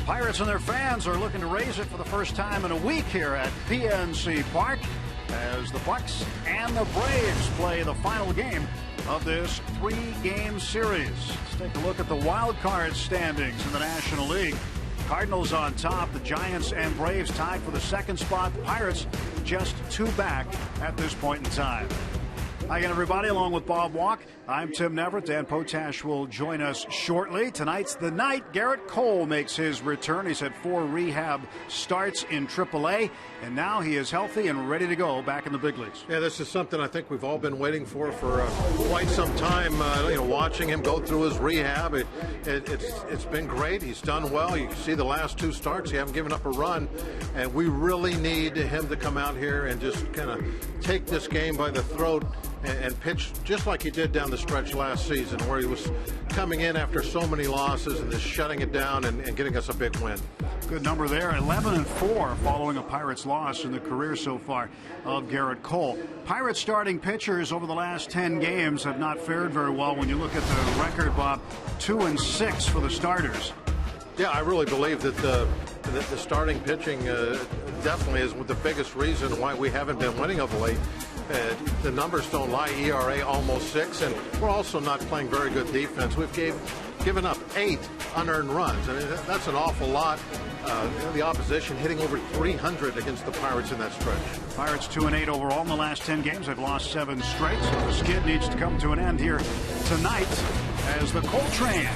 Pirates and their fans are looking to raise it for the first time in a week here at PNC Park as the Bucks and the Braves play the final game of this 3-game series. Let's take a look at the wild card standings in the National League. Cardinals on top, the Giants and Braves tied for the second spot. Pirates just 2 back at this point in time. Hi again, everybody, along with Bob Walk. I'm Tim Neverett. Dan Potash will join us shortly. Tonight's the night Garrett Cole makes his return. He's had 4 rehab starts in AAA, and now he is healthy and ready to go back in the big leagues. Yeah, this is something I think we've all been waiting for quite some time. Watching him go through his rehab, it's been great. He's done well. You can see the last 2 starts, he hasn't given up a run, and we really need him to come out here and just kind of take this game by the throat and pitch just like he did down the stretch last season, where he was coming in after so many losses and just shutting it down and getting us a big win. Good number there, 11-4 following a Pirates loss in the career so far of Garrett Cole. Pirates starting pitchers over the last 10 games have not fared very well when you look at the record, Bob. 2-6 for the starters. Yeah, I really believe that the starting pitching definitely is the biggest reason why we haven't been winning of late. The numbers don't lie. ERA almost 6, and we're also not playing very good defense. We've given up 8 unearned runs. I mean, that's an awful lot. The opposition hitting over 300 against the Pirates in that stretch. Pirates 2-8 overall in the last 10 games. They've lost 7 straight, so the skid needs to come to an end here tonight as the Cole train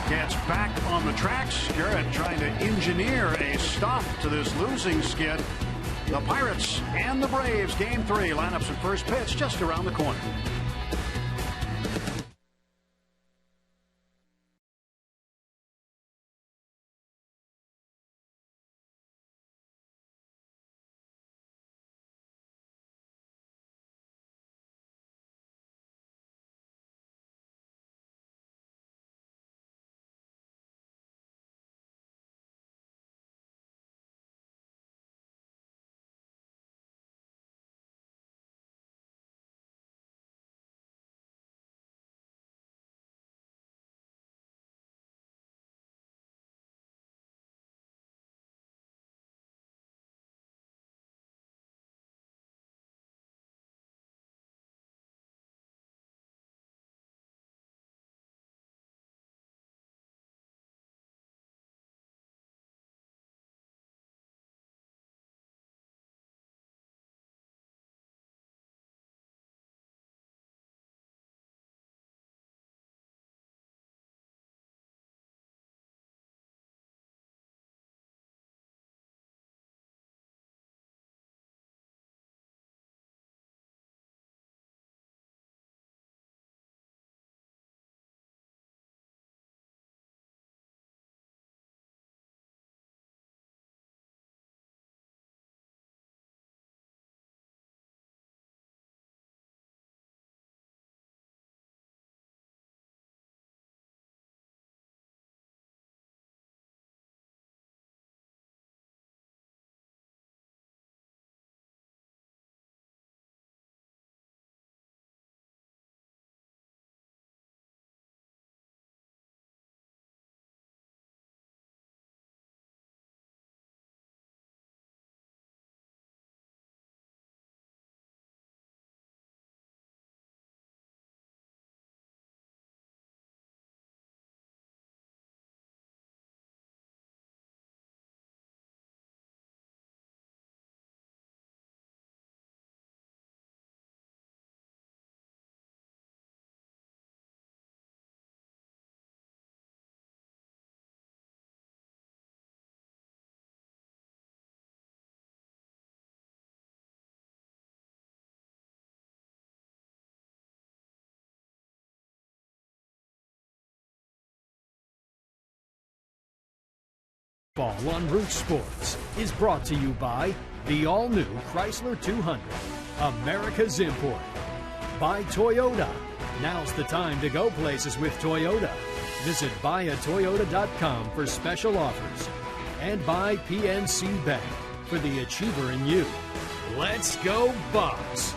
gets back on the tracks. Garrett trying to engineer a stop to this losing skid. The Pirates and the Braves, Game 3, lineups at first pitch just around the corner. Ball on Root Sports is brought to you by the all-new Chrysler 200, America's import. By Toyota. Now's the time to go places with Toyota. Visit buyatoyota.com for special offers. And by PNC Bank for the achiever in you. Let's go Bucks!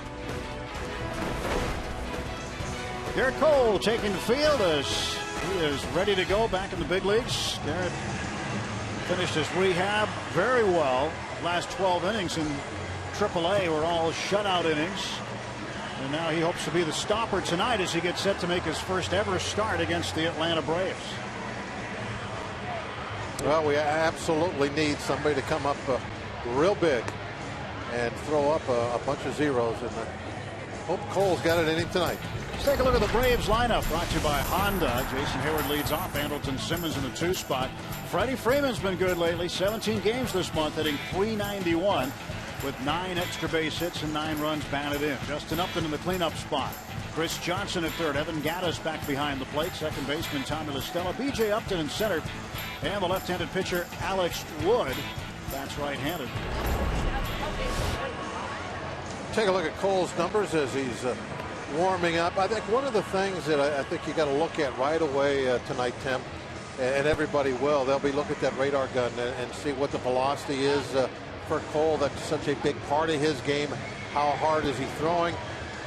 Garrett Cole taking the field as he is ready to go back in the big leagues. Garrett Finished his rehab very well. Last 12 innings in AAA were all shutout innings. And now he hopes to be the stopper tonight as he gets set to make his first ever start against the Atlanta Braves. Well, we absolutely need somebody to come up real big and throw up a bunch of zeros. And hope Cole's got it in him tonight. Let's take a look at the Braves lineup, brought to you by Honda. Jason Hayward leads off. Andrelton Simmons in the 2 spot. Freddie Freeman's been good lately. 17 games this month, hitting .391 with 9 extra base hits and 9 runs batted in. Justin Upton in the cleanup spot. Chris Johnson at third. Evan Gattis back behind the plate. Second baseman Tommy La Stella. B.J. Upton in center. And the left-handed pitcher Alex Wood. That's right-handed. Take a look at Cole's numbers as he's warming up. I think one of the things that I think you got to look at right away tonight, Tim, and everybody will, they'll be looking at that radar gun and see what the velocity is for Cole. That's such a big part of his game. How hard is he throwing?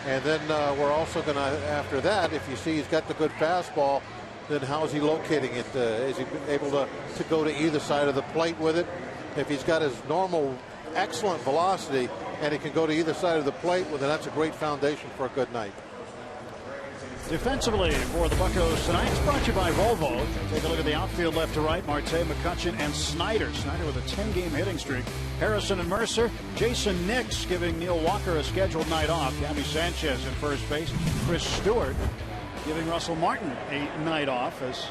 And then we're also going to, after that, if you see he's got the good fastball, then how is he locating it? Is he able to go to either side of the plate with it? If he's got his normal excellent velocity and he can go to either side of the plate, well, then that's a great foundation for a good night. Defensively for the Buccos tonight, it's brought to you by Volvo. Take a look at the outfield left to right. Marte, McCutchen, and Snyder. Snyder with a 10-game hitting streak. Harrison and Mercer. Jason Nix giving Neil Walker a scheduled night off. Gabby Sanchez at first base. Chris Stewart giving Russell Martin a night off as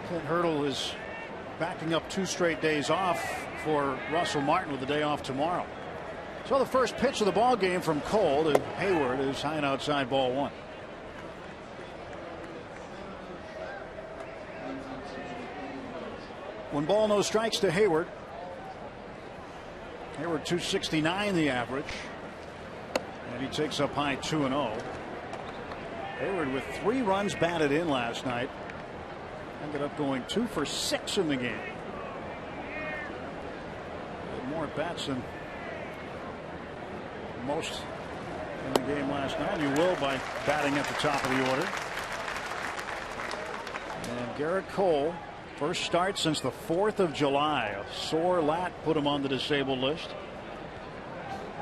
Clint Hurdle is backing up 2 straight days off for Russell Martin with the day off tomorrow. So the first pitch of the ball game from Cole to Hayward is high and outside, ball 1. One ball, no strikes to Hayward. Hayward 269 the average. And he takes up high 2-0. Hayward with 3 runs batted in last night. Ended up going 2 for 6 in the game. More at bats than most in the game last night. You will by batting at the top of the order. And Garrett Cole, first start since the 4th of July. A sore lat put him on the disabled list.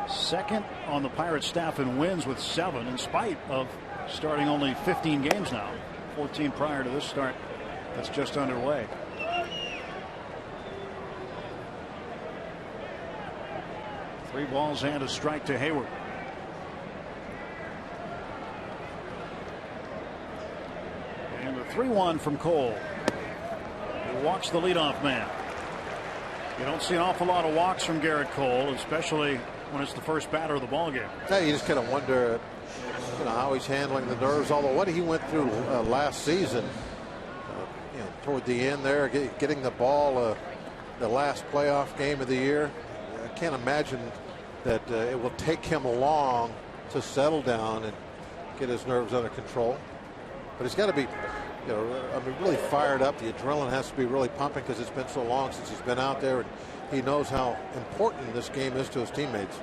Second on the Pirates staff in wins with 7, in spite of starting only 15 games now. 14 prior to this start that's just underway. Three balls and a strike to Hayward. And the 3-1 from Cole. He walks the leadoff man. You don't see an awful lot of walks from Garrett Cole, especially when it's the first batter of the ball game. Yeah, you just kind of wonder, how he's handling the nerves. Although what he went through last season, toward the end there, getting the ball, the last playoff game of the year. I can't imagine that it will take him long to settle down and get his nerves under control. But he's got to be, really fired up. The adrenaline has to be really pumping because it's been so long since he's been out there, and he knows how important this game is to his teammates.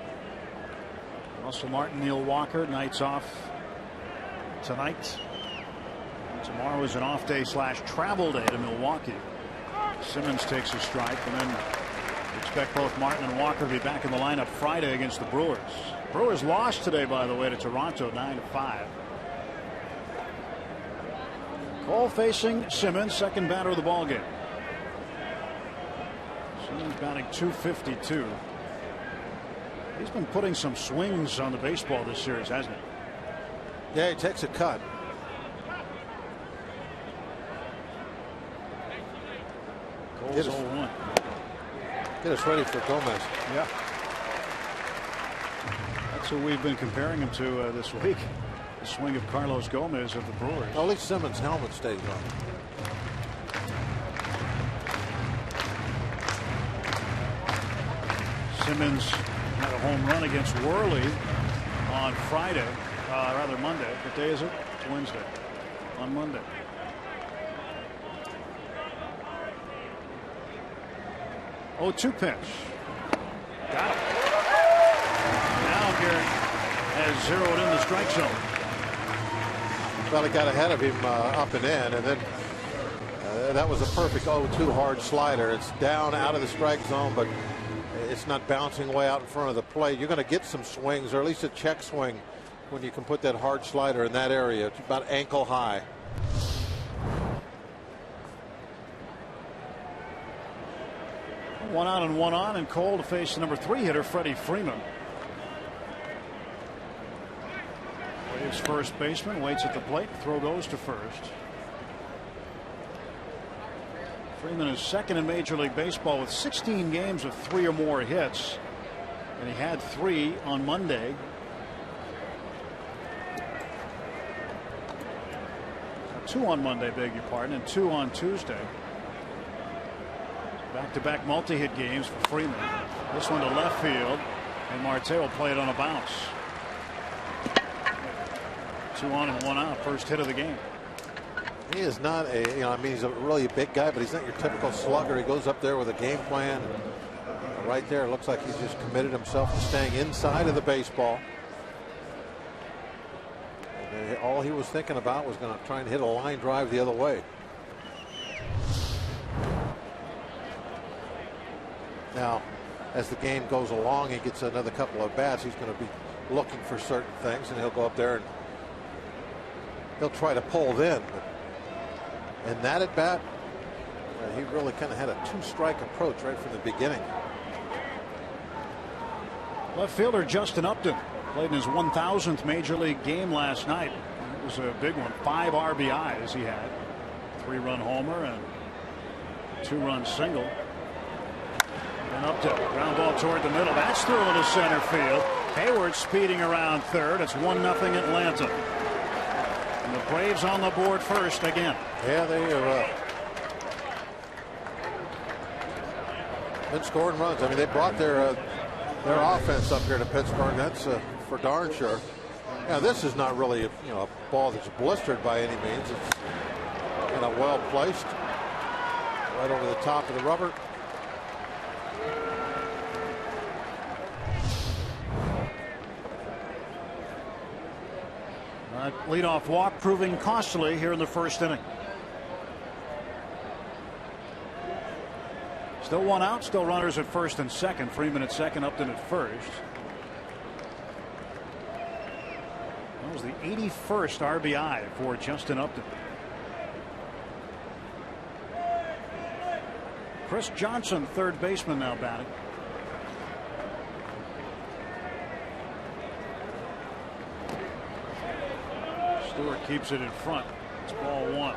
Russell Martin, Neil Walker, nights off tonight. And tomorrow is an off day / travel day to Milwaukee. Simmons takes a strike, and then expect both Martin and Walker to be back in the lineup Friday against the Brewers. Brewers lost today, by the way, to Toronto 9-5. Cole facing Simmons, second batter of the ball game. Simmons batting .252. He's been putting some swings on the baseball this series, hasn't he? Yeah, he takes a cut. Cole's 0-1. Get us ready for Gomez. Yeah. That's who we've been comparing him to this week. The swing of Carlos Gomez of the Brewers. At least Simmons' helmet stays on. Simmons had a home run against Worley on Friday, rather Monday. What day is it? It's Wednesday. On Monday. Oh, 2 pitch. Got it. Now Garrett has zeroed in the strike zone. Well, he got ahead of him up and in, and then that was a perfect 0-2 hard slider. It's down out of the strike zone, but it's not bouncing way out in front of the plate. You're going to get some swings, or at least a check swing, when you can put that hard slider in that area. It's about ankle high. One out and one on, and Cole to face the number 3 hitter, Freddie Freeman. Braves first baseman waits at the plate. Throw goes to first. Freeman is second in Major League Baseball with 16 games of 3 or more hits, and he had 3 on Monday. Two on Monday, beg your pardon, and 2 on Tuesday. Back-to-back multi-hit games for Freeman. This one to left field, and Marte will play it on a bounce. 2 on and 1 out. First hit of the game. He is not a, I mean, he's a really big guy, but he's not your typical slugger. He goes up there with a game plan. Right there, it looks like he's just committed himself to staying inside of the baseball. And all he was thinking about was going to try and hit a line drive the other way. Now, as the game goes along, he gets another couple of bats. He's going to be looking for certain things, and he'll go up there and he'll try to pull then. But in that at bat, he really kind of had a 2-strike approach right from the beginning. Left fielder Justin Upton played in his 1,000th Major League game last night. It was a big one. 5 RBIs he had. 3-run homer and 2-run single. And Upton, ground ball toward the middle. That's through into center field. Hayward speeding around third. It's 1-0 Atlanta. And the Braves on the board first again. Yeah, they have been scoring runs. I mean, they brought their offense up here to Pittsburgh. That's for darn sure. Yeah, this is not really a ball that's blistered by any means. It's kind of well placed, right over the top of the rubber. Leadoff walk proving costly here in the first inning. Still 1 out, still runners at first and second. Freeman at second, Upton at first. That was the 81st RBI for Justin Upton. Chris Johnson, third baseman, now batting. Stewart keeps it in front. It's ball 1.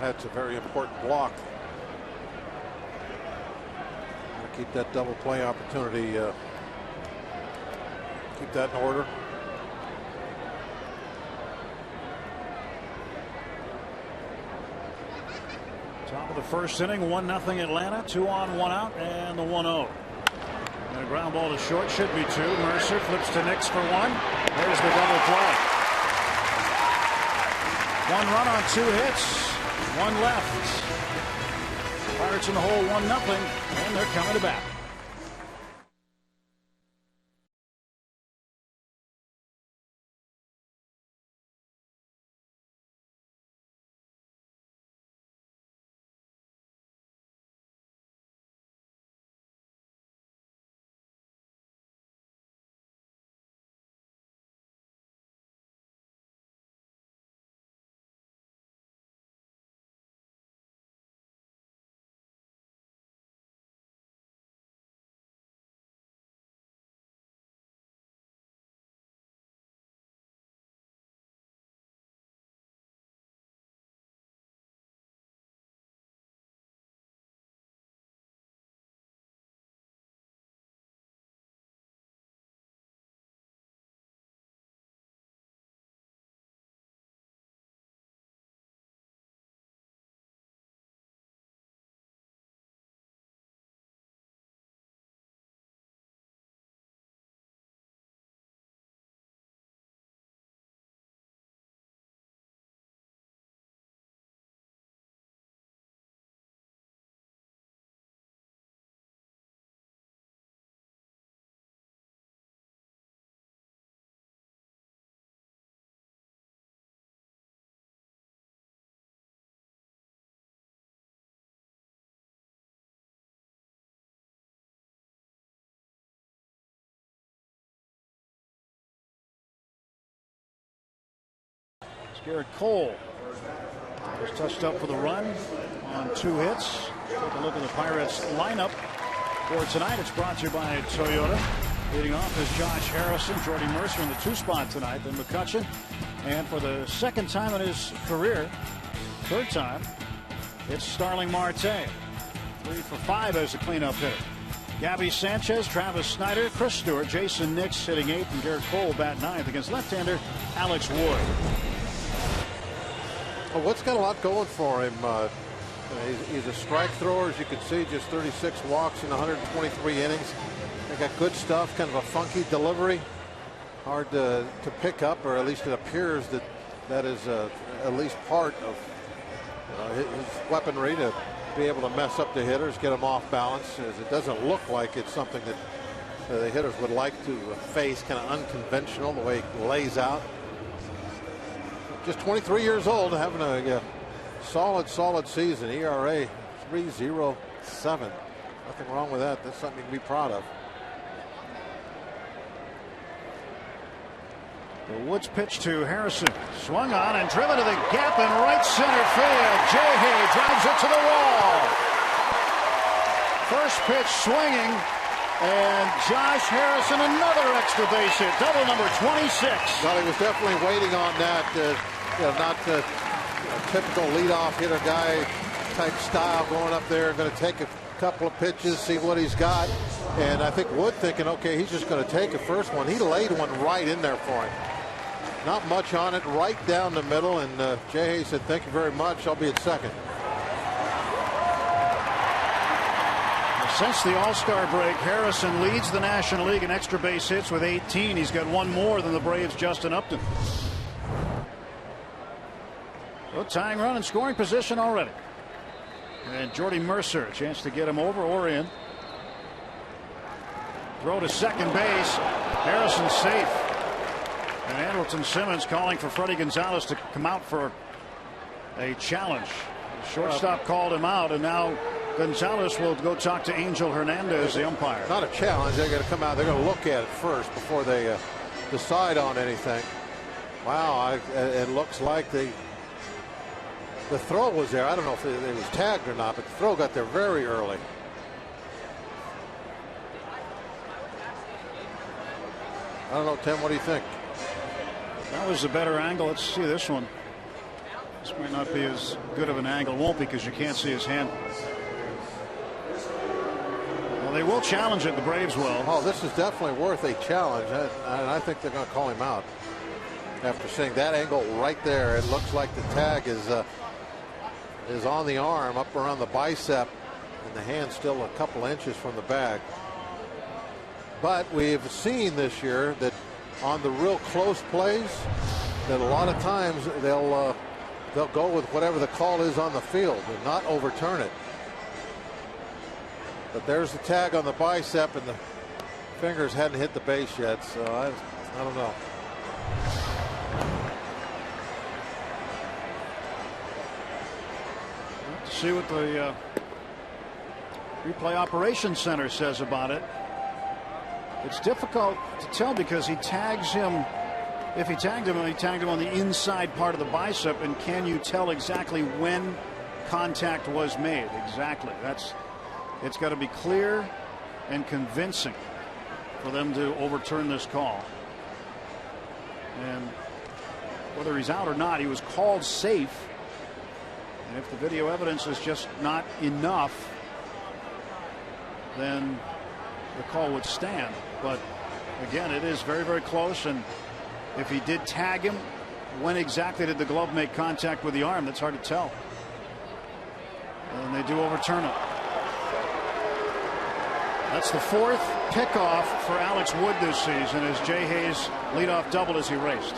That's a very important block. Keep that double play opportunity. Keep that in order. Top of the first inning, 1-0 Atlanta. 2 on, 1 out, and the 1-0. And a ground ball to short, should be 2. Mercer flips to Nix for 1. There's the double play. 1 run on 2 hits. 1 left. Pirates in the hole, 1-0, and they're coming to bat. Garrett Cole was touched up for the run on 2 hits. Take a look at the Pirates lineup for tonight. It's brought to you by Toyota. Leading off is Josh Harrison, Jordy Mercer in the 2 spot tonight, then McCutchen. And for the 2nd time in his career, 3rd time, it's Starling Marte. 3 for 5 as a cleanup hitter. Gabby Sanchez, Travis Snyder, Chris Stewart, Jason Nix hitting 8th, and Garrett Cole bat 9th against left-hander Alex Wood. Well, Wood's got a lot going for him. He's a strike thrower, as you can see, just 36 walks in 123 innings. They got good stuff, kind of a funky delivery. Hard to pick up, or at least it appears that is at least part of his weaponry to be able to mess up the hitters, get them off balance, as it doesn't look like it's something that the hitters would like to face, kind of unconventional the way he lays out. Just 23 years old, having a solid season. ERA 3.07. Nothing wrong with that. That's something to be proud of. The Woods pitch to Harrison. Swung on and driven to the gap in right center field. J-Hay drives it to the wall. First pitch swinging. And Josh Harrison, another extra base hit. Double number 26. Well, he was definitely waiting on that. Not the typical leadoff hitter guy type style, going up there, going to take a couple of pitches, see what he's got. And I think Wood thinking, okay, he's just going to take a first one. He laid one right in there for him. Not much on it, right down the middle. And J.A. said, thank you very much. I'll be at second. Since the All-Star break, Harrison leads the National League in extra base hits with 18. He's got 1 more than the Braves' Justin Upton. So tying run in scoring position already. And Jordy Mercer, a chance to get him over or in. Throw to second base. Harrison safe. And Andrelton Simmons calling for Freddie Gonzalez to come out for a challenge. The shortstop called him out, and now Gonzalez will go talk to Angel Hernandez, the umpire. Not a challenge. They're going to come out. They're going to look at it first before they decide on anything. Wow, it looks like the throw was there. I don't know if it was tagged or not, but the throw got there very early. I don't know, Tim, what do you think? That was a better angle. Let's see this one. This might not be as good of an angle. Won't be, because you can't see his hand. Well, they will challenge it. The Braves will. Oh, this is definitely worth a challenge. And I think they're going to call him out. After seeing that angle right there, it looks like the tag is on the arm, up around the bicep, and the hand still a couple inches from the bag. But we've seen this year that on the real close plays, that a lot of times they'll go with whatever the call is on the field and not overturn it. But there's the tag on the bicep, and the fingers hadn't hit the base yet, so I don't know. Let's see what the replay operations center says about it. It's difficult to tell because he tags him. If he tagged him on the inside part of the bicep. And can you tell exactly when contact was made? Exactly. It's got to be clear and convincing for them to overturn this call. And whether he's out or not, he was called safe. And if the video evidence is just not enough, then the call would stand. But again, it is very, very close. And if he did tag him, when exactly did the glove make contact with the arm? That's hard to tell. And they do overturn it. That's the 4th pickoff for Alex Wood this season, as Jay Hayes leadoff doubled as he raced.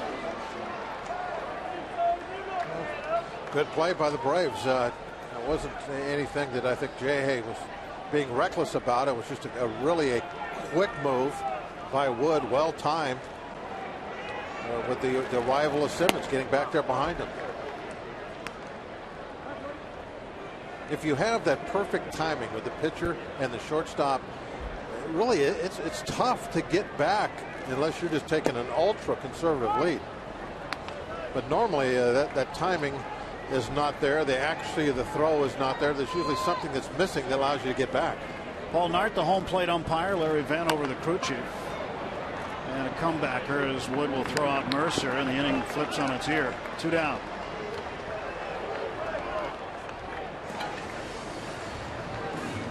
Good play by the Braves. It wasn't anything that I think Jay Hayes was being reckless about. It was just really a quick move by Wood, well timed, with the arrival of Simmons getting back there behind him. If you have that perfect timing with the pitcher and the shortstop, really it's tough to get back unless you're just taking an ultra conservative lead. but normally that timing is not there. The accuracy of the throw is not there. There's usually something that's missing that allows you to get back. Paul Nart, the home plate umpire. Larry Vanover, the crew chief. And a comebacker as Wood will throw out Mercer, and the inning flips on its ear. 2 down.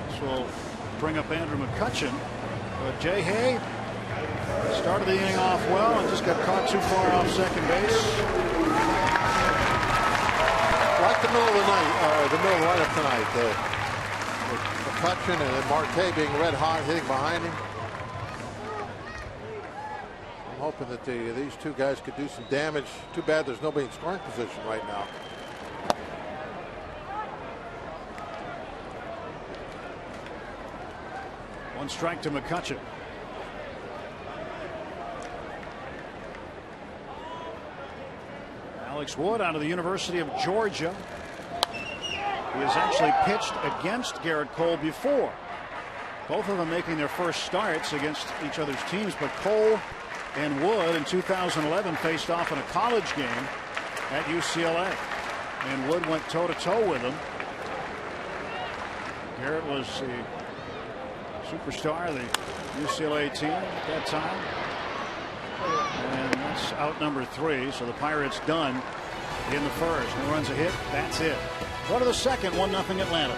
This will bring up Andrew McCutchen. But Jay Hay started the inning off well and just got caught too far off second base. Like the middle of the night, the middle of the lineup tonight. McCutchen and then Marte being red hot, hitting behind him. I'm hoping that these two guys could do some damage. Too bad there's nobody in scoring position right now. One strike to McCutchen. Alex Wood out of the University of Georgia. He has actually pitched against Garrett Cole before. Both of them making their first starts against each other's teams, but Cole and Wood in 2011 faced off in a college game at UCLA. And Wood went toe-to-toe with him. Garrett was the superstar of the UCLA team at that time. And that's out number 3. So the Pirates done in the first. No runs a hit. That's it. Go to the second. 1-0 Atlanta.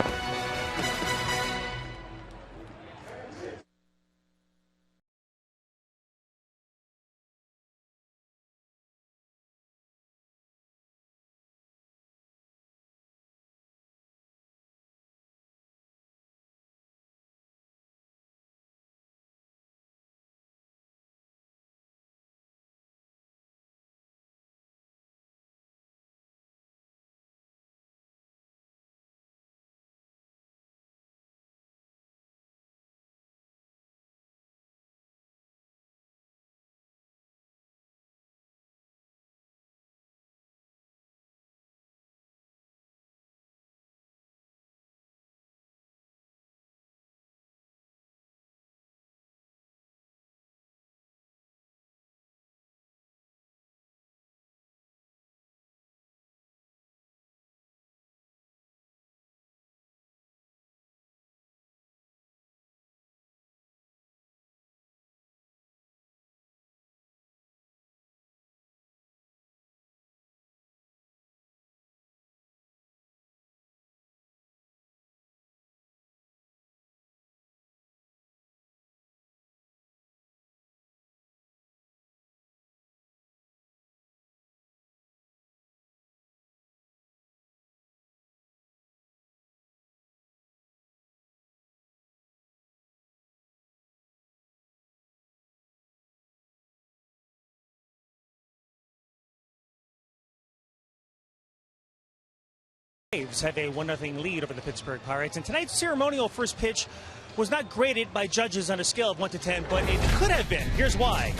Braves have a 1-0 lead over the Pittsburgh Pirates, and tonight's ceremonial first pitch was not graded by judges on a scale of 1 to 10, but it could have been. Here's why.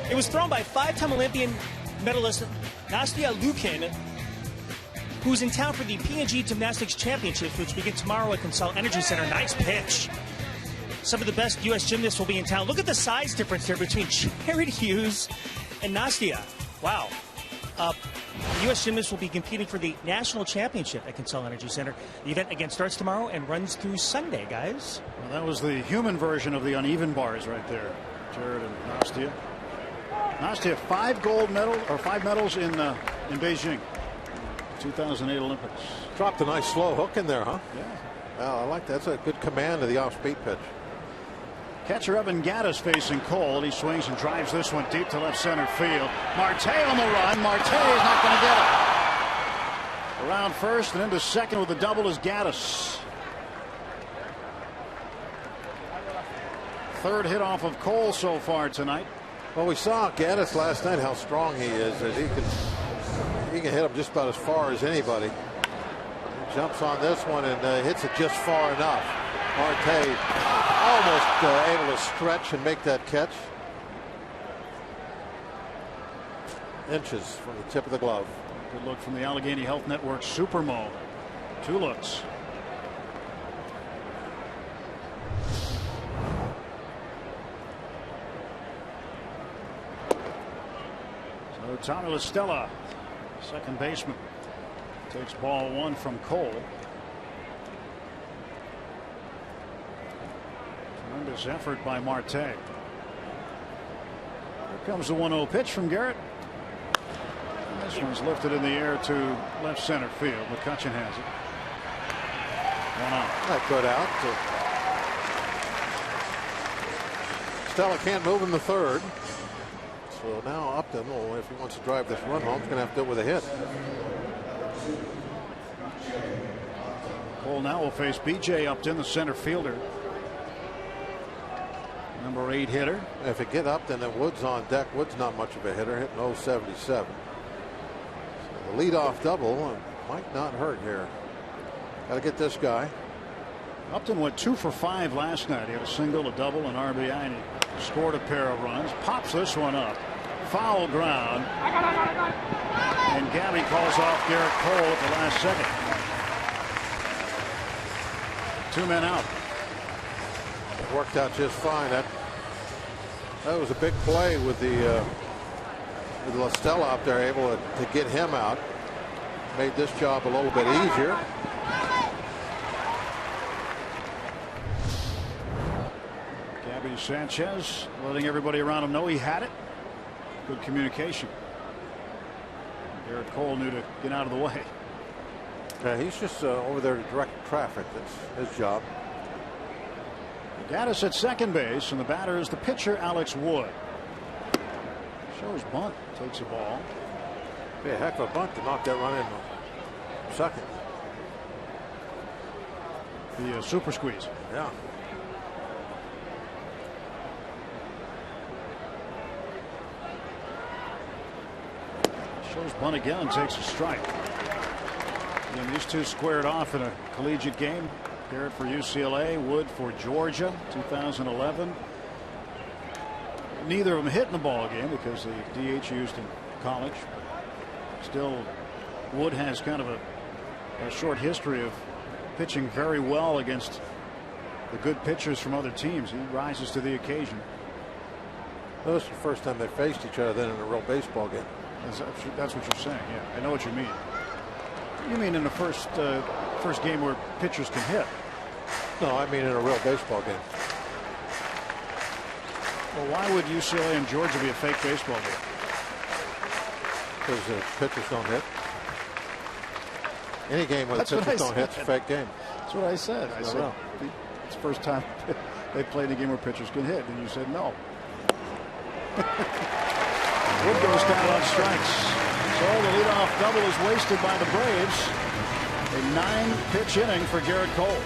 It was thrown by 5-time Olympian medalist Nastia Lukin, who's in town for the P&G Gymnastics Championships, which begin tomorrow at Consol Energy Center. Nice pitch. Some of the best U.S. gymnasts will be in town. Look at the size difference here between Jared Hughes and Nastia. Wow. The U.S. gymnasts will be competing for the national championship at Consol Energy Center. The event again starts tomorrow and runs through Sunday, guys. Well, that was the human version of the uneven bars right there. Jared and Nastia. Nastia, 5 medals in Beijing, 2008 Olympics. Dropped a nice slow hook in there, huh? Yeah. Well, I like that. That's a good command of the off-speed pitch. Catcher Evan Gattis facing Cole. He swings and drives this one deep to left center field. Marte on the run. Marte is not going to get it. Around first and into second with a double is Gattis. Third hit off of Cole so far tonight. Well, we saw Gattis last night how strong he is. That he can hit him just about as far as anybody. He jumps on this one and hits it just far enough. Marte almost able to stretch and make that catch. Inches from the tip of the glove. Good look from the Allegheny Health Network Supermo. 2 looks. So Tommy La Stella Second baseman takes ball one from Cole. Tremendous effort by Marte. Here comes the 1-0 pitch from Garrett. And this one's lifted in the air to left center field. McCutchen has it. One out. That good out. Stella can't move in the third. So now Upton, if he wants to drive this run home, he's going to have to do it with a hit. Cole now will face B.J. Upton, the center fielder. Number 8 hitter. If it get Upton, then Wood's on deck. Wood's not much of a hitter, hitting 0.77. So the leadoff double might not hurt here. Got to get this guy. Upton went 2 for 5 last night. He had a single, a double, an RBI, and he scored a pair of runs. Pops this one up. Foul ground. And Gabby calls off Garrett Cole at the last second. 2 men out. It worked out just fine. That was a big play with the with La Stella out there, able to get him out. Made this job a little bit easier. Gabby Sanchez letting everybody around him know he had it. Good communication. Garrett Cole knew to get out of the way. Yeah, he's just over there to direct traffic. That's his job. Gaddis at second base, and the batter is the pitcher Alex Wood. Shows bunt, takes a ball. Be a heck of a bunt to knock that run in second. The super squeeze. Yeah. Shows bunt again and takes a strike. Again, these two squared off in a collegiate game. Garrett for UCLA, Wood for Georgia, 2011. Neither of them hit in the ball game because the DH used in college. Still, Wood has kind of a short history of pitching very well against the good pitchers from other teams. He rises to the occasion. Well, this is the first time they faced each other then in a real baseball game. That's what you're saying. Yeah, I know what you mean. You mean in the first game where pitchers can hit? No, I mean in a real baseball game. Well, why would UCLA and Georgia be a fake baseball game? Because the pitchers don't hit. Any game where the pitchers don't hit is a fake game. That's what I said. I said it's the first time they played a game where pitchers can hit, and you said no. Wood goes down on strikes. So the leadoff double is wasted by the Braves. A 9-pitch inning for Garrett Cole.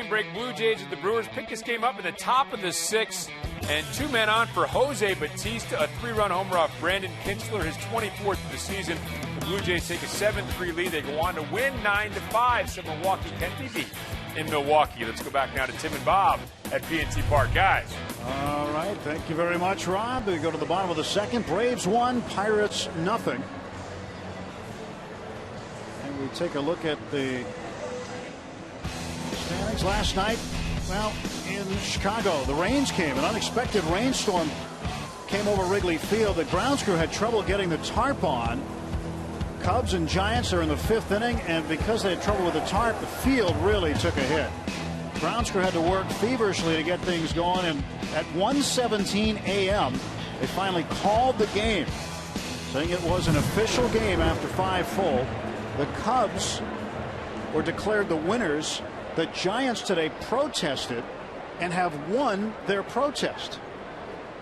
Break Blue Jays at the Brewers pick this game up in the top of the 6th, and 2 men on for Jose Bautista, a 3-run homer off Brandon Kintzler, his 24th of the season. The Blue Jays take a 7-3 lead. They go on to win 9-5, so Milwaukee can be beat in Milwaukee. Let's go back now to Tim and Bob at PNC Park. Guys. All right, thank you very much, Rob. We go to the bottom of the 2nd. Braves 1, Pirates nothing. And we take a look at the standings last night. Well, in Chicago, the rains came. An unexpected rainstorm came over Wrigley Field. The grounds crew had trouble getting the tarp on. Cubs and Giants are in the 5th inning, and because they had trouble with the tarp, the field really took a hit. Grounds crew had to work feverishly to get things going, and at 1:17 a.m. they finally called the game, saying it was an official game after 5 full. The Cubs were declared the winners. The Giants today protested and have won their protest.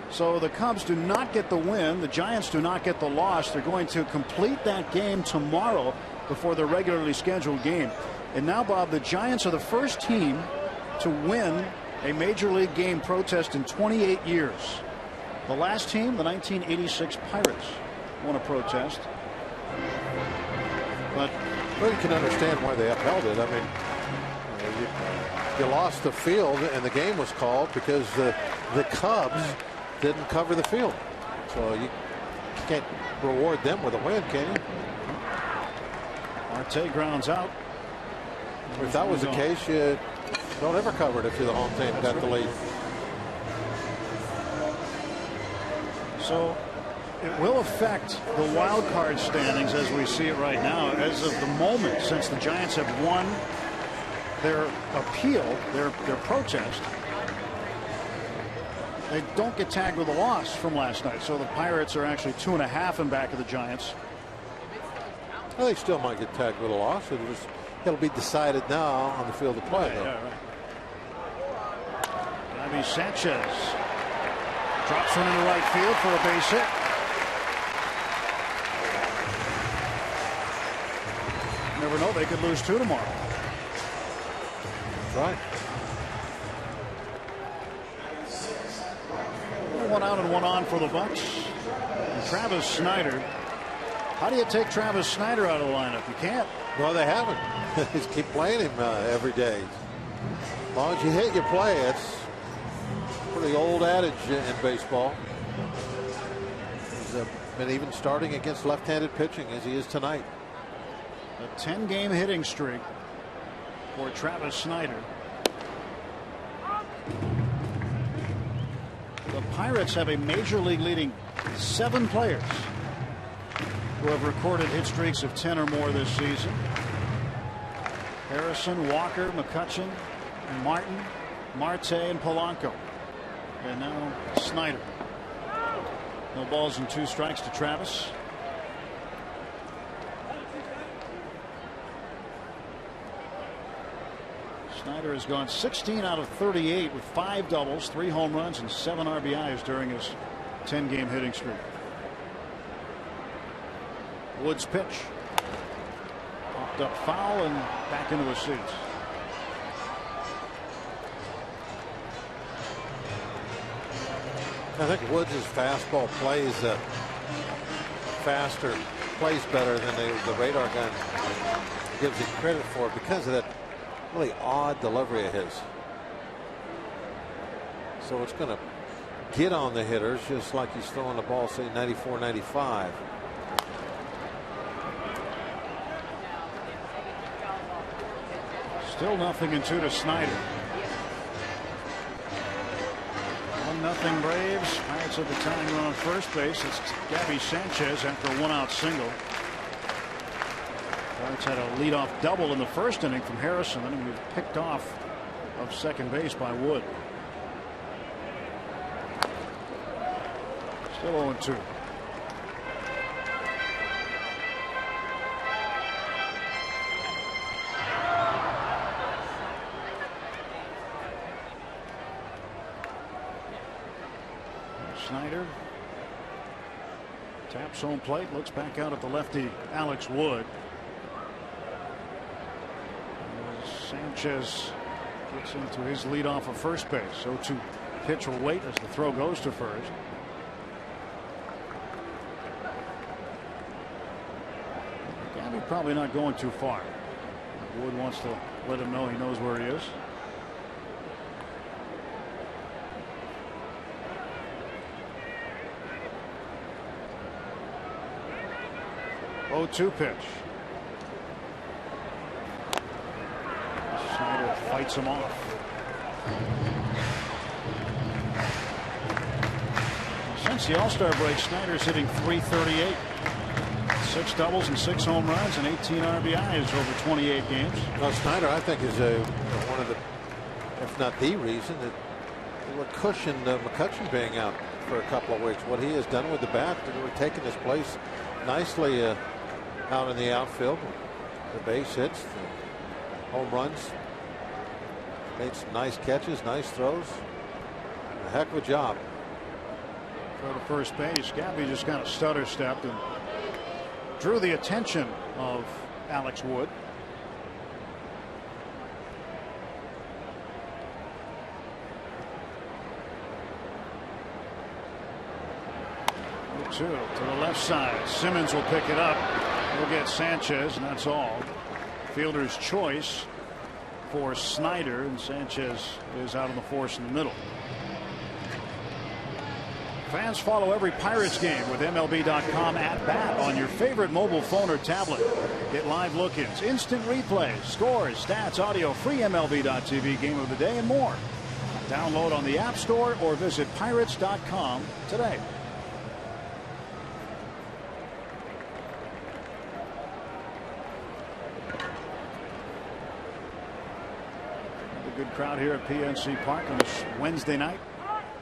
So the Cubs do not get the win. The Giants do not get the loss. They're going to complete that game tomorrow before the regularly scheduled game. And now, Bob, the Giants are the first team to win a major league game protest in 28 years. The last team, the 1986 Pirates, won a protest. But well, you can understand why they upheld it. I mean, you lost the field and the game was called because the Cubs didn't cover the field. So you can't reward them with a win, can you? Marte grounds out. If that was the case, you don't ever cover it if you're the home team got the lead. So it will affect the wild card standings as we see it right now. As of the moment, since the Giants have won their appeal, their protest, they don't get tagged with a loss from last night. So the Pirates are actually 2.5 in back of the Giants. Well, they still might get tagged with a loss. It'll be decided now on the field of play. Yeah, right. Gabby Sanchez drops one into right field for a base hit. You never know, they could lose 2 tomorrow. Right. 1 out and 1 on for the Bucks. And Travis Snyder. How do you take Travis Snyder out of the lineup? You can't. Well, they haven't. Just keep playing him every day. As long as you hit, you play. It's a pretty old adage in baseball. He's been even starting against left-handed pitching as he is tonight. A 10-game hitting streak for Travis Snyder. The Pirates have a major league leading 7 players who have recorded hit streaks of 10 or more this season. Harrison, Walker, McCutchen, Martin, Marte, and Polanco. And now Snyder. No balls and 2 strikes to Travis. Snyder has gone 16 out of 38 with 5 doubles, 3 home runs, and 7 RBIs during his 10-game hitting streak. Woods pitch. Popped up foul and back into the seats. I think Woods' fastball plays faster, plays better than the radar gun gives him credit for because of that really odd delivery of his. So it's going to get on the hitters just like he's throwing the ball, say 94, 95. Still 0-2 to Snyder. 1-0 Braves. Pirates at the tying run on first base. It's Gabby Sanchez after a 1-out single. Pirates had a leadoff double in the first inning from Harrison, and he was picked off of second base by Wood. Still 0-2. Snyder taps home plate, looks back out at the lefty Alex Wood. Sanchez Gets into his lead off of first base. 0-2 pitch will wait as the throw goes to first. Gabby probably not going too far. Wood wants to let him know he knows where he is. Oh, 2 pitch. Snyder fights him off. Since the All-Star break, Snyder's hitting .338. 6 doubles and 6 home runs and 18 RBIs over 28 games. Well, Snyder, I think, is one of the, if not the reason that what cushioned McCutchen being out for a couple of weeks. What he has done with the bat, really taking his place nicely out in the outfield. The base hits, the home runs, made some nice catches, nice throws. A heck of a job. For the first base, Gabby just kind of stutter stepped and drew the attention of Alex Wood. To the left side. Simmons will pick it up. He'll get Sanchez, and that's all. Fielder's choice for Snyder, and Sanchez is out on the force in the middle. Fans follow every Pirates game with MLB.com at bat on your favorite mobile phone or tablet. Get live look-ins, instant replays, scores, stats, audio, free MLB.tv game of the day, and more. Download on the App Store or visit Pirates.com today. Good crowd here at PNC Park on this Wednesday night.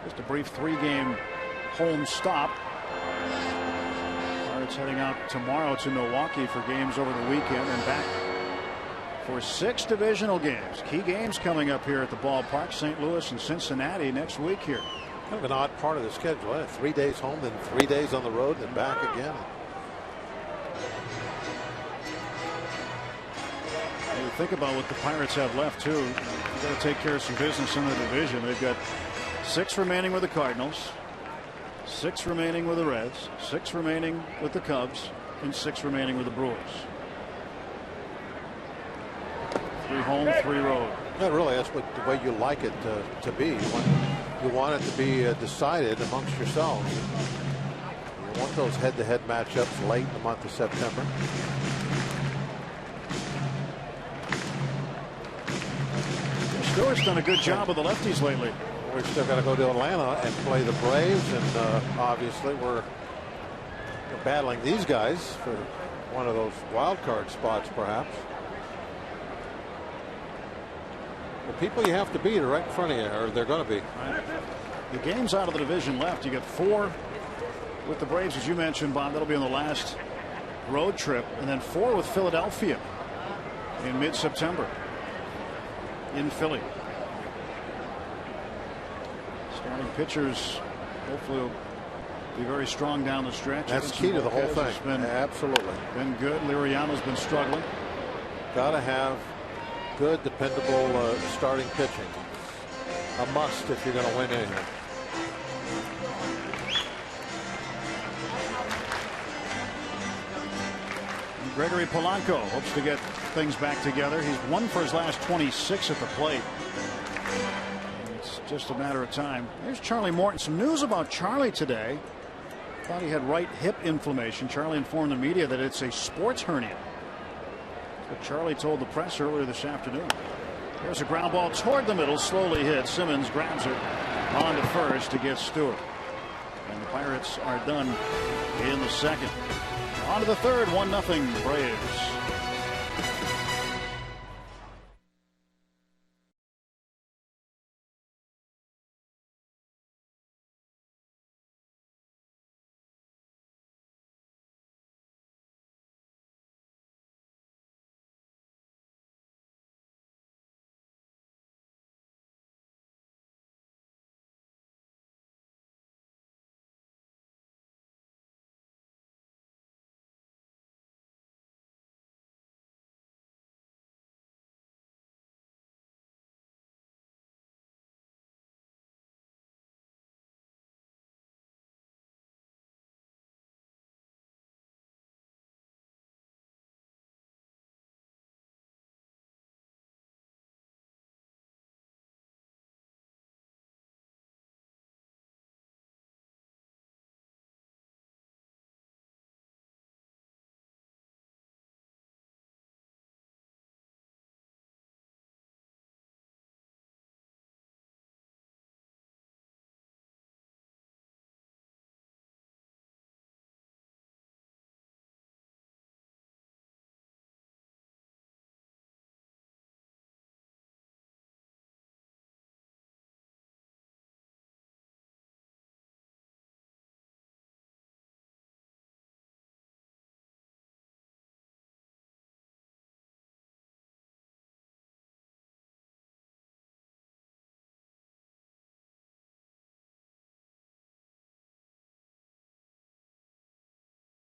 Just a brief 3-game home stop. Pirates heading out tomorrow to Milwaukee for games over the weekend and back for 6 divisional games. Key games coming up here at the ballpark. St. Louis and Cincinnati next week here. Kind of an odd part of the schedule. 3 days home, then 3 days on the road, then back again. Think about what the Pirates have left too. They've got to take care of some business in the division. They've got 6 remaining with the Cardinals, 6 remaining with the Reds, 6 remaining with the Cubs, and 6 remaining with the Brewers. 3 home, 3 road. Yeah, really, that's what the way you like it to be. You want it to be decided amongst yourselves. You want those head-to-head matchups late in the month of September. Stewart's done a good job with the lefties lately. We're still got to go to Atlanta and play the Braves, and obviously we're battling these guys for one of those wild card spots, perhaps. The people you have to beat are right in front of you, or they're going to be. Right. The games out of the division left. You get 4 with the Braves, as you mentioned, Bob. That'll be on the last road trip, and then 4 with Philadelphia in mid-September. In Philly. Starting pitchers hopefully will be very strong down the stretch. That's key to the whole thing. Absolutely. Been good. Liriano's been struggling. Got to have good, dependable starting pitching. A must if you're going to win anything. Gregory Polanco hopes to get things back together. He's won for his last 26 at the plate. It's just a matter of time. There's Charlie Morton. Some news about Charlie today. Thought he had right hip inflammation. Charlie informed the media that it's a sports hernia. But Charlie told the press earlier this afternoon. There's a ground ball toward the middle, slowly hit. Simmons grabs it on to first to get Stewart. And the Pirates are done in the second. On to the third, 1-0 Braves.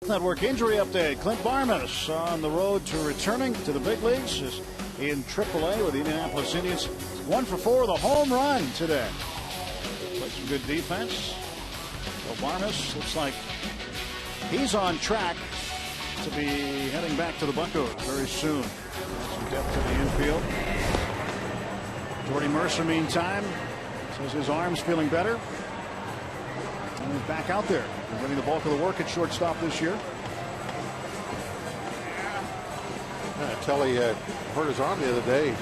Network injury update. Clint Barnes on the road to returning to the big leagues is in AAA with the Indianapolis Indians. 1 for 4 with a home run today. Played some good defense. So Barnes looks like he's on track to be heading back to the Buccos very soon. Some depth to the infield. Jordy Mercer, meantime, says his arm's feeling better. And he's back out there. He's winning the bulk of the work at shortstop this year. Telly hurt his arm the other day.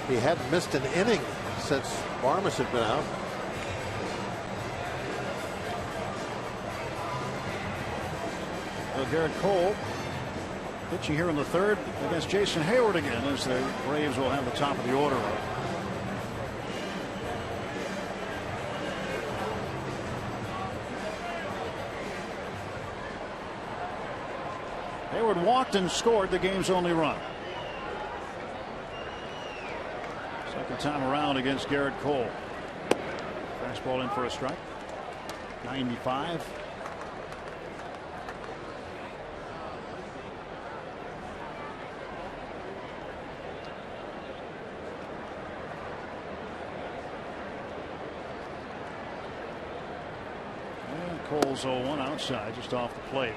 He hadn't missed an inning since Barmes had been out. Garrett Cole pitching here in the third against Jason Hayward again, as the Braves will have the top of the order up. Hayward walked and scored the game's only run. Second time around against Garrett Cole. Fastball in for a strike. 95. And Cole's 0-1 outside, just off the plate.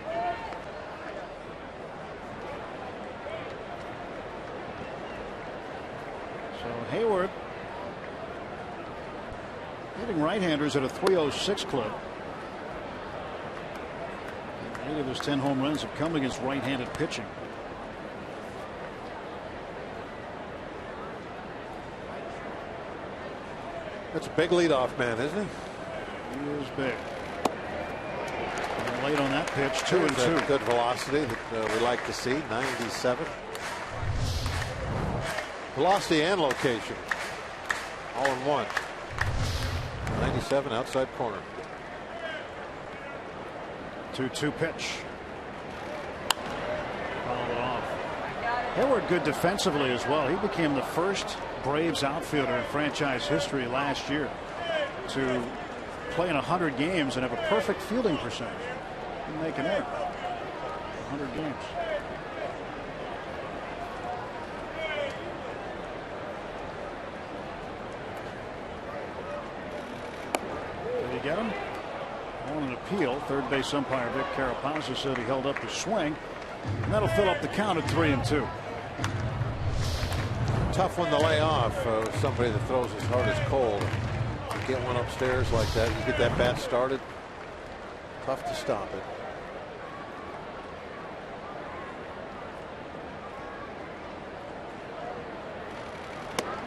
Hayward hitting right-handers at a 306 clip. 8 of his 10 home runs have come against right-handed pitching. That's a big leadoff man, isn't he? He is big. And late on that pitch, 2-2. Good velocity that we like to see. 97. Velocity and location all in one. 97 outside corner. 2-2 pitch. Fouled it off. Hayward good defensively as well. He became the first Braves outfielder in franchise history last year to play in 100 games and have a perfect fielding percentage. Didn't make an error. 100 games. Get him on an appeal. Third base umpire Vic Carapazza said he held up the swing, and that'll fill up the count at 3-2. Tough one to lay off. Somebody that throws as hard as Cole. Get one upstairs like that. You get that bat started. Tough to stop it.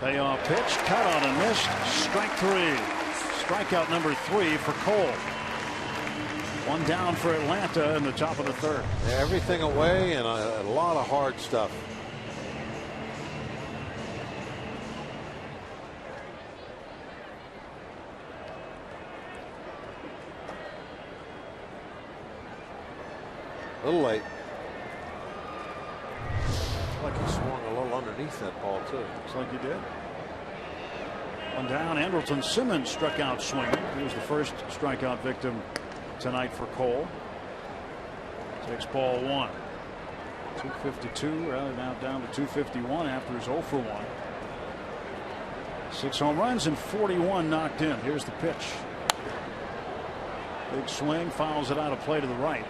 Payoff pitch, cut on and missed. Strike 3. Strikeout number 3 for Cole. One down for Atlanta in the top of the third. Everything away and a lot of hard stuff. A little late. Like he swung a little underneath that ball too. Looks like he did. One down. Andrelton Simmons struck out swinging. He was the first strikeout victim tonight for Cole. Takes ball 1. 252, rather now down to 251 after his 0 for 1. 6 home runs and 41 knocked in. Here's the pitch. Big swing, fouls it out of play to the right.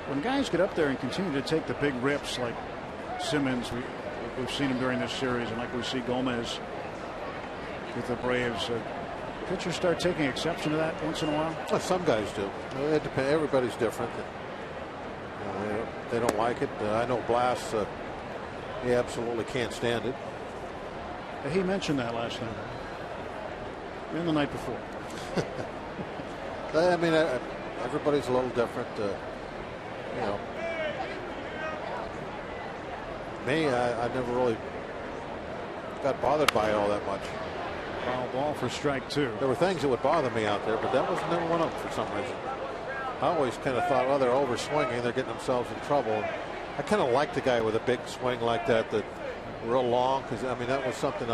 When guys get up there and continue to take the big rips like Simmons, we've seen him during this series, and like we see Gomez with the Braves, pitchers start taking exception to that once in a while. Well, some guys do. It depends. Everybody's different. They don't like it. I know Blas, he absolutely can't stand it. He mentioned that last night and the night before. I mean, everybody's a little different. You know, me, I never really got bothered by it all that much. Foul ball for strike 2. There were things that would bother me out there, but that was never one of them for some reason. I always kind of thought, well, they're over swinging, they're getting themselves in trouble. And I kind of liked the guy with a big swing like that real long, because I mean that was something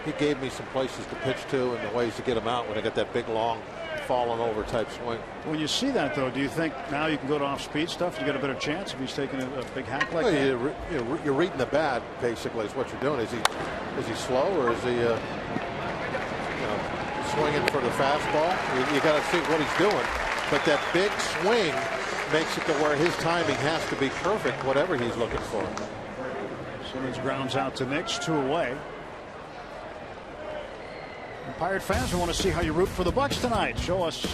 he gave me some places to pitch to and the ways to get him out when I got that big long fallen over type swing. When you see that, though, do you think now you can go to off-speed stuff? You get a better chance if he's taking a big hack like that? You're reading the bat, basically, is what you're doing. Is he slow, or is he swinging for the fastball? You got to see what he's doing. But that big swing makes it to where his timing has to be perfect, whatever he's looking for. Simmons grounds out to Nix, 2 away. And Pirate fans, we want to see how you root for the Bucks tonight. Show us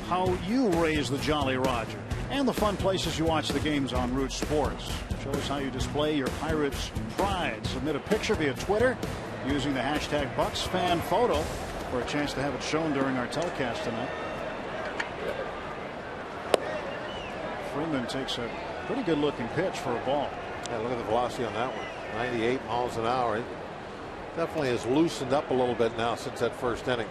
how you raise the Jolly Roger and the fun places you watch the games on Root Sports. Show us how you display your Pirates pride. Submit a picture via Twitter using the hashtag BucksFanPhoto for a chance to have it shown during our telecast tonight. Freeman takes a pretty good looking pitch for a ball. Yeah, look at the velocity on that one. 98 miles an hour. It definitely has loosened up a little bit now since that first inning.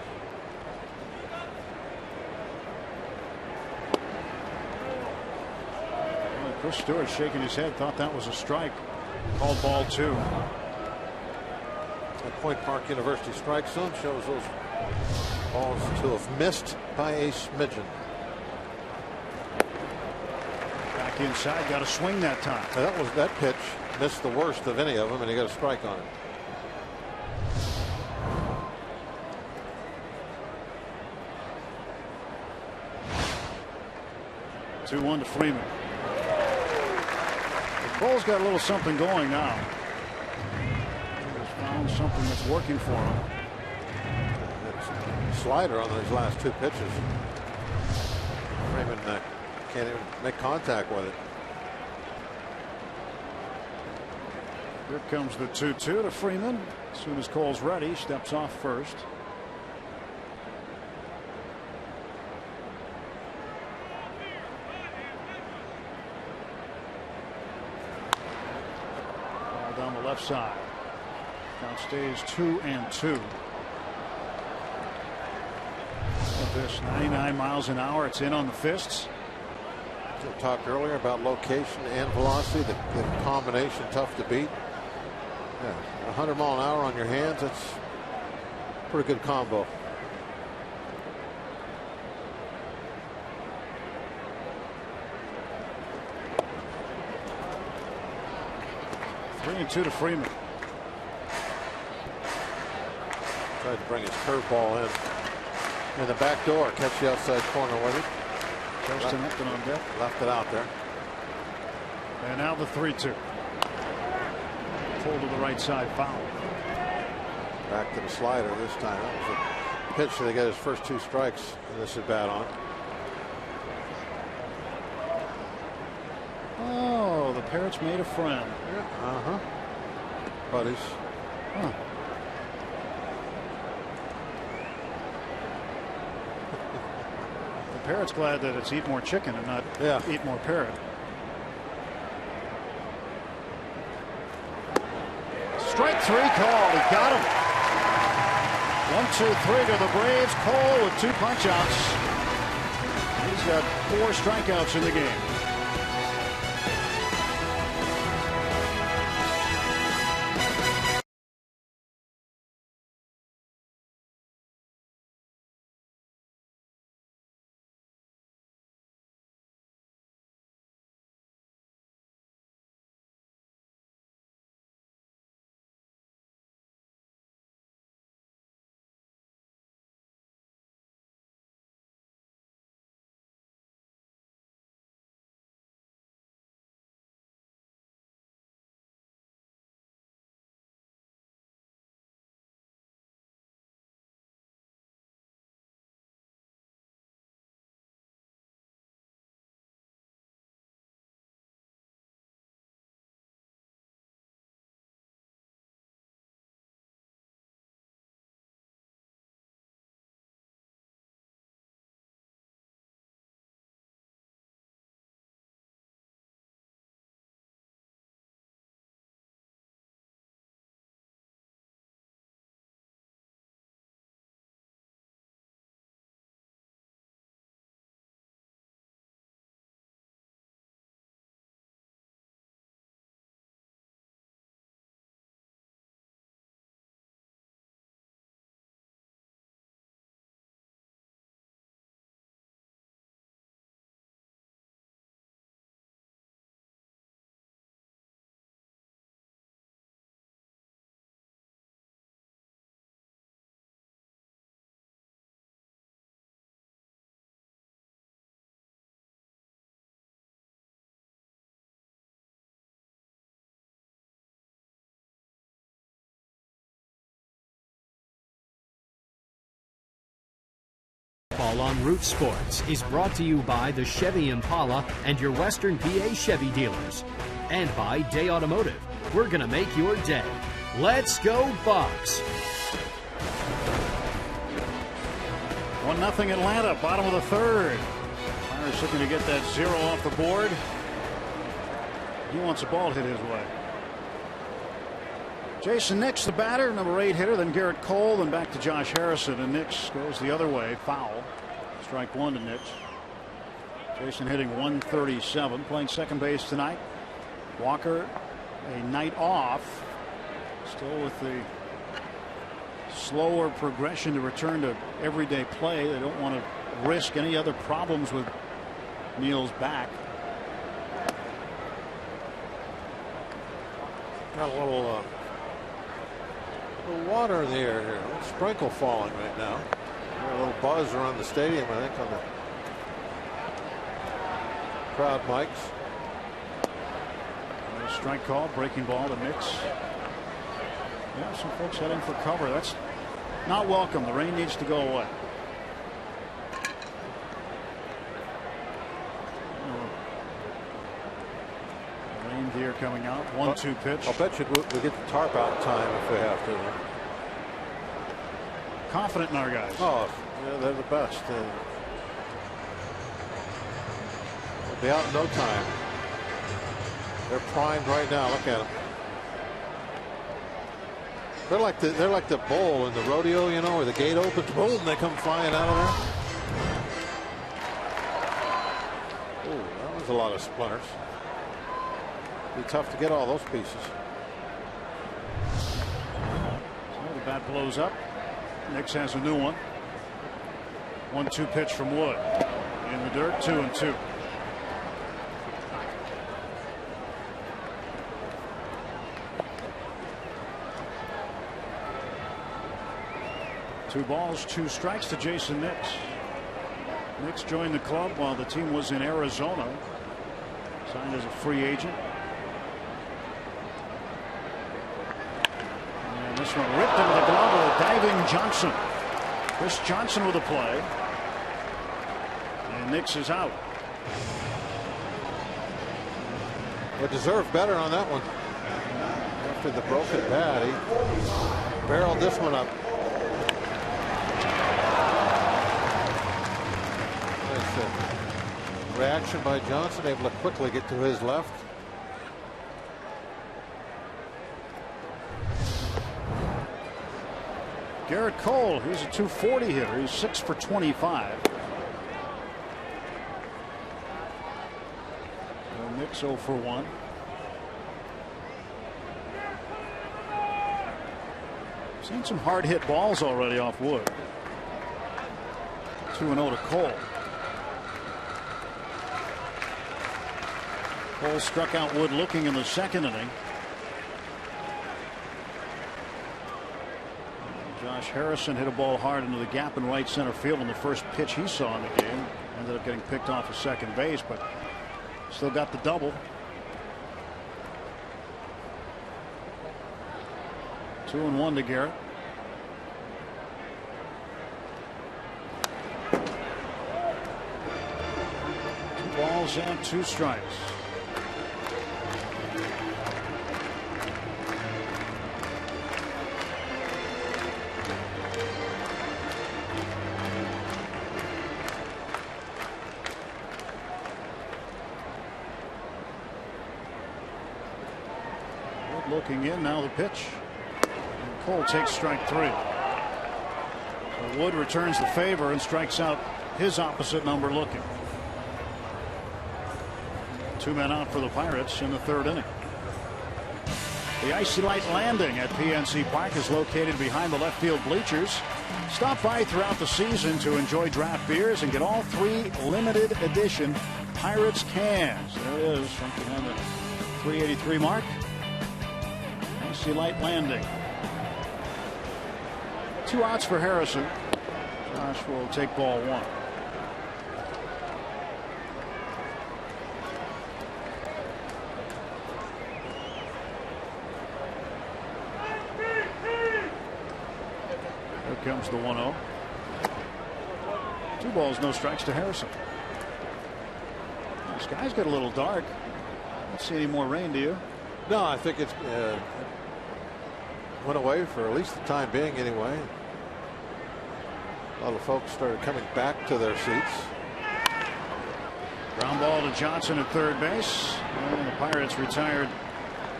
Well, Chris Stewart shaking his head, thought that was a strike. Called ball 2. The Point Park University strike zone shows those balls to have missed by a smidgen. Back inside, got a swing that time. Now that pitch missed the worst of any of them, and he got a strike on it. Two 1 to Freeman. Cole's got a little something going now. He's found something that's working for him. Slider on those last 2 pitches. Freeman can't even make contact with it. Here comes the 2-2 to Freeman. As soon as Cole's ready, steps off first. Ball down the left side. Count stays 2-2. With this 99 miles an hour, it's in on the fists. We talked earlier about location and velocity. The combination tough to beat. Yeah, 100 mile an hour on your hands. That's a pretty good combo. Three and 2 to Freeman. Tried to bring his curveball in the back door. Catch the outside corner with it. Justin Upton on deck. Left it out there. And now the 3-2. Pulled to the right side, foul. Back to the slider this time. That was a pitch that he got his first 2 strikes in this at bat on. Oh, the Parrots made a friend. Yeah, buddies. Huh. The Parrot's glad that it's eat more chicken and not eat more parrot. Strike 3 called. He got him. 1-2-3 to the Braves. Cole with 2 punch-outs. He's got 4 strikeouts in the game. Baseball on Root Sports is brought to you by the Chevy Impala and your Western PA Chevy dealers. And by Day Automotive. We're going to make your day. Let's go Bucks! 1-0 Atlanta, bottom of the third. Pirates looking to get that 0 off the board. He wants a ball hit his way. Jason Nix, the batter, number 8 hitter, then Garrett Cole, then back to Josh Harrison, and Nix goes the other way, foul. Strike 1 to Nix. Jason hitting 137, playing second base tonight. Walker, a night off, still with the slower progression to return to everyday play. They don't want to risk any other problems with Neal's back. Got a little water in the air here. A little sprinkle falling right now. Got a little buzz around the stadium, I think, on the crowd mics. Strike call, breaking ball to Nix. Yeah, some folks heading for cover. That's not welcome. The rain needs to go away. Reindeer coming out. 1-2 pitch. I'll bet you we'll get the tarp out in time if we have to. Confident in our guys. Oh, yeah, they're the best. They'll be out in no time. They're primed right now. Look at them. They're like the bull in the rodeo, you know, where the gate opens, boom, they come flying out of there. Oh, that was a lot of splinters. Be tough to get all those pieces. So the bat blows up. Nix has a new one. 1-2 pitch from Wood. In the dirt, 2-2. Two balls, 2 strikes to Jason Nix. Nix joined the club while the team was in Arizona. Signed as a free agent. And this one ripped into the glove of a diving Johnson. Chris Johnson with a play. And Nix is out. They deserved better on that one. After the broken bat, he barreled this one up. Reaction by Johnson, able to quickly get to his left. Garrett Cole, he's a .240 hitter. He's 6 for 25. So Nix 0 for 1. Seen some hard hit balls already off Wood. 2-0 to Cole. Cole struck out Wood looking in the second inning. Josh Harrison hit a ball hard into the gap in right center field on the first pitch he saw in the game. Ended up getting picked off of second base, but still got the double. 2-1 to Garrett. 2 balls and 2 strikes. Looking in now, the pitch. And Cole takes strike 3. So Wood returns the favor and strikes out his opposite number looking. 2 men out for the Pirates in the third inning. The Icy Light Landing at PNC Park is located behind the left field bleachers. Stop by throughout the season to enjoy draft beers and get all 3 limited edition Pirates cans. There it is, something on the 383 mark. Icy Light Landing. 2 outs for Harrison. Josh will take ball 1. Here comes the 1-0. 2 balls, no strikes to Harrison. The sky's got a little dark. I don't see any more rain, do you? No, I think it's went away for at least the time being anyway. A lot of folks started coming back to their seats. Ground ball to Johnson at third base. And the Pirates retired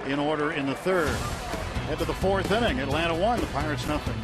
in order in the 3rd. Head to the 4th inning. Atlanta 1, the Pirates nothing.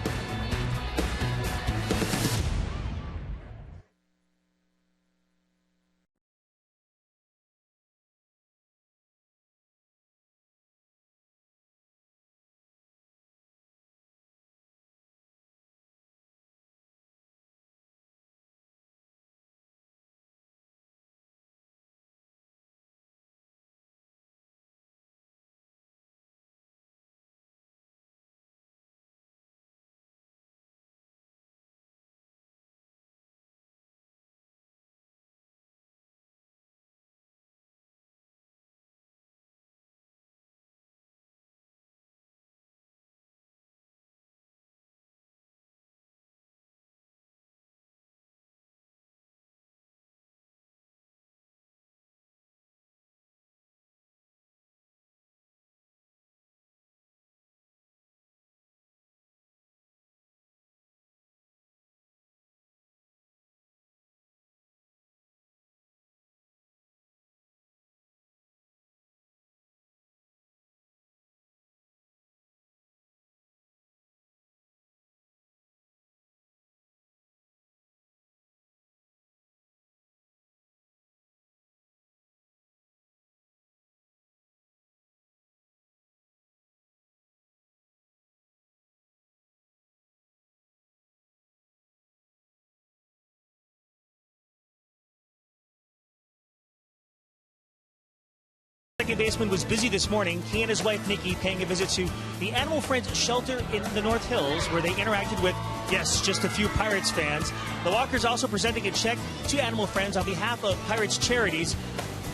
Second baseman was busy this morning. He and his wife Nikki paying a visit to the Animal Friends shelter in the North Hills, where they interacted with, yes, just a few Pirates fans. The Walkers also presenting a check to Animal Friends on behalf of Pirates charities.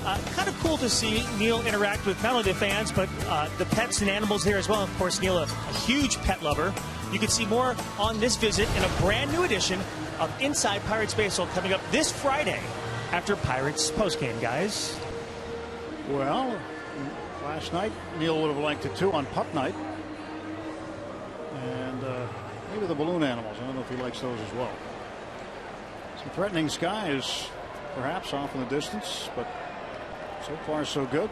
Kind of cool to see Neil interact with not only the fans, but the pets and animals there as well. Of course, Neil, a huge pet lover. You can see more on this visit in a brand new edition of Inside Pirates Baseball coming up this Friday after Pirates postgame, guys. Well, last night Neil would have liked it too on pup night. And maybe the balloon animals. I don't know if he likes those as well. Some threatening skies perhaps off in the distance, but so far so good.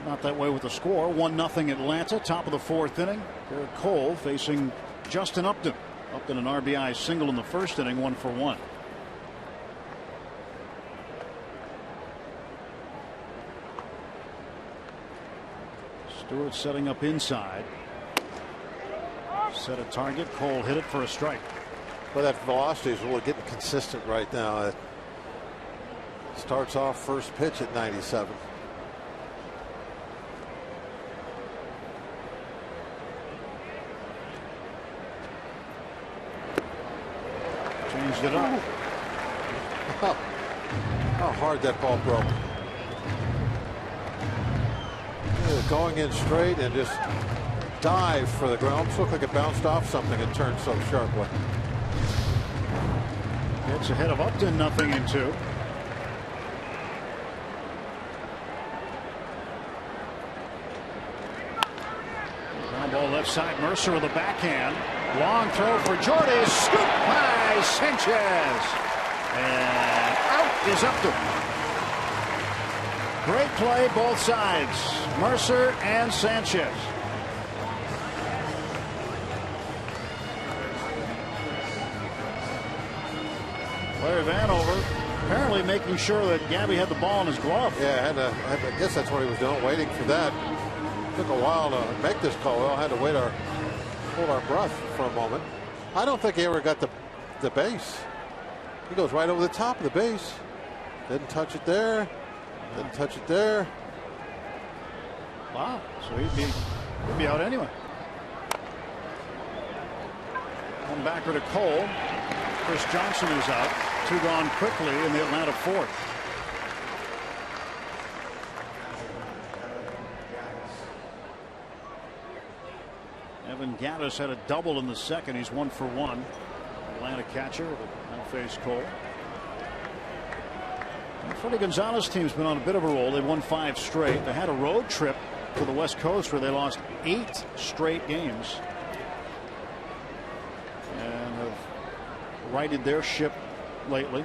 Not that way with the score. 1-0 Atlanta, top of the 4th inning. Garrett Cole facing Justin Upton. Upton an RBI single in the 1st inning, 1 for 1. Stewart setting up inside. Set a target. Cole hit it for a strike. Well, that velocity is really getting consistent right now. It starts off first pitch at 97. Changed it up. How hard that ball broke. Going in straight and just dive for the ground. Almost looked like it bounced off something and turned so sharply. Gets ahead of Upton, 0-2. Ground ball left side. Mercer with a backhand. Long throw for Jordy. Scoop by Sanchez. And out is Upton. Great play, both sides. Mercer and Sanchez. Larry Vanover apparently making sure that Gabby had the ball in his glove. Yeah, I guess that's what he was doing, waiting for that. Took a while to make this call. We all had to hold our breath for a moment. I don't think he ever got the base. He goes right over the top of the base. Didn't touch it there. Didn't touch it there. Wow. So he'd be out anyway. One backer to Cole. Chris Johnson is out. 2 gone quickly in the Atlanta 4th. Evan Gattis had a double in the 2nd. He's 1 for 1. Atlanta catcher that now faced Cole. And Freddie Gonzalez team's been on a bit of a roll. They won 5 straight. They had a road trip to the West Coast where they lost 8 straight games and have righted their ship lately.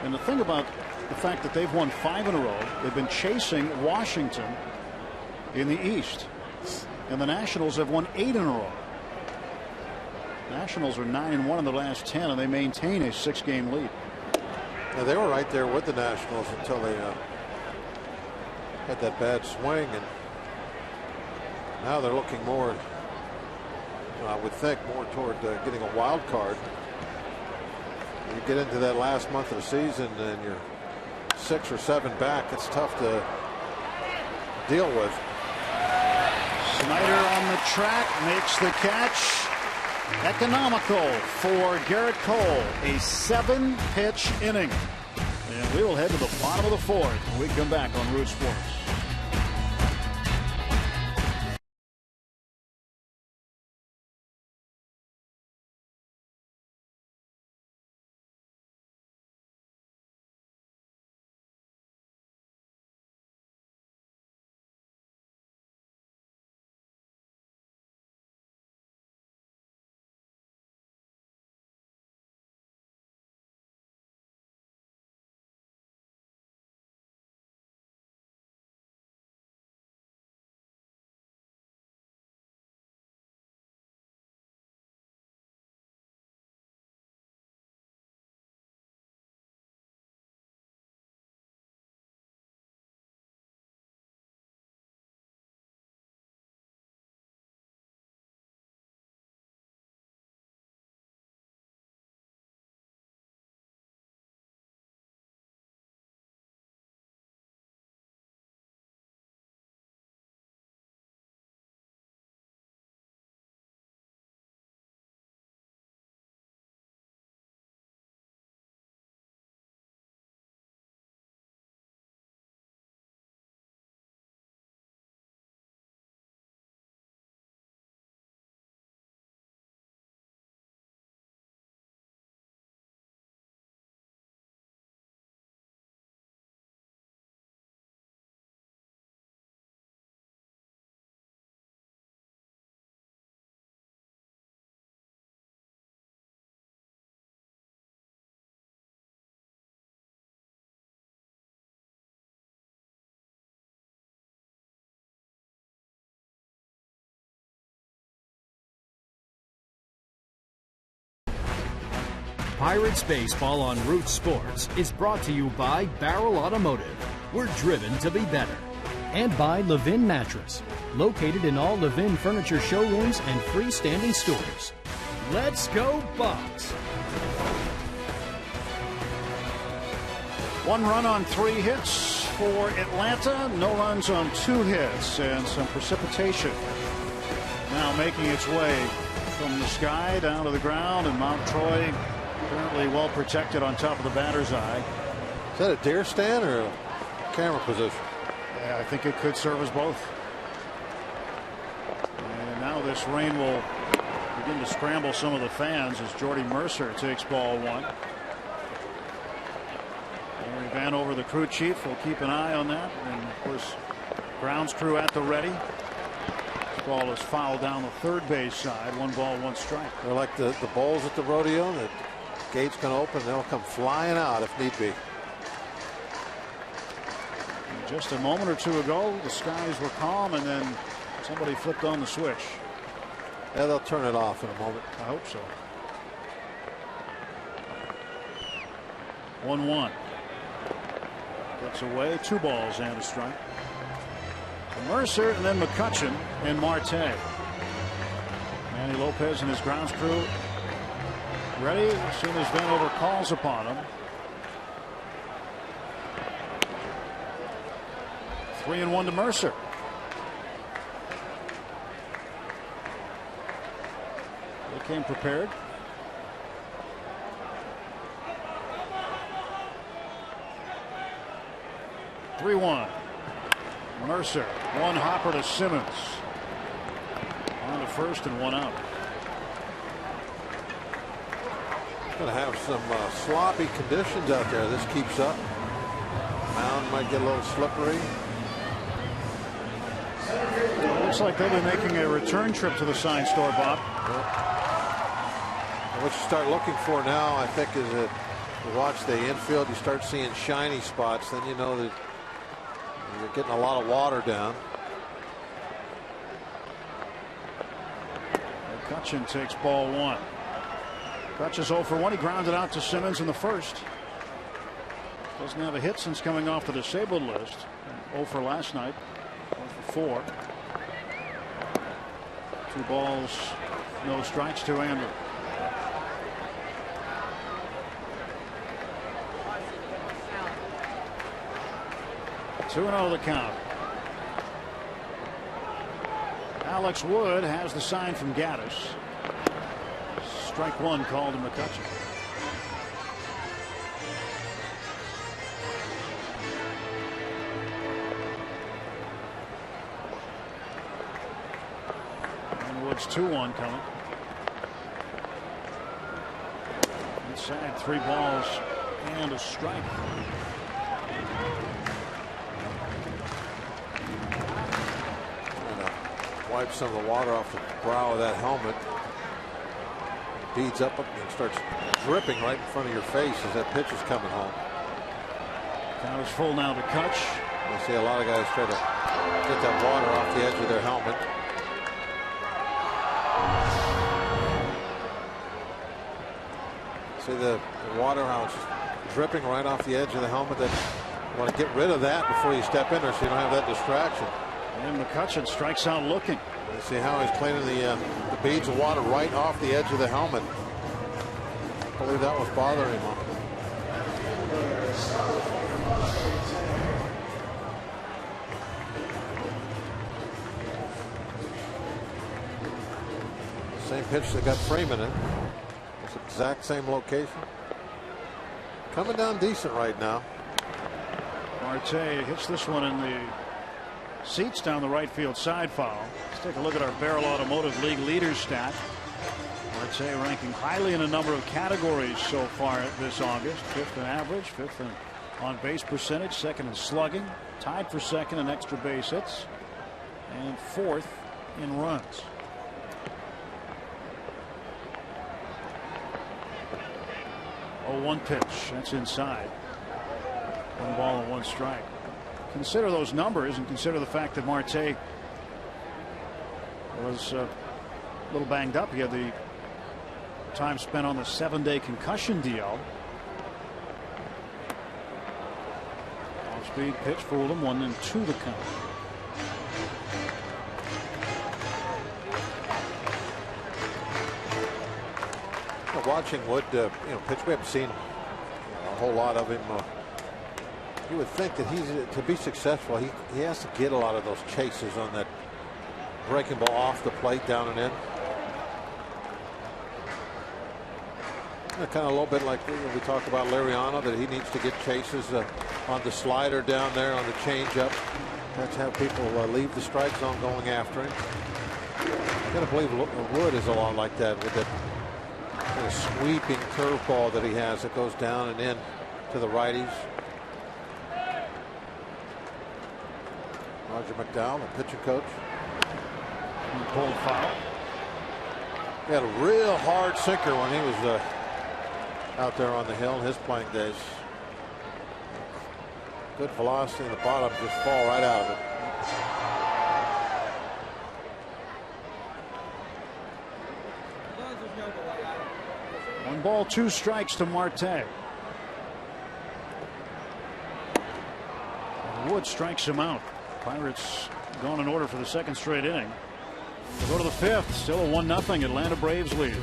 And the thing about the fact that they've won 5 in a row, they've been chasing Washington in the East, and the Nationals have won 8 in a row. Nationals are 9-1 in the last 10, and they maintain a 6-game lead. Yeah, they were right there with the Nationals until they had that bad swing, and now they're looking more, I would think, more toward getting a wild card. You get into that last month of the season and you're 6 or 7 back, it's tough to deal with. Snyder on the track makes the catch. Economical for Garrett Cole. A 7-pitch inning. And we will head to the bottom of the 4th when we come back on Root Sports. Pirates Baseball on Root Sports is brought to you by Barrel Automotive. We're driven to be better. And by Levin Mattress, located in all Levin furniture showrooms and freestanding stores. Let's go Bucks! 1 run on 3 hits for Atlanta. No runs on 2 hits, and some precipitation now making its way from the sky down to the ground, and Mount Troy apparently well protected on top of the batter's eye. Is that a deer stand or a camera position? Yeah, I think it could serve as both. And now this rain will begin to scramble some of the fans as Jordy Mercer takes ball 1. Larry Vanover, the crew chief, will keep an eye on that, and of course grounds crew at the ready. This ball is fouled down the third base side. 1 ball, 1 strike. They're like the bulls at the rodeo. The gate's going to open. They'll come flying out if need be. And just a moment or 2 ago, the skies were calm, and then somebody flipped on the switch. Yeah, they'll turn it off in a moment. I hope so. 1-1. Gets away. 2 balls and a strike. Mercer and then McCutchen and Marte. Manny Lopez and his grounds crew ready as soon as Vanover calls upon him. 3-1 to Mercer. They came prepared. Three-1. Mercer, 1 hopper to Simmons. On to first and 1 out. Going to have some sloppy conditions out there. This keeps up. Mound might get a little slippery. It looks like they'll be making a return trip to the sign store, Bob. What you start looking for now, I think, is that you watch the infield, you start seeing shiny spots, then you know that you're getting a lot of water down. McCutchen takes ball one. Kutch is 0 for 1. He grounded out to Simmons in the first. Doesn't have a hit since coming off the disabled list. 0 for last night. 0 for 4. 2 balls, no strikes to Andrew. Two 2-0 the count. Alex Wood has the sign from Gaddis. Strike one called to McCutchen. And Wood's 2-1 coming. Inside, 3 balls and a strike. Wipe some of the water off the brow of that helmet. Beads up and starts dripping right in front of your face as that pitch is coming home. Count is full now to Kutch. I see a lot of guys try to get that water off the edge of their helmet. See the water how it's dripping right off the edge of the helmet. That you want to get rid of that before you step in there so you don't have that distraction. And McCutchen strikes out looking. You see how he's cleaning the beads of water right off the edge of the helmet. I believe that was bothering him. Same pitch that got Freeman in. It's the exact same location. Coming down decent right now. Marte hits this one in the seats down the right field side foul. Let's take a look at our Barrel Automotive League leaders stat. Marte ranking highly in a number of categories so far this August. 5th in average, 5th in on base percentage, 2nd in slugging, tied for 2nd in extra base hits, and 4th in runs. Oh, 1 pitch. That's inside. 1 ball and 1 strike. Consider those numbers and consider the fact that Marte was a little banged up. He had the time spent on the 7-day concussion deal. Off-speed pitch fooled him. 1-2 the count. Watching Wood, pitch, we haven't seen a whole lot of him. You would think that to be successful, he has to get a lot of those chases on that breaking ball off the plate down and in. Kind of a little bit like we talked about Liriano, that he needs to get chases on the slider down there, on the changeup. That's how people leave the strike zone going after him. I gotta believe Wood is a lot like that, with that kind of sweeping curveball that he has that goes down and in to the righties. Roger McDowell, the pitching coach. He pulled foul. He had a real hard sinker when he was out there on the hill in his playing days. Good velocity in the bottom, just fall right out of it. One ball, 2 strikes to Marte. Wood strikes him out. Pirates gone in order for the 2nd straight inning. We'll go to the 5th. Still a 1-0 Atlanta Braves lead.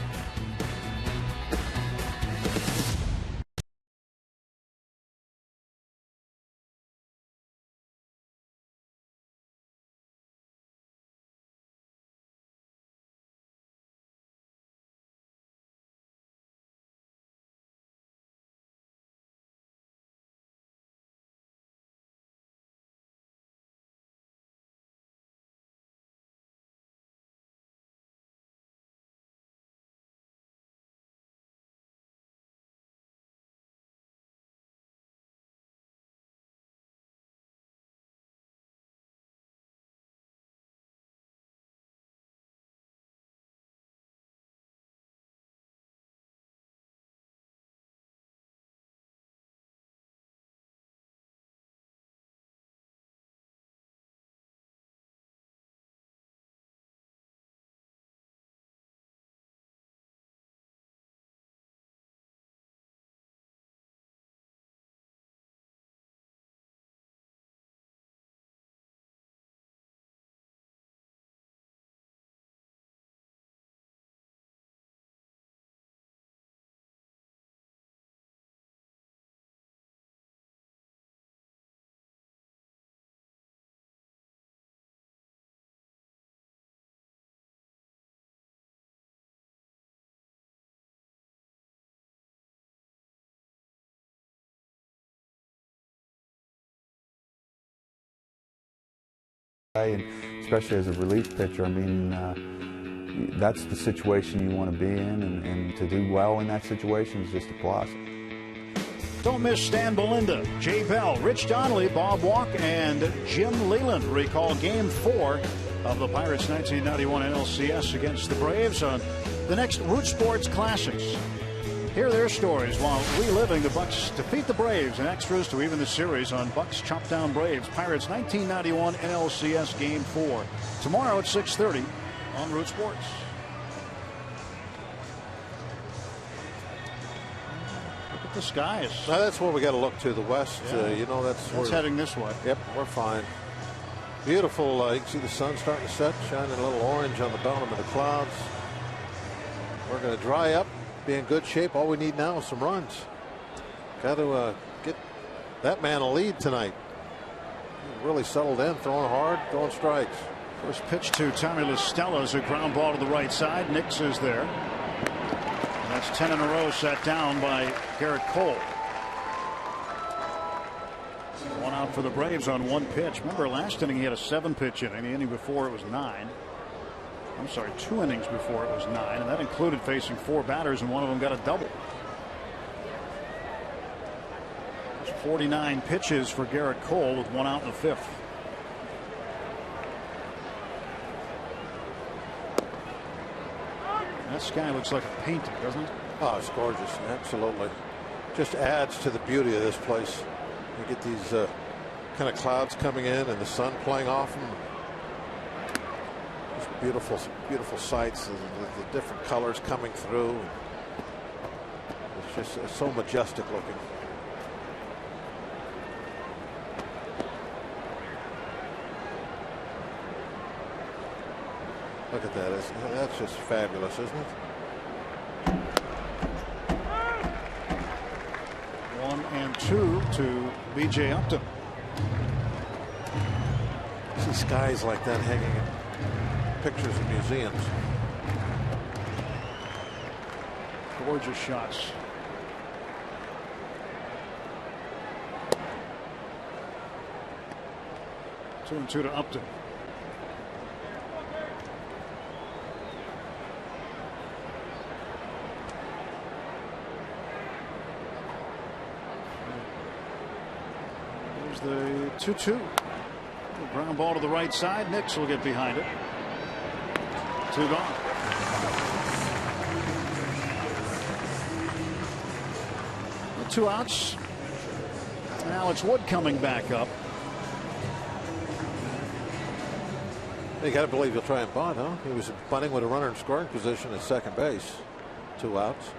And especially as a relief pitcher, I mean, that's the situation you want to be in, and to do well in that situation is just a plus. Don't miss Stan Belinda, Jay Bell, Rich Donnelly, Bob Walk, and Jim Leland recall Game 4 of the Pirates' 1991 NLCS against the Braves on the next Root Sports Classics. Hear their stories while reliving the Bucs defeat the Braves in extras to even the series on Bucs Chop Down Braves. Pirates 1991 NLCS Game 4. Tomorrow at 6:30 on Root Sports. Look at the skies. Now that's where we got to look to the west. Yeah. You know, that's heading this way. Yep, we're fine. Beautiful. You can see the sun starting to set, shining a little orange on the bottom of the clouds. We're going to dry up. Be in good shape. All we need now is some runs. Got to get that man a lead tonight. He's really settled in, throwing hard, throwing strikes. First pitch to Tommy La Stella is a ground ball to the right side. Nix is there. And that's 10 in a row set down by Garrett Cole. One out for the Braves on one pitch. Remember last inning he had a 7-pitch inning. The inning before it was 9. I'm sorry, 2 innings before it was 9, and that included facing 4 batters, and one of them got a double. There's 49 pitches for Garrett Cole with 1 out in the 5th. That sky looks like a painting, doesn't it? Oh, it's gorgeous. Absolutely. Just adds to the beauty of this place. You get these kind of clouds coming in and the sun playing off them. Beautiful, beautiful sights, the different colors coming through. It's just so majestic looking. Look at that. That's just fabulous, isn't it? 1 and 2 to B.J. Upton. See skies like that hanging in pictures in museums. Gorgeous shots. Two and 2 to Upton. There's the 2-2. Ground ball to the right side. Nix will get behind it. 2 gone. The 2 outs. And Alex Wood coming back up. You got to believe he'll try and bunt, huh? He was bunting with a runner in scoring position at second base. 2 outs.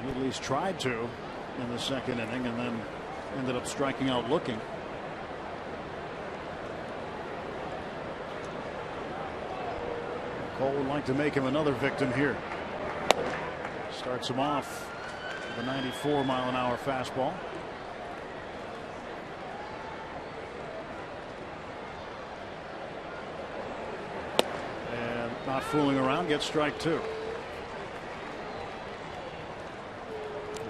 He at least tried to in the second inning and then ended up striking out looking. Cole would like to make him another victim here. Starts him off with a 94-mile-an-hour fastball. And not fooling around, gets strike 2.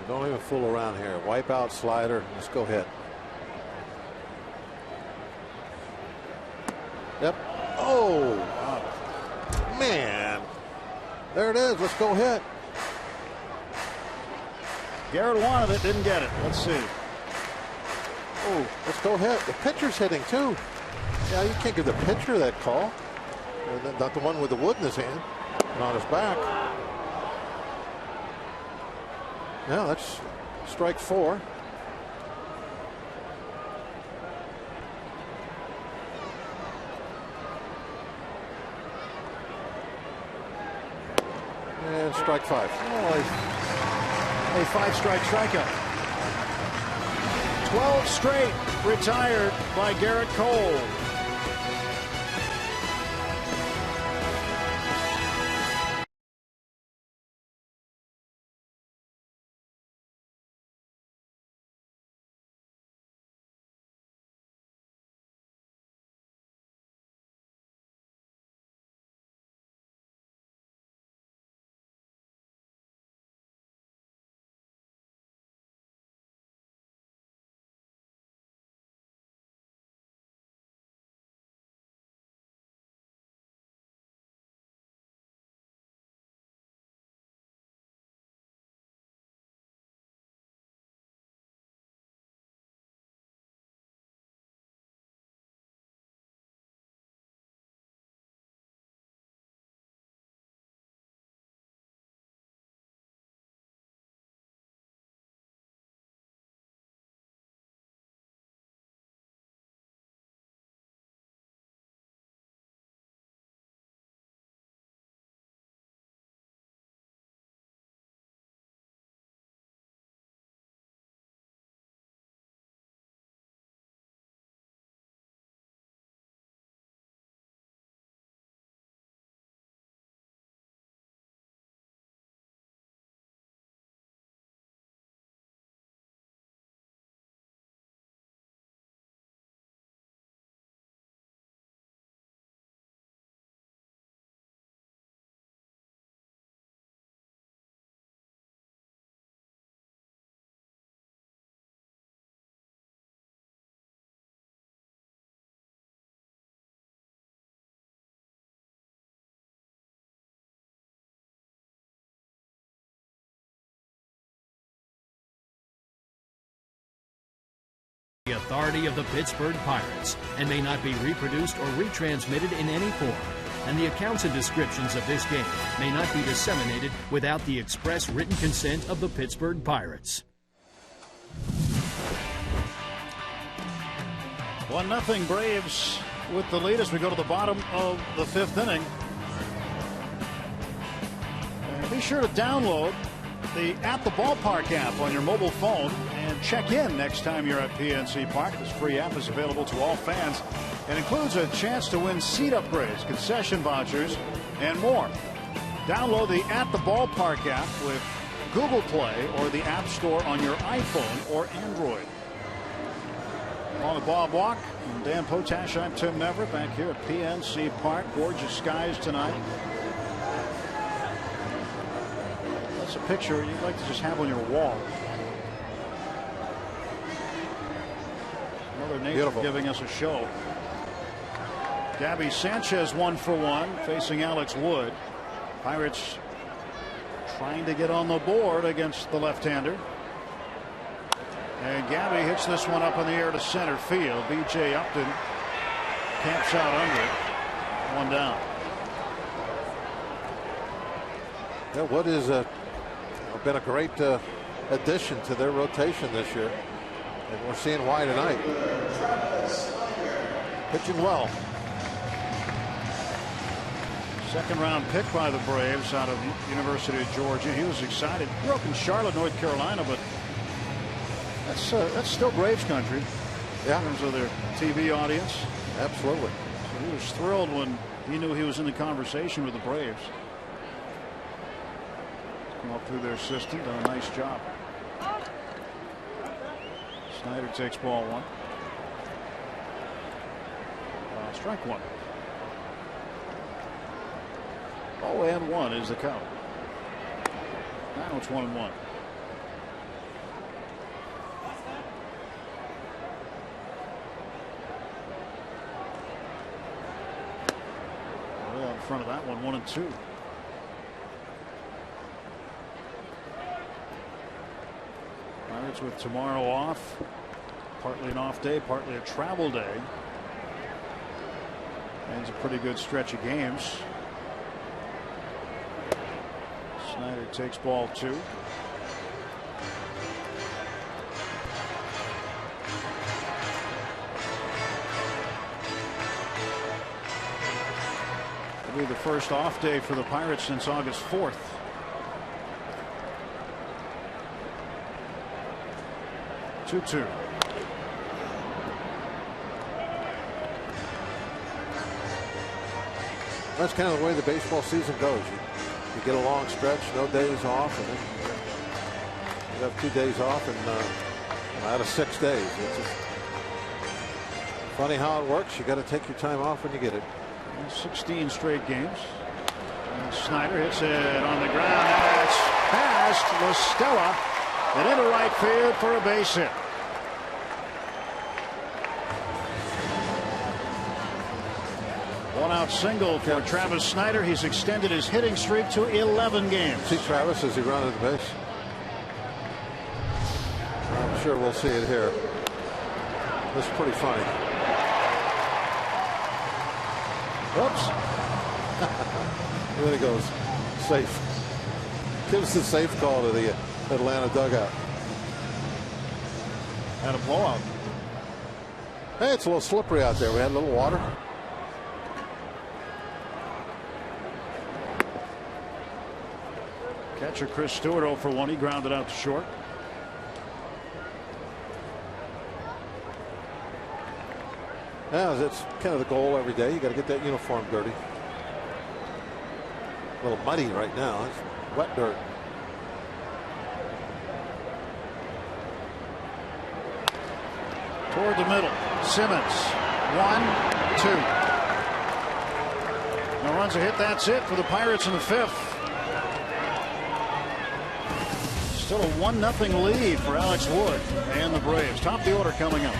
Don't even fool around here. Wipe out slider. Let's go hit. Yep. Oh, wow. Man. There it is. Let's go hit. Garrett wanted it, didn't get it. Let's see. Oh, let's go hit. The pitcher's hitting too. Yeah, you can't give the pitcher that call. Not the one with the wood in his hand and on his back. Yeah, that's strike 4. And strike 5. A 5-strike strikeout. 12 straight retired by Garrett Cole. the authority of the Pittsburgh Pirates and may not be reproduced or retransmitted in any form. And the accounts and descriptions of this game may not be disseminated without the express written consent of the Pittsburgh Pirates. 1-0 Braves with the lead as we go to the bottom of the 5th inning. And be sure to download the At the Ballpark app on your mobile phone and check in next time you're at PNC Park. This free app is available to all fans and includes a chance to win seat upgrades, concession vouchers, and more. Download the At the Ballpark app with Google Play or the App Store on your iPhone or Android. On the Bob Walk, and Dan Potash, I'm Tim Neverett back here at PNC Park. Gorgeous skies tonight. That's a picture you'd like to just have on your wall. Mother Nature Beautiful. giving us a show. Gabby Sanchez 1 for 1 facing Alex Wood. Pirates trying to get on the board against the left-hander. And Gabby hits this one up in the air to center field. B.J. Upton camps out under it. 1 down. Yeah, Wood has been a great addition to their rotation this year. And we're seeing why tonight. Pitching well. 2nd round pick by the Braves out of University of Georgia. He was excited. Grew up in Charlotte, North Carolina, but that's still Braves country. Yeah. In terms of their TV audience. Absolutely. So he was thrilled when he knew he was in the conversation with the Braves. Come up through their system, done a nice job. Snyder takes ball 1. Strike 1. 0-1 is the count. Now it's 1-1. Well, in front of that one, 1-2. Pirates with tomorrow off. Partly an off day, partly a travel day. And it's a pretty good stretch of games. Snyder takes ball 2. It'll be the first off day for the Pirates since August 4th. Two. That's kind of the way the baseball season goes. You get a long stretch, no days off, and then you have 2 days off, and out of 6 days. It's just funny how it works. You got to take your time off when you get it. 16 straight games. And Snyder hits it on the ground. That's past LaStella and into right field for a base hit. One-out single for Travis Snyder. He's extended his hitting streak to 11 games. See Travis as he runs to the base. I'm sure we'll see it here. This is pretty funny. Whoops. There he goes. Safe. Gives the safe call to the Atlanta dugout. Had a blowout. Hey, it's a little slippery out there. We had a little water. Catcher Chris Stewart 0 for 1. He grounded out to short. Yeah, that's kind of the goal every day. You got to get that uniform dirty. A little muddy right now. It's wet dirt. Toward the middle. Simmons. 1-2. No runs a hit. That's it for the Pirates in the 5th. Still a 1-0 lead for Alex Wood and the Braves. Top of the order coming up.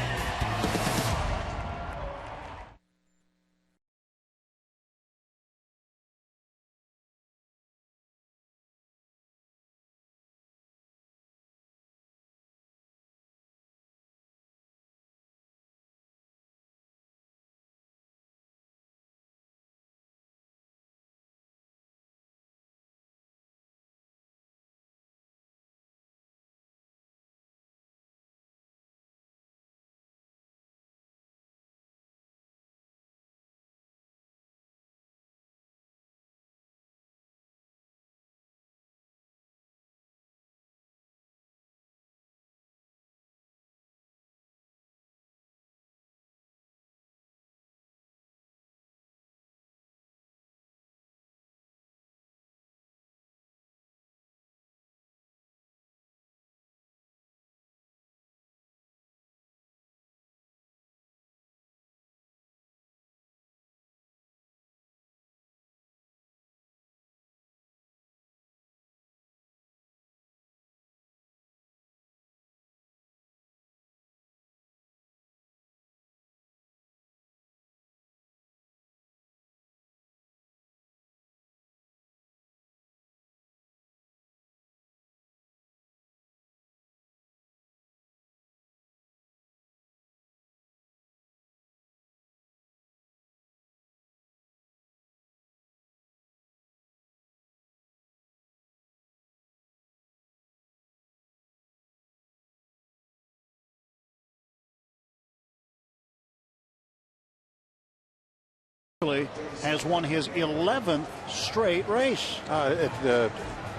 has won his 11th straight race. It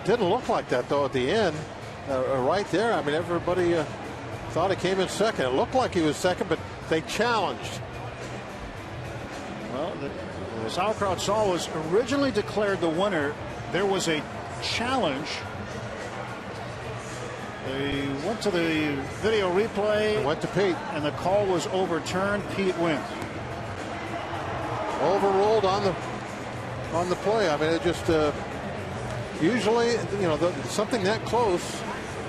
didn't look like that, though, at the end. Right there, I mean, everybody thought he came in second. It looked like he was second, but they challenged. Well, the sauerkraut saw was originally declared the winner. There was a challenge. They went to the video replay. They went to Pete. And the call was overturned. Pete wins. Overruled on the play. I mean, it just usually, you know, something that close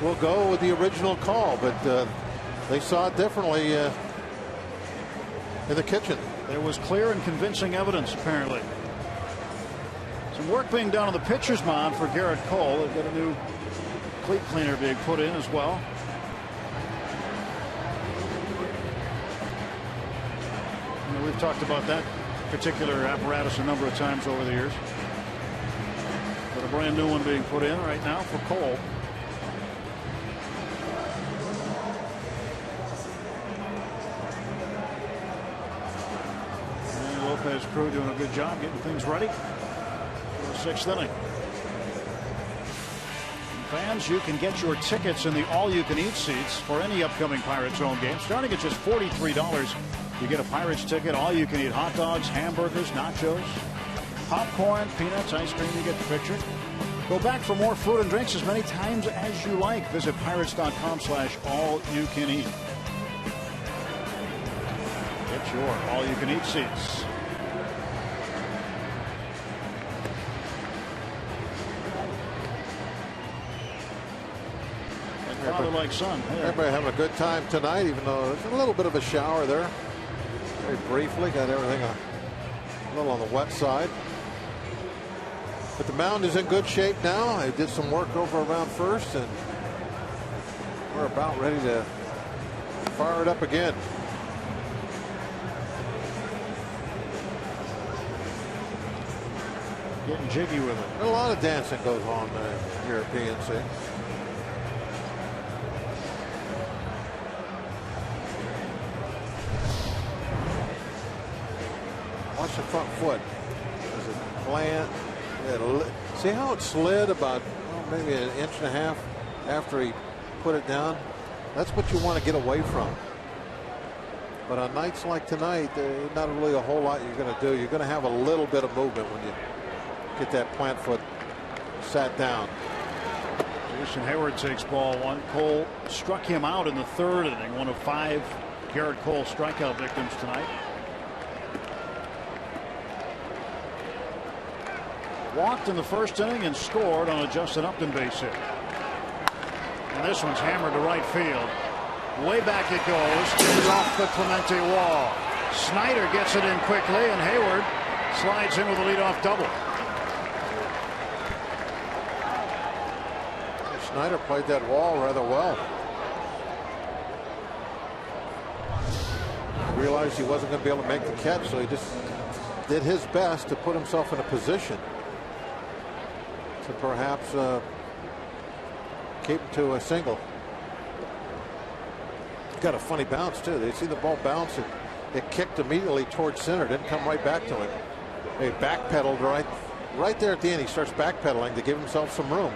will go with the original call, but they saw it differently in the kitchen. There was clear and convincing evidence, apparently. Some work being done on the pitcher's mound for Garrett Cole. They've got a new cleat cleaner being put in as well. You know, we've talked about that particular apparatus a number of times over the years. But a brand new one being put in right now for Cole. And Lopez crew doing a good job getting things ready for the sixth inning. And fans, you can get your tickets in the all-you-can-eat seats for any upcoming Pirates home game, starting at just $43. You get a Pirates ticket, all you can eat hot dogs, hamburgers, nachos, popcorn, peanuts, ice cream. You get the picture. Go back for more food and drinks as many times as you like. Visit pirates.com/all-you-can-eat. Get your all-you-can-eat seats. Father like son. Everybody having a good time tonight, even though there's a little bit of a shower there. Very briefly, got everything a little on the wet side. But the mound is in good shape now. They did some work over around first, and we're about ready to fire it up again. Getting jiggy with it. A lot of dancing goes on here at PNC. Watch the front foot. There's a plant. See how it slid about maybe an inch and a half after he put it down? That's what you want to get away from. But on nights like tonight, there's not really a whole lot you're going to do. You're going to have a little bit of movement when you get that plant foot sat down. Jason Hayward takes ball one. Cole struck him out in the third inning. One of 5 Garrett Cole strikeout victims tonight. Walked in the first inning and scored on a Justin Upton base hit. And this one's hammered to right field. Way back it goes. It's off the Clemente wall. Snyder gets it in quickly, and Hayward slides in with a leadoff double. Snyder played that wall rather well. Realized he wasn't going to be able to make the catch, so he just did his best to put himself in a position to perhaps keep to a single. Got a funny bounce too. They see the ball bounce, it kicked immediately towards center, didn't come right back to him. He backpedaled right there at the end. He starts backpedaling to give himself some room.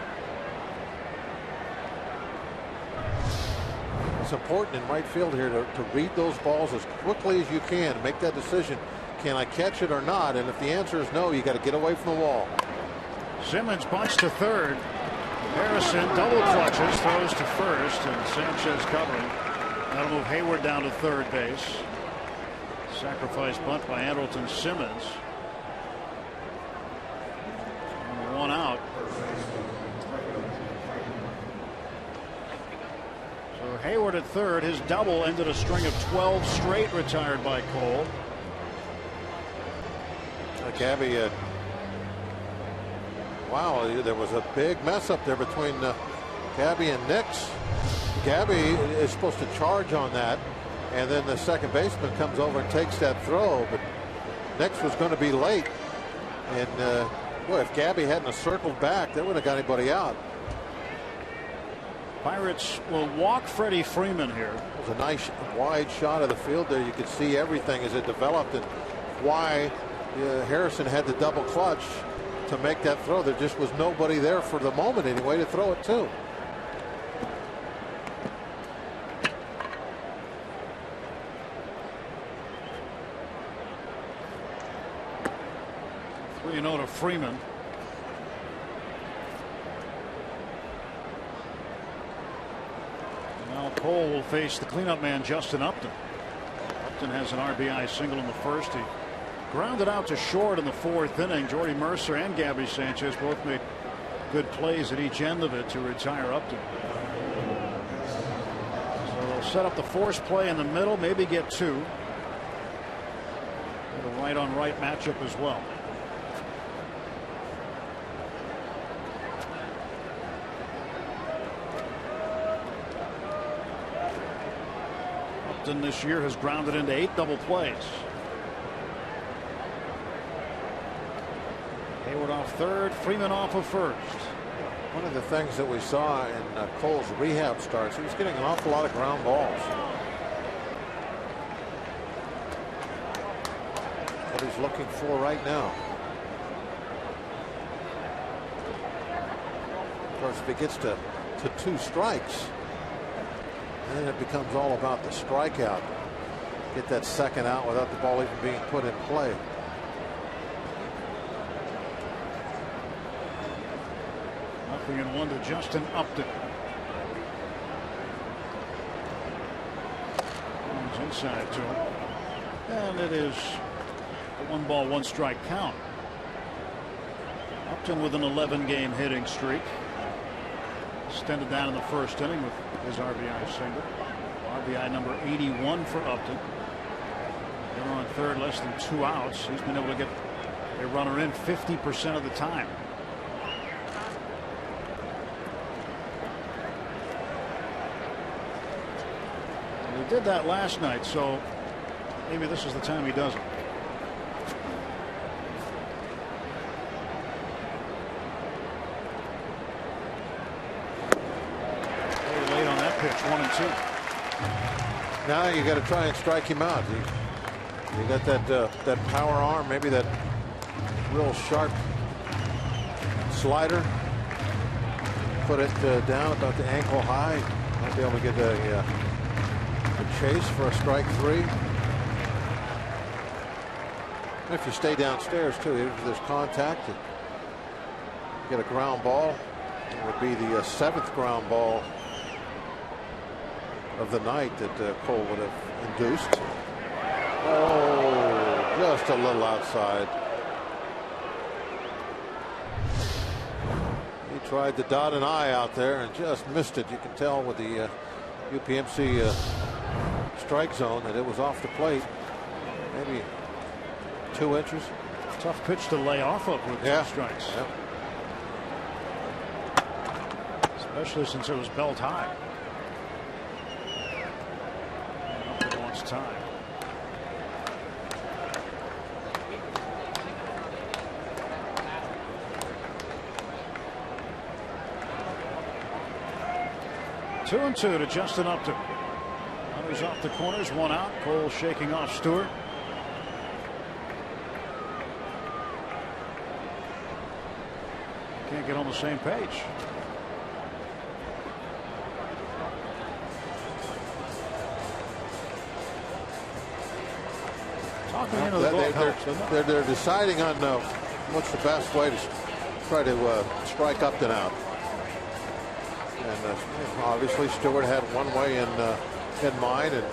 It's important in right field here to read those balls as quickly as you can, make that decision. Can I catch it or not? And if the answer is no, you got to get away from the wall. Simmons bunts to third. Harrison double clutches, throws to first, and Sanchez covering. That'll move Hayward down to third base. Sacrifice bunt by Andrelton Simmons. And 1 out. So Hayward at third. His double ended a string of 12 straight retired by Cole. Gabby, wow, there was a big mess up there between Gabby and Nix. Gabby is supposed to charge on that, and then the second baseman comes over and takes that throw, but Nix was going to be late, and boy, if Gabby hadn't have circled back, that wouldn't have got anybody out. Pirates will walk Freddie Freeman here. It was a nice wide shot of the field there. You could see everything as it developed and why Harrison had the double clutch to make that throw. There just was nobody there for the moment anyway to throw it to. To Freeman. Now Cole will face the cleanup man Justin Upton. Upton has an RBI single in the first. He grounded out to short in the fourth inning. Jordy Mercer and Gabby Sanchez both made good plays at each end of it to retire Upton. So they'll set up the force play in the middle, maybe get two. And a right on right matchup as well. Upton this year has grounded into 8 double plays. Hayward off third, Freeman off of first. One of the things that we saw in Cole's rehab starts, he was getting an awful lot of ground balls. What he's looking for right now. Of course, if he gets to 2 strikes, then it becomes all about the strikeout. Get that second out without the ball even being put in play. Nothing in 1 to Justin Upton. Comes inside to him. And it is a 1-ball, 1-strike count. Upton with an 11-game hitting streak. Extended down in the first inning with his RBI single. RBI number 81 for Upton. Runner on third, less than 2 outs. He's been able to get a runner in 50% of the time. And he did that last night, so maybe this is the time he does it. Very late on that pitch, 1-2. Now you got to try and strike him out. You got that power arm, maybe that real sharp slider. Put it down about the ankle high. Might be able to get a chase for a strike 3. If you stay downstairs too, if there's contact, you get a ground ball. It would be the 7th ground ball of the night that Cole would have induced. Oh, just a little outside. He tried to dot an I out there and just missed it. You can tell with the UPMC strike zone that it was off the plate. Maybe 2 inches. Tough pitch to lay off of with 2 strikes. Yep. Especially since it was belt high. Time. Two and 2 to Justin Upton. Runners off the corners, 1 out. Cole shaking off Stewart. Can't get on the same page. They're deciding on what's the best way to try to strike Upton out. And obviously Stewart had one way in mind, and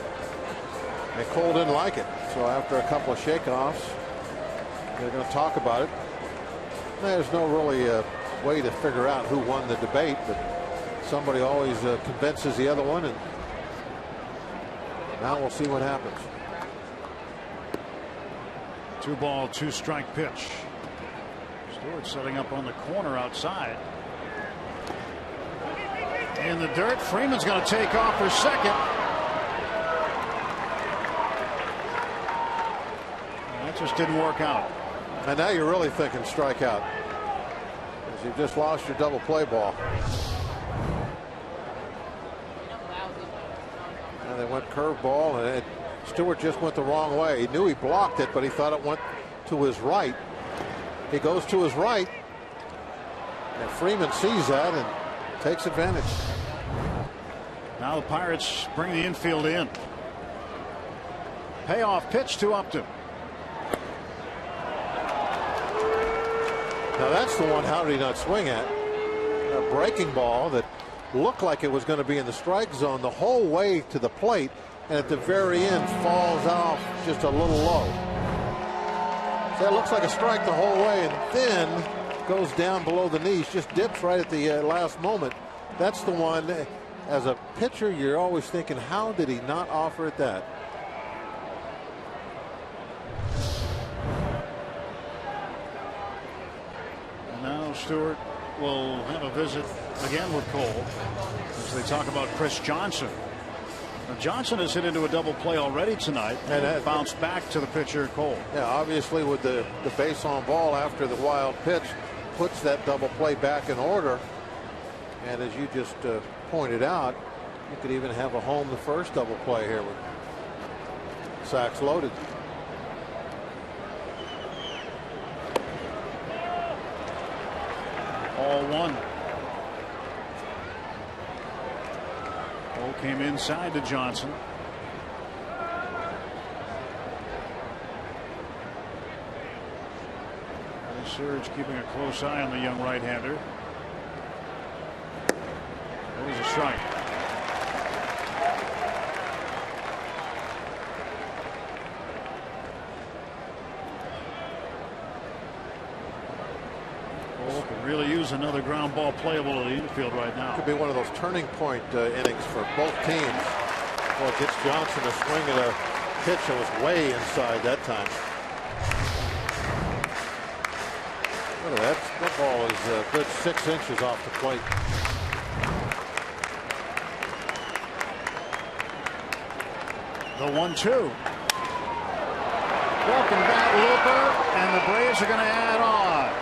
Cole didn't like it. So after a couple of shakeoffs, they're going to talk about it. There's no really way to figure out who won the debate, but somebody always convinces the other one, and now we'll see what happens. 2-ball, 2-strike pitch. Stewart setting up on the corner outside. In the dirt, Freeman's going to take off for second. That just didn't work out. And now you're really thinking strikeout, because you've just lost your double play ball. And they went curveball, and Stewart just went the wrong way. He knew he blocked it, but he thought it went to his right. He goes to his right, and Freeman sees that and takes advantage. Now the Pirates bring the infield in. Payoff pitch to Upton. Now that's the one, how did he not swing at? A breaking ball that looked like it was going to be in the strike zone the whole way to the plate, and at the very end falls off just a little low. So it looks like a strike the whole way, and then goes down below the knees, just dips right at the last moment. That's the one, as a pitcher, you're always thinking, how did he not offer it that? Now Stewart will have a visit again with Cole as they talk about Chris Johnson. Now Johnson has hit into a double play already tonight and bounced back to the pitcher Cole. Yeah, obviously with the base on ball after the wild pitch puts that double play back in order. And as you just pointed out, you could even have a home the first double play here with sacks loaded. All one. Cole came inside to Johnson. Surge keeping a close eye on the young right-hander. That was a strike. Cole could really use another ground ball playable in the infield right now. Could be one of those turning point innings for both teams. Well, it gets Johnson to swing at a pitch that was way inside that time. Look at that. That ball is a good 6 inches off the plate. The 1-2. Welcome back, Looper, and the Braves are going to add on.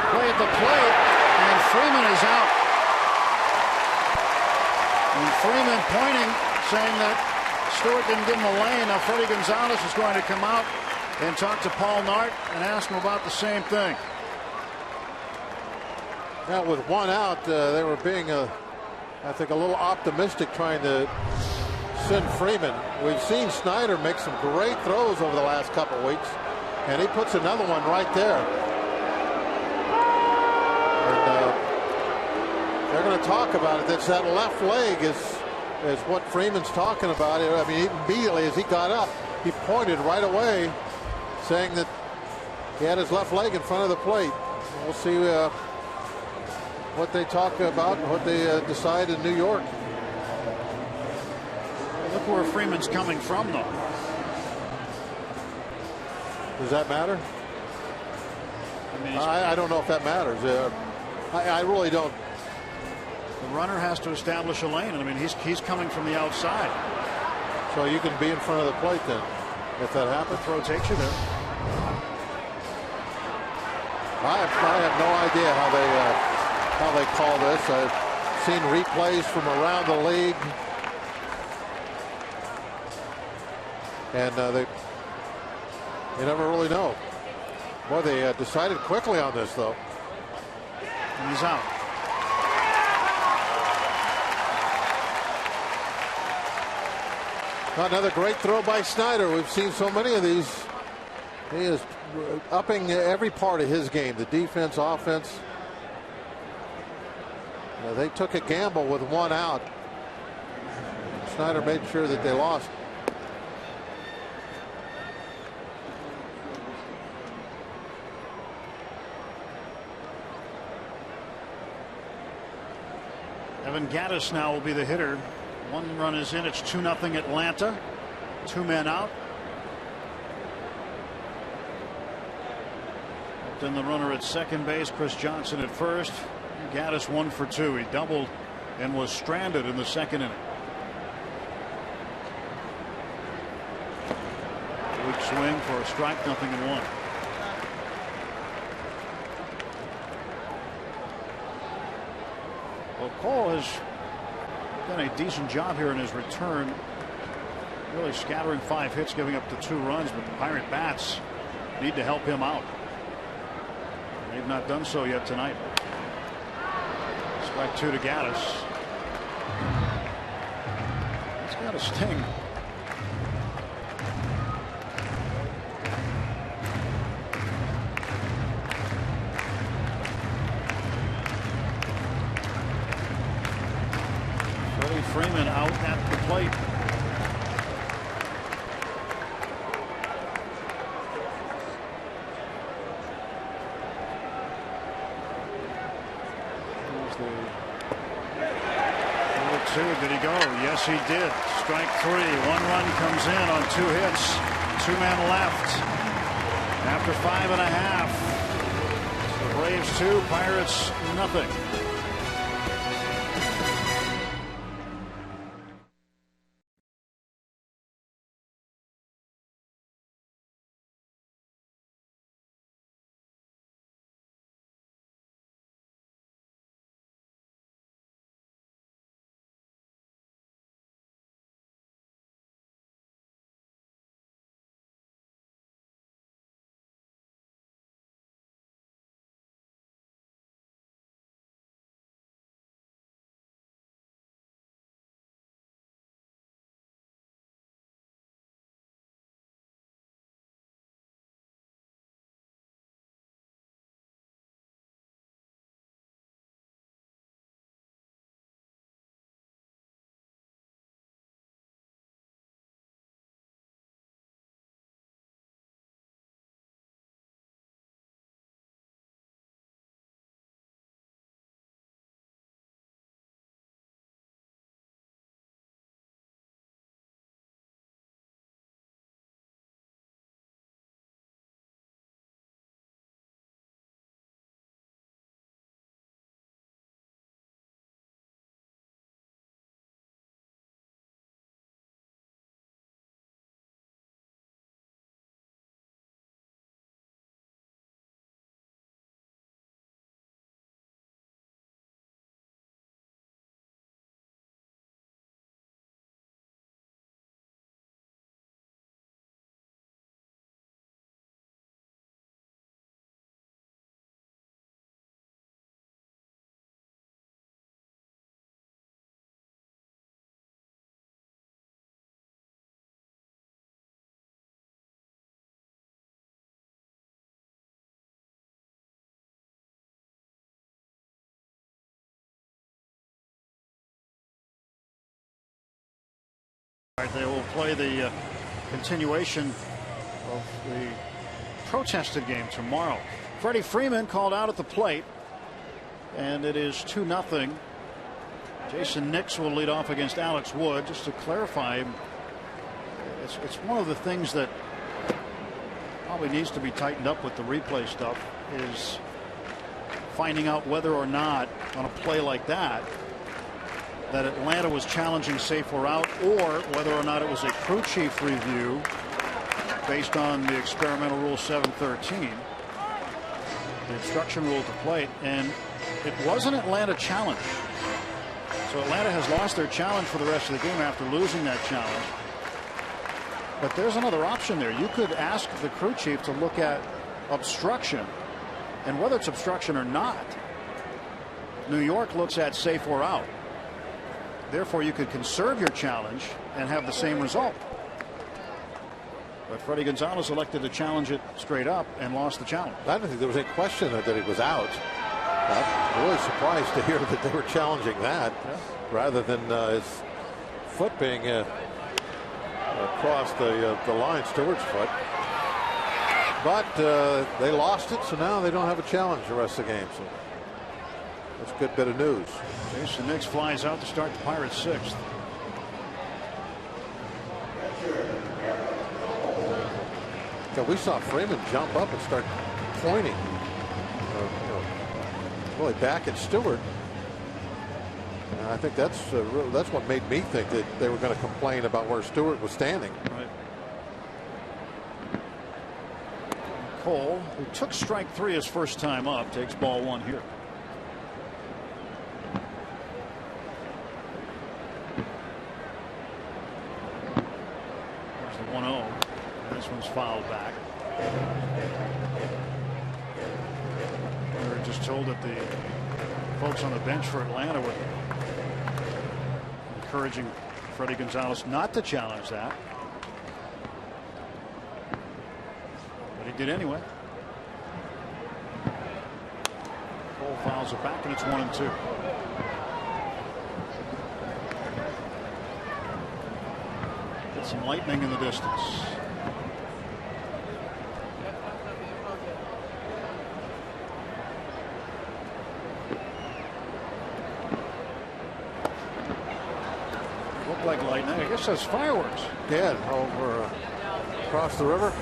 Play at the plate, and Freeman is out. And Freeman pointing, saying that Stewart didn't give him a lane. Now Freddie Gonzalez is going to come out and talk to Paul Nart and ask him about the same thing. Now with one out, they were being, I think, a little optimistic trying to send Freeman. We've seen Snyder make some great throws over the last couple of weeks, and he puts another one right there. And they're going to talk about it. That's that left leg is what Freeman's talking about. I mean, immediately as he got up, he pointed right away, saying that he had his left leg in front of the plate. We'll see what they talk about and what they decide in New York. Look where Freeman's coming from, though. Does that matter? I mean, I don't know if that matters. I really don't. The runner has to establish a lane. I mean, he's coming from the outside. So you can be in front of the plate then, if that happens. The throw takes you there. I have no idea how they call this. I've seen replays from around the league, and you never really know. Boy, they decided quickly on this, though. And he's out. Another great throw by Snyder. We've seen so many of these. He is upping every part of his game, the defense, offense. They took a gamble with one out. Snyder made sure that they lost. Evan Gattis now will be the hitter. One run is in. It's 2-0 Atlanta. 2 men out. Then the runner at second base, Chris Johnson at first. Gattis 1 for 2. He doubled and was stranded in the second inning. Weak swing for a strike, 0-1. Well, Cole has done a decent job here in his return. Really scattering 5 hits, giving up the 2 runs, but the Pirate bats need to help him out. They've not done so yet tonight. Strike 2 to Gaddis. He's got a sting. Freddie Freeman out at the plate. Did he go? Yes, he did. Strike 3. 1 run comes in on 2 hits. 2 men left. After 5.5. The Braves 2, Pirates nothing. They will play the continuation of the protested game tomorrow. Freddie Freeman called out at the plate, and it is 2-0. Jason Nix will lead off against Alex Wood. Just to clarify, it's one of the things that probably needs to be tightened up with the replay stuff, is finding out whether or not on a play like that Atlanta was challenging safe or out, or whether or not it was a crew chief review based on the experimental rule 713, the obstruction rule to plate, and it was an Atlanta challenge. So Atlanta has lost their challenge for the rest of the game after losing that challenge. But there's another option there. You could ask the crew chief to look at obstruction, and whether it's obstruction or not, New York looks at safe or out. Therefore, you could conserve your challenge and have the same result. But Freddie Gonzalez elected to challenge it straight up and lost the challenge. I don't think there was any question that it was out. I'm really surprised to hear that they were challenging that, rather than his foot being across the line, Stewart's foot. But they lost it, so now they don't have a challenge the rest of the game. So that's a good bit of news. Jason Nix flies out to start the Pirates' 6th. Yeah, we saw Freeman jump up and start pointing, really back at Stewart. And I think that's what made me think that they were going to complain about where Stewart was standing. Right. Cole, who took strike 3 his first time up, takes ball 1 here. fouled back. We were just told that the folks on the bench for Atlanta were encouraging Freddie Gonzalez not to challenge that. But he did anyway. Cole fouls it back, and it's 1-2. Get some lightning in the distance. Looked like lightning. I guess that's fireworks. Yeah, over across the river.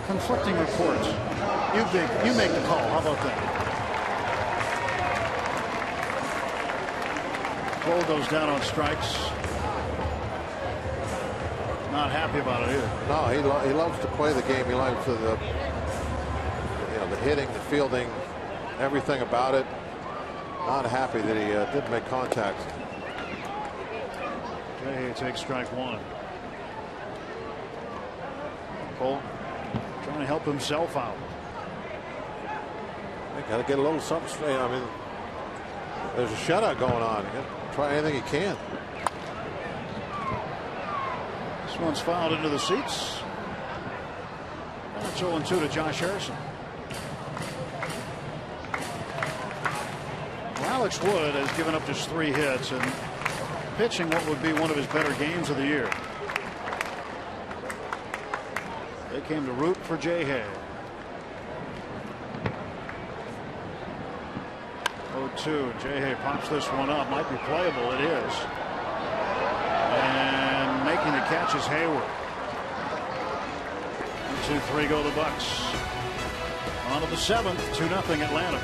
Conflicting reports. You make the call. How about that? Cole goes down on strikes. Not happy about it either. No, he loves to play the game. He likes the hitting, the fielding, everything about it. Not happy that he didn't make contact. He takes strike one. Cole trying to help himself out. They got to get a little something. I mean, there's a shutout going on. You got to try anything you can. This one's fouled into the seats. That's 0-2 to Josh Harrison. Well, Alex Wood has given up just 3 hits and pitching what would be one of his better games of the year. They came to root for Jay Hay. 0-2. Jay Hay pops this one up. Might be playable. It is. And making the catch is Hayward. 2-3 go the Bucks. On to the 7th. 2-0 Atlanta.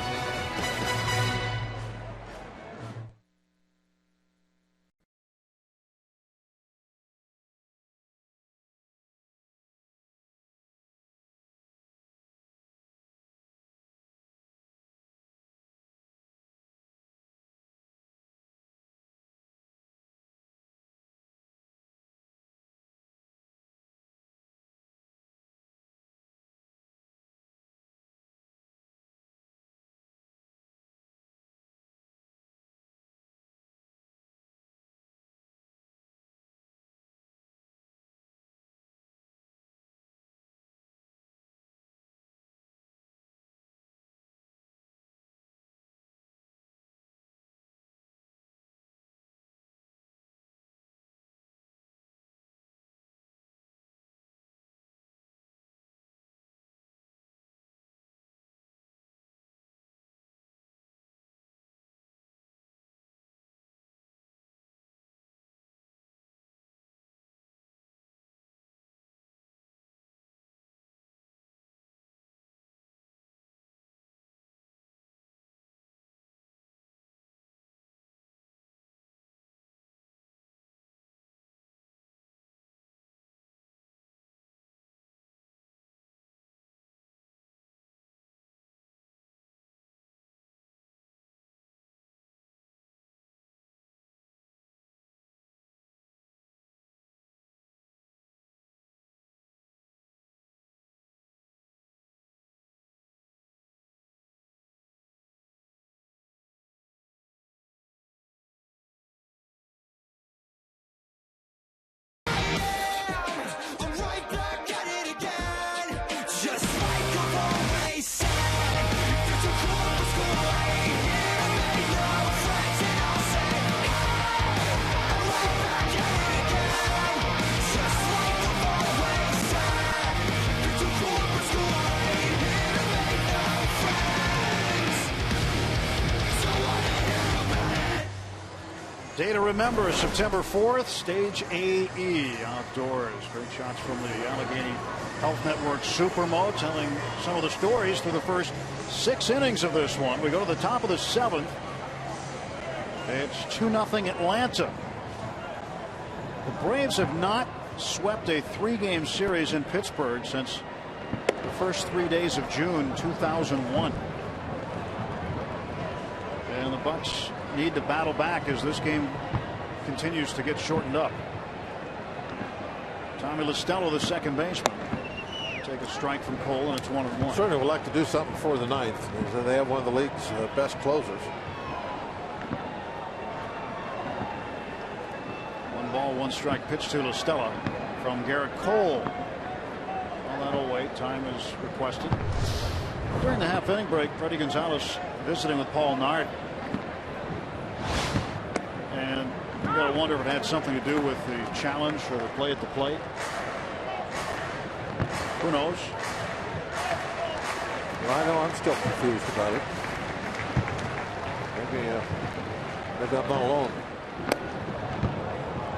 Day to remember, September 4th, Stage AE outdoors. Great shots from the Allegheny Health Network Supermo, telling some of the stories through the first 6 innings of this one. We go to the top of the 7th. It's 2-0 Atlanta. The Braves have not swept a 3-game series in Pittsburgh since the first 3 days of June 2001. And the Bucks need to battle back as this game continues to get shortened up. Tommy La Stella, the second baseman. Take a strike from Cole, and it's 1-1. Certainly would like to do something for the ninth. They have one of the league's best closers. 1 strike pitch to La Stella from Garrett Cole. Well, that'll wait. Time is requested. During the half inning break, Freddie Gonzalez visiting with Paul Nard. And you got to wonder if it had something to do with the challenge or the play at the plate. Who knows? Well, I know I'm still confused about it. Maybe I'm not alone.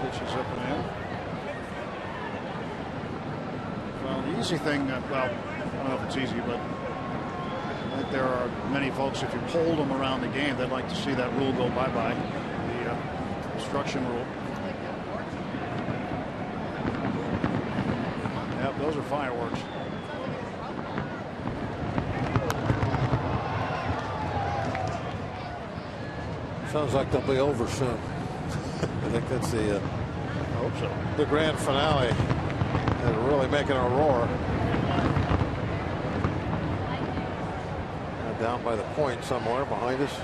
Pitches up and in. Well, the easy thing, well, I don't know if it's easy, but I think there are many folks, if you hold them around the game, they'd like to see that rule go bye-bye, the obstruction rule. Yep, those are fireworks. Sounds like they'll be over soon. I think that's the I hope so. The grand finale. They're really making a roar. Down by the point somewhere behind us.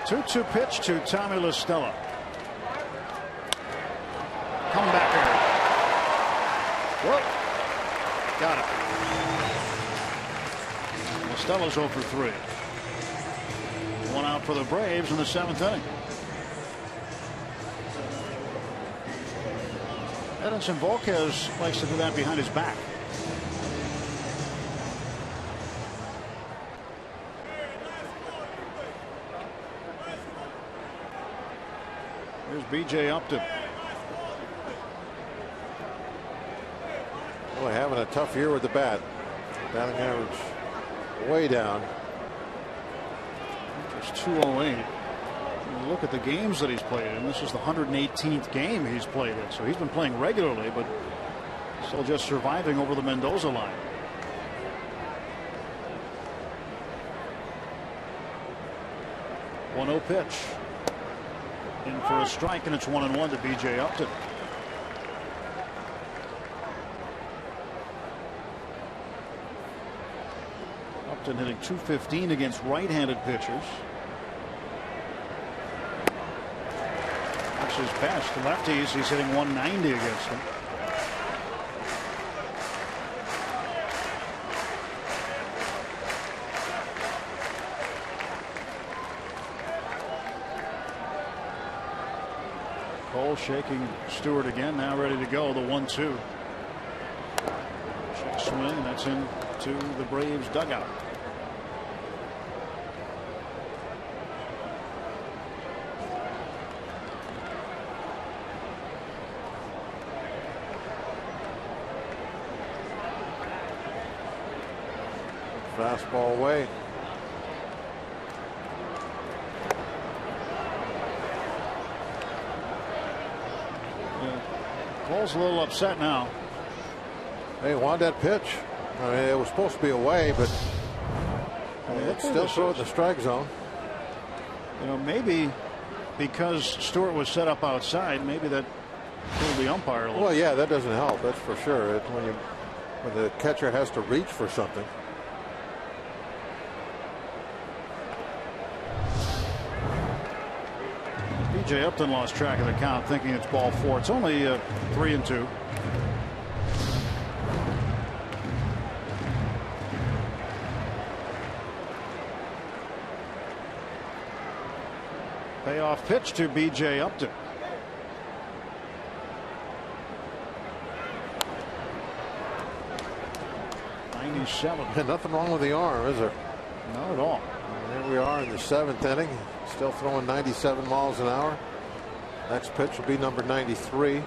2-2 pitch to Tommy La Stella. Comebacker. Whoop. Got it. La Stella's 0 for 3. One out for the Braves in the 7th inning. Edinson Volquez likes to do that behind his back. Here's B.J. Upton. Boy, having a tough year with the bat. Batting average way down. Just 208. Look at the games that he's played in. This is the 118th game he's played in. So he's been playing regularly, but still just surviving over the Mendoza line. One 0 pitch. In for a strike, and it's 1-1 to B.J. Upton. Upton hitting .215 against right-handed pitchers. That's his best. The lefties, he's hitting .190 against them. Cole shaking Stewart again, now ready to go. The 1-2. Check swing, and that's into the Braves dugout. Fastball away. Cole's a little upset now. Hey, wanted that pitch. I mean, it was supposed to be away, but it's still throw it in the strike zone. You know, maybe because Stewart was set up outside, maybe that pulled the umpire a little. Well, yeah, that doesn't help. That's for sure. When the catcher has to reach for something. B.J. Upton lost track of the count, thinking it's ball 4. It's only 3-2. Payoff pitch to B.J. Upton. Nothing wrong with the arm, is there? Not at all. And here we are in the 7th inning. Still throwing 97 miles an hour. Next pitch will be number 93.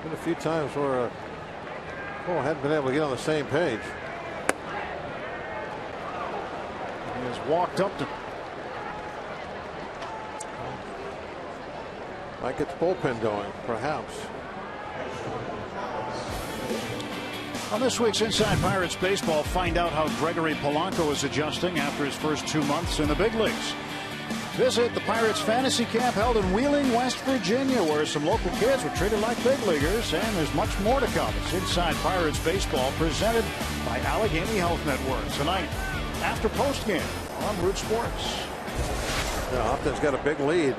Been a few times where Cole hadn't been able to get on the same page. He has walked up to. Might get the bullpen going, perhaps. On this week's Inside Pirates Baseball, find out how Gregory Polanco is adjusting after his first 2 months in the big leagues. Visit the Pirates Fantasy Camp held in Wheeling, West Virginia, where some local kids were treated like big leaguers, and there's much more to come. It's Inside Pirates Baseball, presented by Allegheny Health Network. Tonight, after postgame on Root Sports. Yeah, Upton's got a big lead.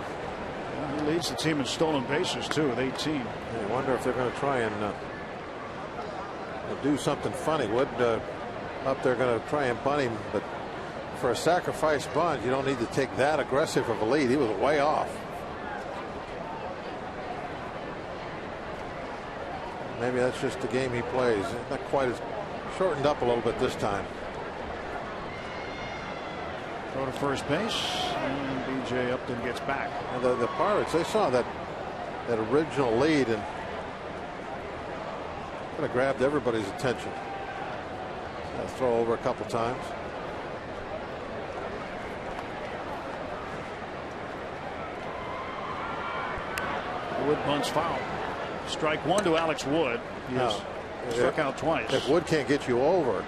He leads the team in stolen bases, too, with 18. I wonder if they're going to try and do something funny. Up there going to try and bunt him, but for a sacrifice bunt, you don't need to take that aggressive of a lead. He was way off. Maybe that's just the game he plays. Not quite as shortened up a little bit this time. Throw to first base, and B.J. Upton gets back. And the Pirates, they saw that original lead and kind of grabbed everybody's attention. Throw over a couple times. Wood bunts foul. Strike one to Alex Wood. He has struck out twice. If Wood can't get you over,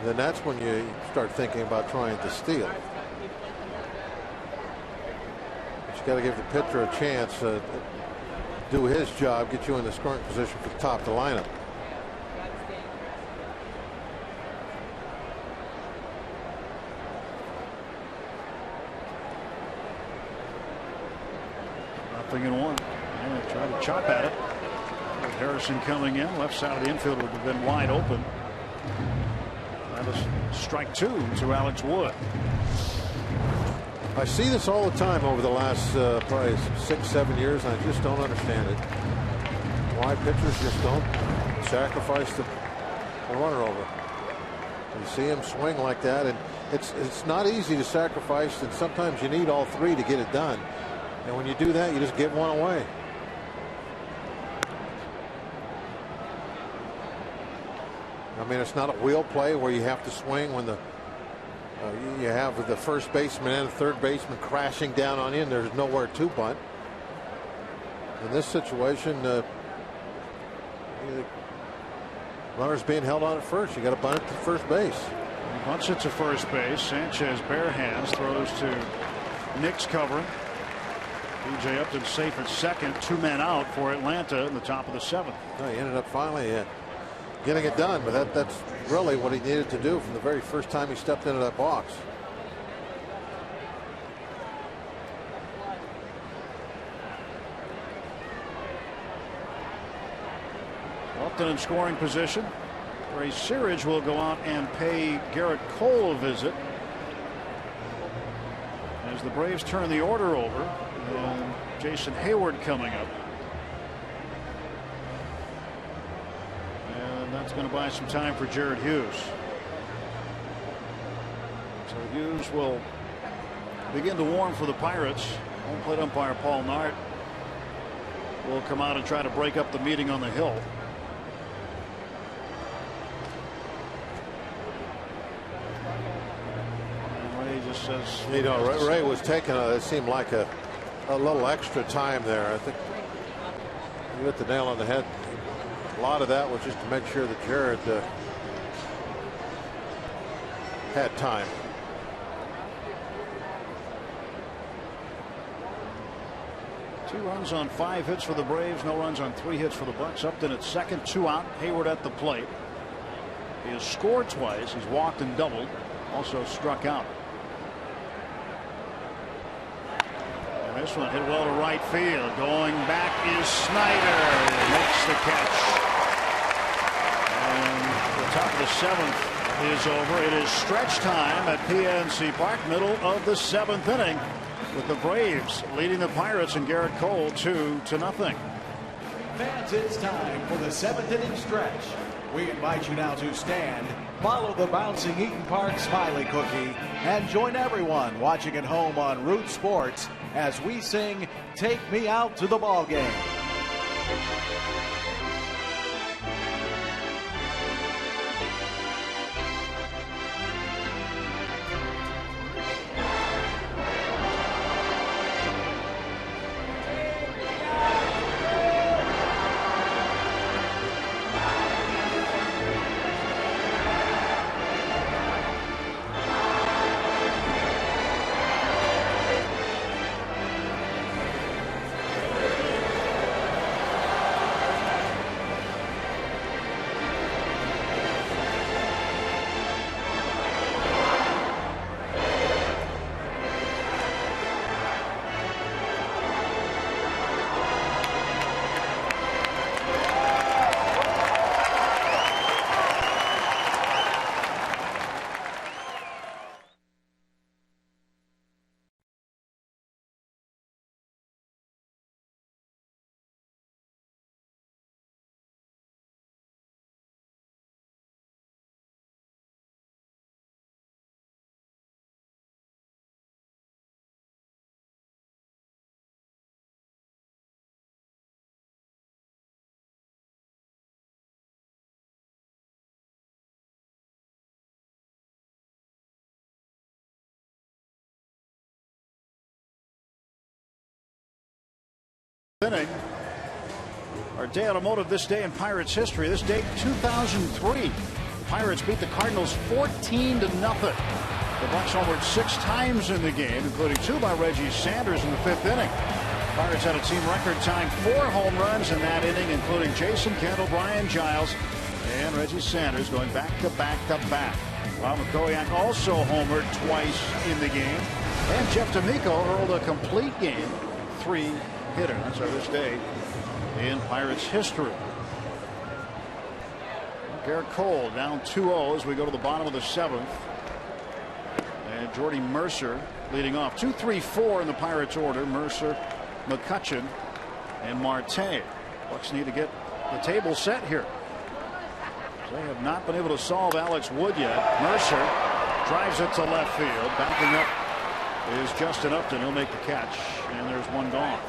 then that's when you start thinking about trying to steal. But you got to give the pitcher a chance to do his job, get you in the scoring position for the top of the lineup. Nothing in one. Try to chop at it. With Harrison coming in, left side of the infield would have been wide open. That is strike two to Alex Wood. I see this all the time over the last probably 6-7 years, and I just don't understand it. Why pitchers just don't sacrifice the runner over. You see him swing like that, and it's not easy to sacrifice, and sometimes you need all three to get it done. And when you do that, you just give one away. I mean, it's not a wheel play where you have to swing when you have the first baseman and the third baseman crashing down on you, and there's nowhere to bunt. In this situation, the runner's being held on at first. You got to bunt it to first base. He bunts it to first base. Sanchez bare hands, throws to Nick's covering. B.J. Upton safe at second. 2 men out for Atlanta in the top of the 7th. No, he ended up finally getting it done, but that's really what he needed to do from the very first time he stepped into that box. Upton in scoring position. Ray Searage will go out and pay Garrett Cole a visit as the Braves turn the order over, and Jason Hayward coming up. That's going to buy some time for Jared Hughes. So Hughes will begin to warm for the Pirates. Home plate umpire Paul Nart will come out and try to break up the meeting on the hill. And Ray just says, you know, Ray was taking it seemed like a little extra time there. I think you hit the nail on the head. A lot of that was just to make sure that Jared had time. Two runs on 5 hits for the Braves, no runs on 3 hits for the Bucks. Upton at second, 2 out. Hayward at the plate. He has scored twice. He's walked and doubled. Also struck out. And this one hit well to right field. Going back is Snyder. Makes the catch. Top of the 7th is over. It is stretch time at PNC Park, middle of the 7th inning, with the Braves leading the Pirates and Garrett Cole 2-0. Fans, it's time for the 7th inning stretch. We invite you now to stand, follow the bouncing Eaton Park Smiley Cookie, and join everyone watching at home on Root Sports as we sing "Take Me Out to the Ball Game." Inning. Our day automotive this day in Pirates history. This date 2003. Pirates beat the Cardinals 14-0. The Bucs homered 6 times in the game, including 2 by Reggie Sanders in the 5th inning. Pirates had a team record tying 4 home runs in that inning, including Jason Kendall, Brian Giles, and Reggie Sanders going back to back to back. While McCoyak also homered twice in the game, and Jeff D'Amico hurled a complete game 3-hitter. That's our this day in Pirates history. Garrett Cole down 2-0 as we go to the bottom of the 7th. And Jordy Mercer leading off. 2-3-4 in the Pirates order. Mercer, McCutchen, and Marte. Bucs need to get the table set here. They have not been able to solve Alex Wood yet. Mercer drives it to left field. Backing up is Justin Upton. He'll make the catch, and there's one gone.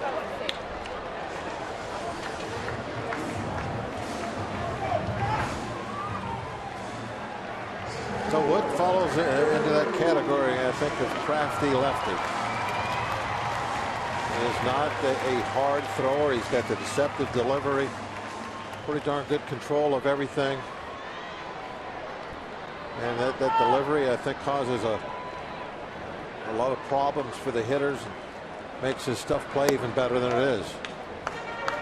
So Wood follows into that category, I think, of crafty lefty. He's not a hard thrower. He's got the deceptive delivery. Pretty darn good control of everything. And that delivery, I think, causes a lot of problems for the hitters. Makes his stuff play even better than it is.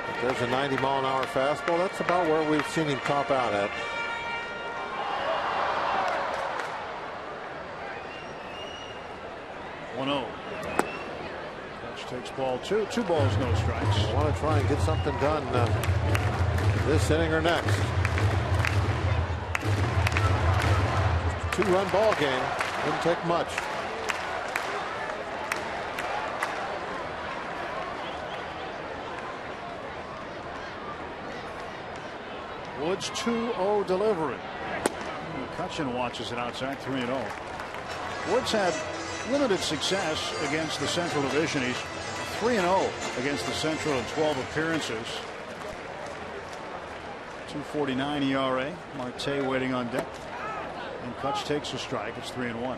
If there's a 90-mile-an-hour fastball. That's about where we've seen him top out at. Takes ball 2. 2 balls, no strikes. I want to try and get something done this inning or next. Just a 2-run ball game. Didn't take much. Woods 2-0 delivery. McCutchen watches it outside. 3-0. Woods had limited success against the Central Division. He's 3-0 against the Central in 12 appearances. 2.49 ERA. Marte waiting on deck. And Kutch takes a strike. It's 3-1.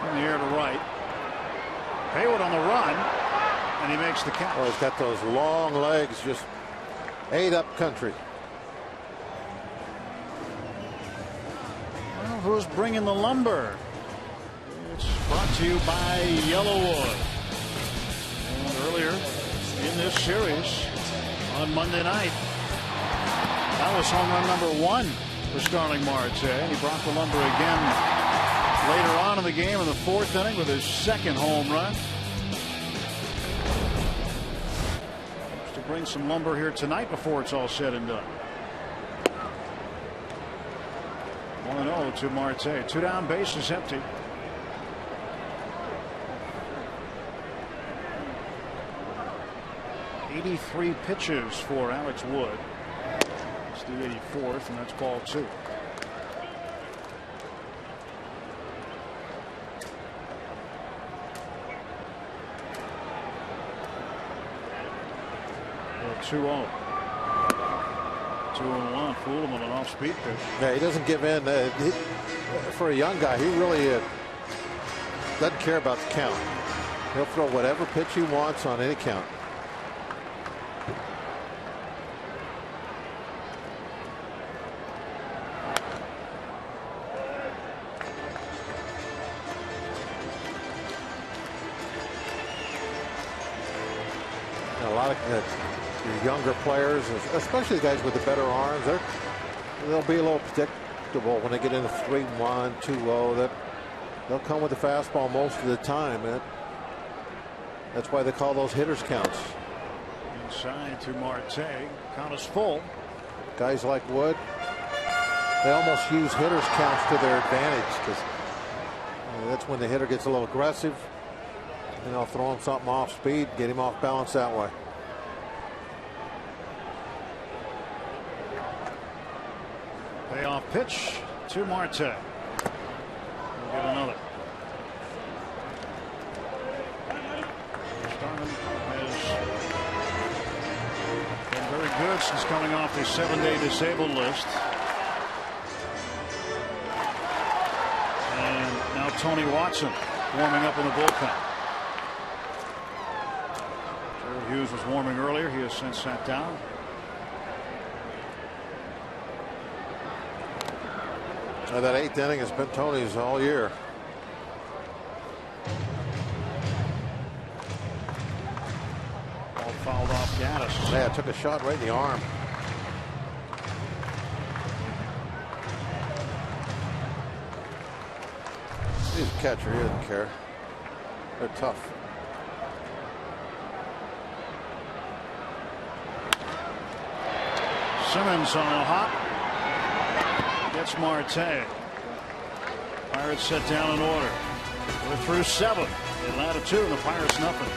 In the air to right. Haywood on the run, and he makes the catch. Oh, he's got those long legs, just ate up country. Well, who's bringing the lumber? It's brought to you by Yellowwood. And earlier in this series on Monday night, that was home run number 1 for Starling Marte. And he brought the lumber again later on in the game in the 4th inning with his 2nd home run. Hopes to bring some lumber here tonight before it's all said and done. 1-0 to Marte. 2 down, bases empty. '83 pitches for Alex Wood. It's the 84th, and that's ball 2. Well, 2-0. 2-1. Fooled him with an off-speed pitch. Yeah, he doesn't give in. For a young guy, he really doesn't care about the count. He'll throw whatever pitch he wants on any count. A lot of the younger players, especially the guys with the better arms, they'll be a little predictable when they get into 3-1, 2-0. That they'll come with the fastball most of the time. That's why they call those hitters counts. Inside to Marte. Count is full. Guys like Wood, they almost use hitters counts to their advantage, because that's when the hitter gets a little aggressive. And they'll throw him something off speed, get him off balance that way. Payoff pitch to Marte. We'll get another. Starman has good since coming off the 7-day disabled list. And now Tony Watson warming up in the bullpen. Gerald Hughes was warming earlier. He has since sat down. That 8th inning has been Tony's all year. Ball fouled off Gaddis. Yeah, took a shot right in the arm. He's a catcher. He doesn't care. They're tough. Simmons on a hop. Gets Marte. Pirates set down in order. We're through 7. Atlanta 2 and the Pirates nothing.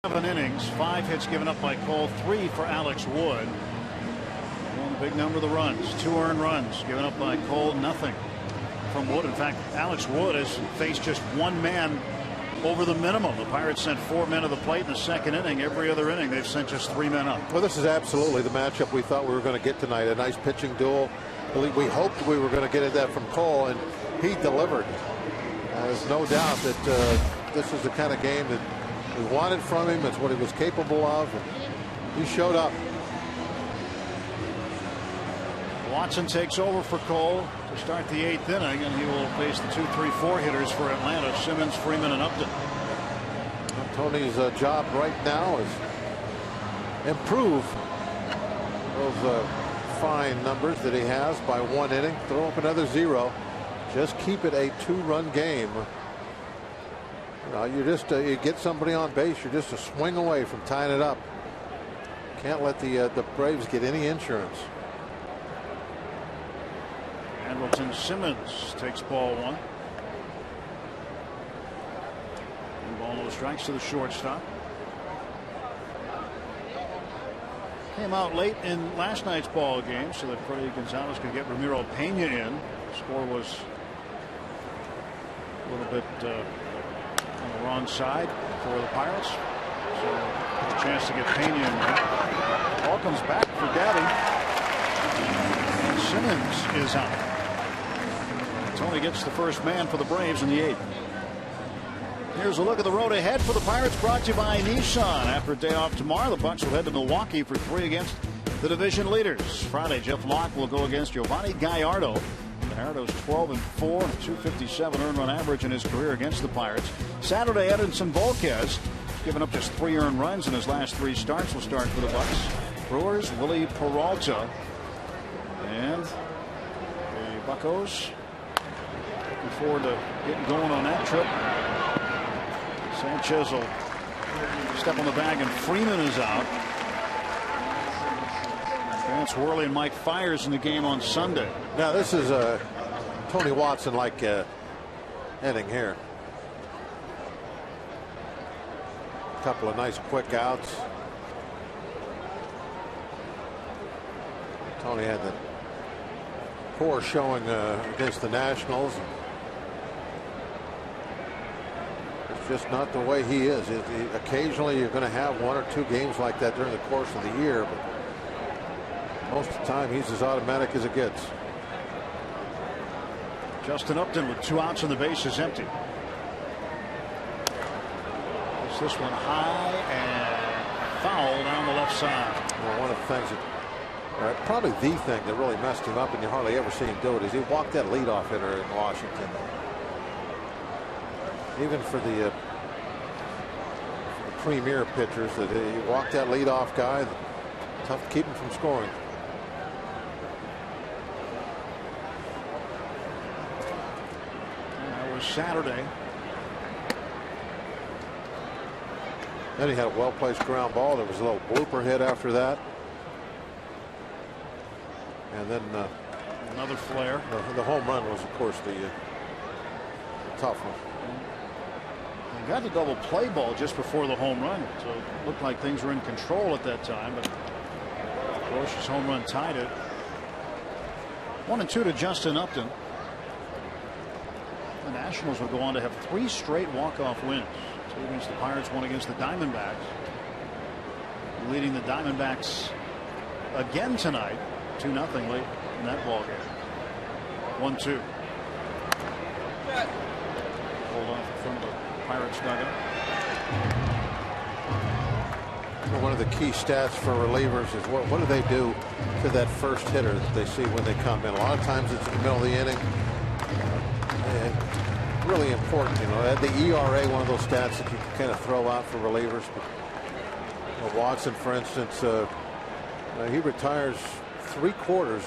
Seven innings, 5 hits given up by Cole, 3 for Alex Wood. One big number of the runs, 2 earned runs given up by Cole, nothing from Wood. In fact, Alex Wood has faced just 1 man over the minimum. The Pirates sent 4 men to the plate in the 2nd inning. Every other inning they've sent just 3 men up. Well, this is absolutely the matchup we thought we were going to get tonight. A nice pitching duel. We hoped we were going to get that from Cole, and he delivered. There's no doubt that this is the kind of game that we wanted from him. It's what he was capable of. He showed up. Watson takes over for Cole to start the 8th inning, and he will face the 2, 3, 4 hitters for Atlanta: Simmons, Freeman, and Upton. Tony's job right now is improve those fine numbers that he has by 1 inning. Throw up another 0. Just keep it a 2-run game. You just you get somebody on base, you're just a swing away from tying it up. Can't let the Braves get any insurance. Hamilton Simmons takes ball 1. 1 ball, no strikes to the shortstop. Came out late in last night's ball game so that Freddie Gonzalez could get Ramiro Pena in. The score was a little bit on the wrong side for the Pirates. So a chance to get Pena in. Ball comes back for Gaddy. And Simmons is out. Tony gets the first man for the Braves in the 8th. Here's a look at the road ahead for the Pirates, brought to you by Nissan. After a day off tomorrow, the Bucs will head to Milwaukee for 3 against the division leaders. Friday, Jeff Locke will go against Giovanni Gallardo. Gallardo's 12-4, 257 earned run average in his career against the Pirates. Saturday, Edinson Volquez, given up just 3 earned runs in his last 3 starts, will start for the Bucs. Brewers, Willie Peralta, and the Buccos looking forward to getting going on that trip. Sanchez will step on the bag, and Freeman is out. Vance Worley and Mike Fiers in the game on Sunday. Now this is Tony Watson like hitting here. A couple of nice quick outs. Tony had the poor showing against the Nationals. It's just not the way he is. Occasionally you're going to have 1 or 2 games like that during the course of the year, but most of the time he's as automatic as it gets. Justin Upton with 2 outs and the base is empty. It's this one high and foul down the left side. Well, one of the things that probably the thing that really messed him up, and you hardly ever see him do it, is he walked that leadoff hitter in Washington. Even for the premier pitchers, that he walked that leadoff guy. Tough to keep him from scoring. That was Saturday. Then he had a well-placed ground ball. There was a little blooper hit after that. And then another flare. The home run was, of course, the tough one. He got the double play ball just before the home run, so it looked like things were in control at that time. But Bush's home run tied it. 1-2 to Justin Upton. The Nationals would go on to have 3 straight walk-off wins. 2 against the Pirates, 1 against the Diamondbacks. Leading the Diamondbacks again tonight, 2-0 late in that ball game. 1-2. Hold off from the Pirates dugout. One of the key stats for relievers is what do they do to that first hitter that they see when they come in. A lot of times it's in the middle of the inning. Really important, you know. The ERA, one of those stats that you can kind of throw out for relievers. But Watson, for instance, he retires 3/4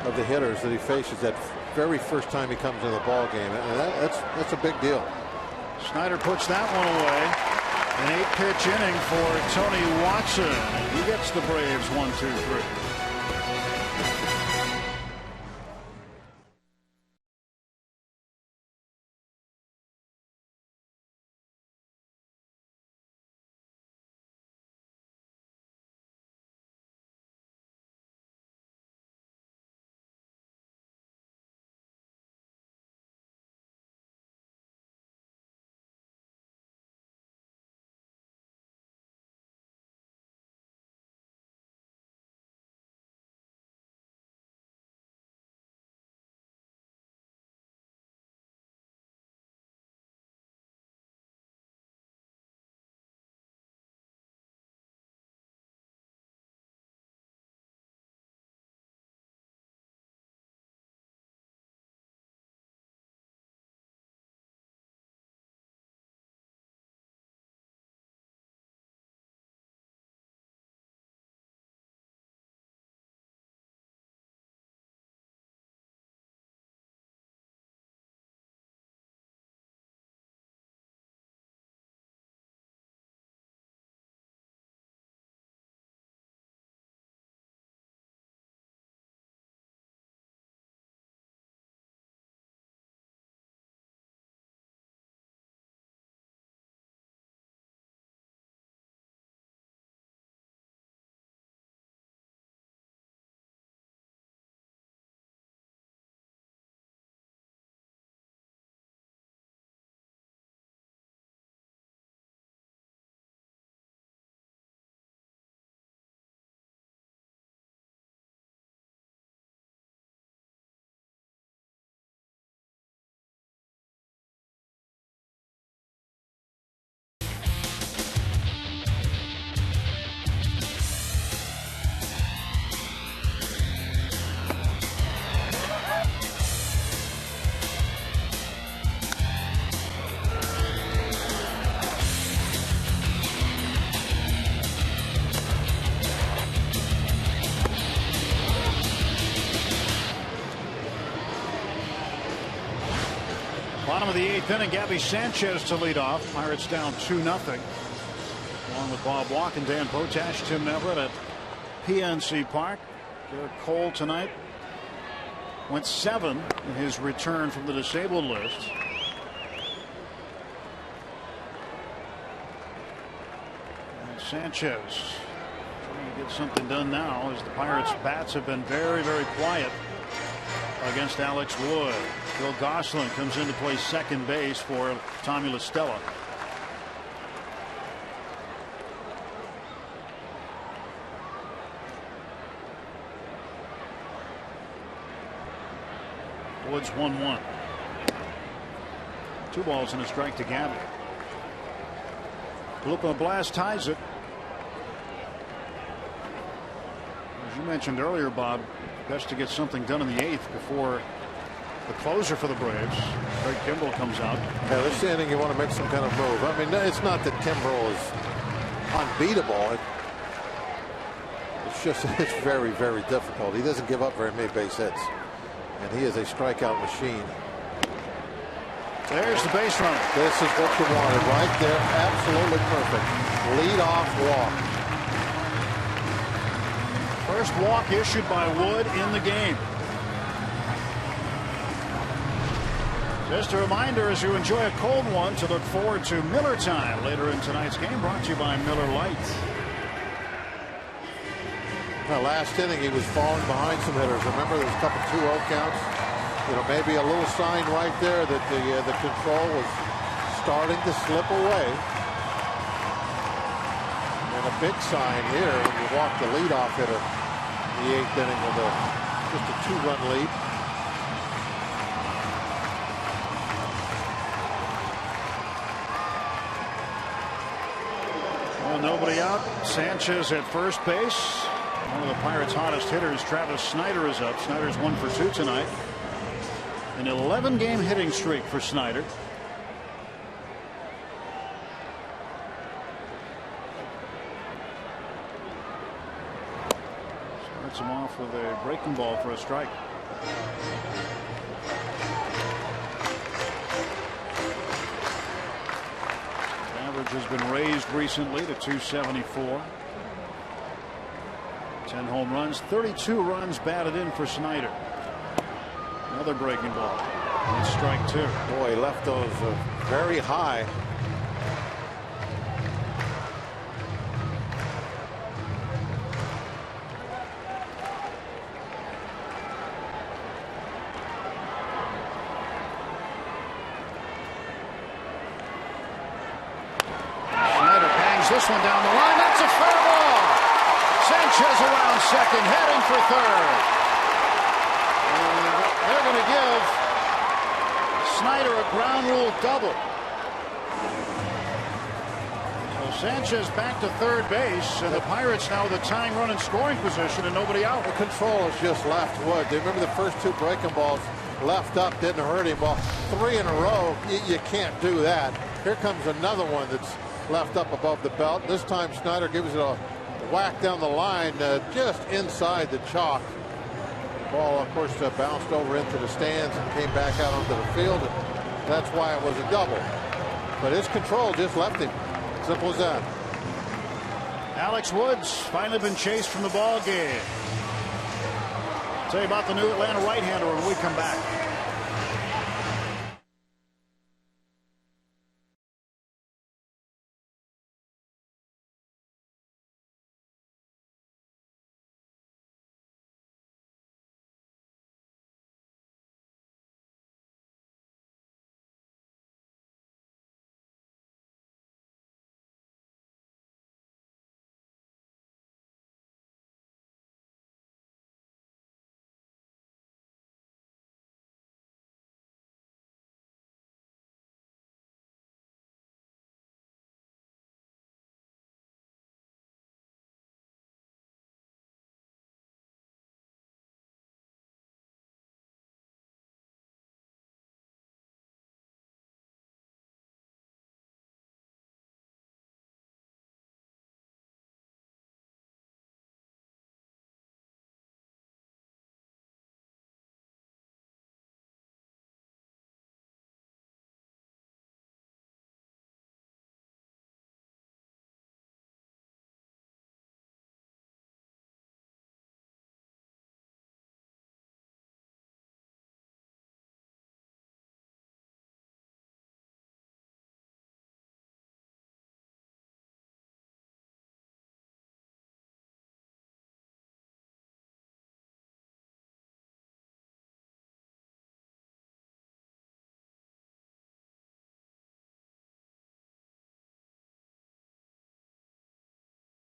of the hitters that he faces that very first time he comes into the ball game, and that's a big deal. Snyder puts that one away. An 8-pitch inning for Tony Watson. He gets the Braves 1-2-3. Bottom of the 8th inning, Gabby Sanchez to lead off. Pirates down 2-0. Along with Bob Walk and Dan Potash, Tim Everett at PNC Park. Garrett Cole tonight Went 7 in his return from the disabled list. And Sanchez trying to get something done now as the Pirates' bats have been very, very quiet against Alex Wood. Bill Gosselin comes in to play second base for Tommy La Stella. Woods 1-1. 2 balls and a strike to Gabby. Lupa Blast ties it. As you mentioned earlier, Bob, best to get something done in the 8th before the closer for the Braves, Craig Kimbrell, comes out. Yeah, this inning you want to make some kind of move. I mean, it's not that Kimbrell is unbeatable. It's just it's very, very difficult. He doesn't give up very many base hits. And he is a strikeout machine. There's the base runner. This is what you wanted right there. Absolutely perfect. Lead off walk. First walk issued by Wood in the game. Just a reminder, as you enjoy a cold one, to look forward to Miller Time later in tonight's game, brought to you by Miller Lite. Well, last inning he was falling behind some hitters. Remember, there was a couple 2-0 counts. You know, maybe a little sign right there that the control was starting to slip away. And a big sign here when you walk the leadoff hitter in the 8th inning with just a 2-run lead. Well, nobody out. Sanchez at first base. One of the Pirates' hottest hitters, Travis Snider, is up. Snider's 1 for 2 tonight. An 11-game hitting streak for Snider. Starts him off with a breaking ball for a strike. His average has been raised recently to 274. 10 home runs, 32 runs batted in for Snider. Another breaking ball. And strike 2. Boy, he left those very high. Snider bangs this one down the line. That's a fair ball. Sanchez around second, heading for third. They're going to give Snider a ground rule double. So Sanchez back to third base, and the Pirates now with a tying run in scoring position and nobody out. The control is just left Wood. Do you remember the first 2 breaking balls left up didn't hurt him? Well, 3 in a row, you can't do that. Here comes another one that's left up above the belt. This time Snider gives it a whack down the line, just inside the chalk. Ball, of course, bounced over into the stands and came back out onto the field. And that's why it was a double. But his control just left him. Simple as that. Alex Woods finally been chased from the ball game. Tell you about the new Atlanta right-hander when we come back.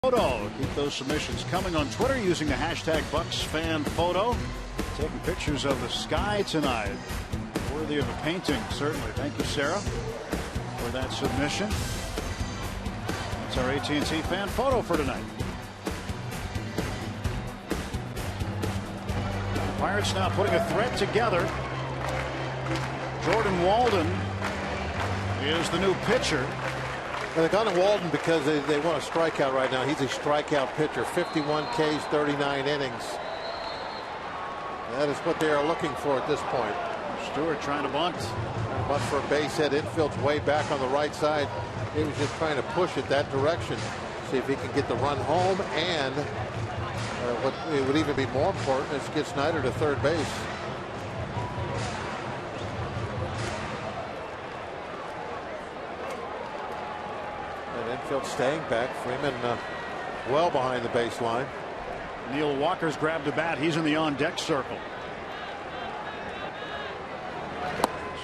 photo. Keep those submissions coming on Twitter using the hashtag BucksFanPhoto. Taking pictures of the sky tonight. Worthy of a painting, certainly. Thank you, Sarah, for that submission. That's our AT&T fan photo for tonight. The Pirates now putting a threat together. Jordan Walden is the new pitcher. Well, they got him Walden because they want a strikeout right now. He's a strikeout pitcher. 51 Ks, 39 innings. That is what they are looking for at this point. Stewart trying to bunt. Bunt for a base hit. Infield's way back on the right side. He was just trying to push it that direction. See if he can get the run home, and what it would even be more important is get Snyder to third base. And infield staying back. Freeman well behind the baseline. Neil Walker's grabbed a bat. He's in the on-deck circle.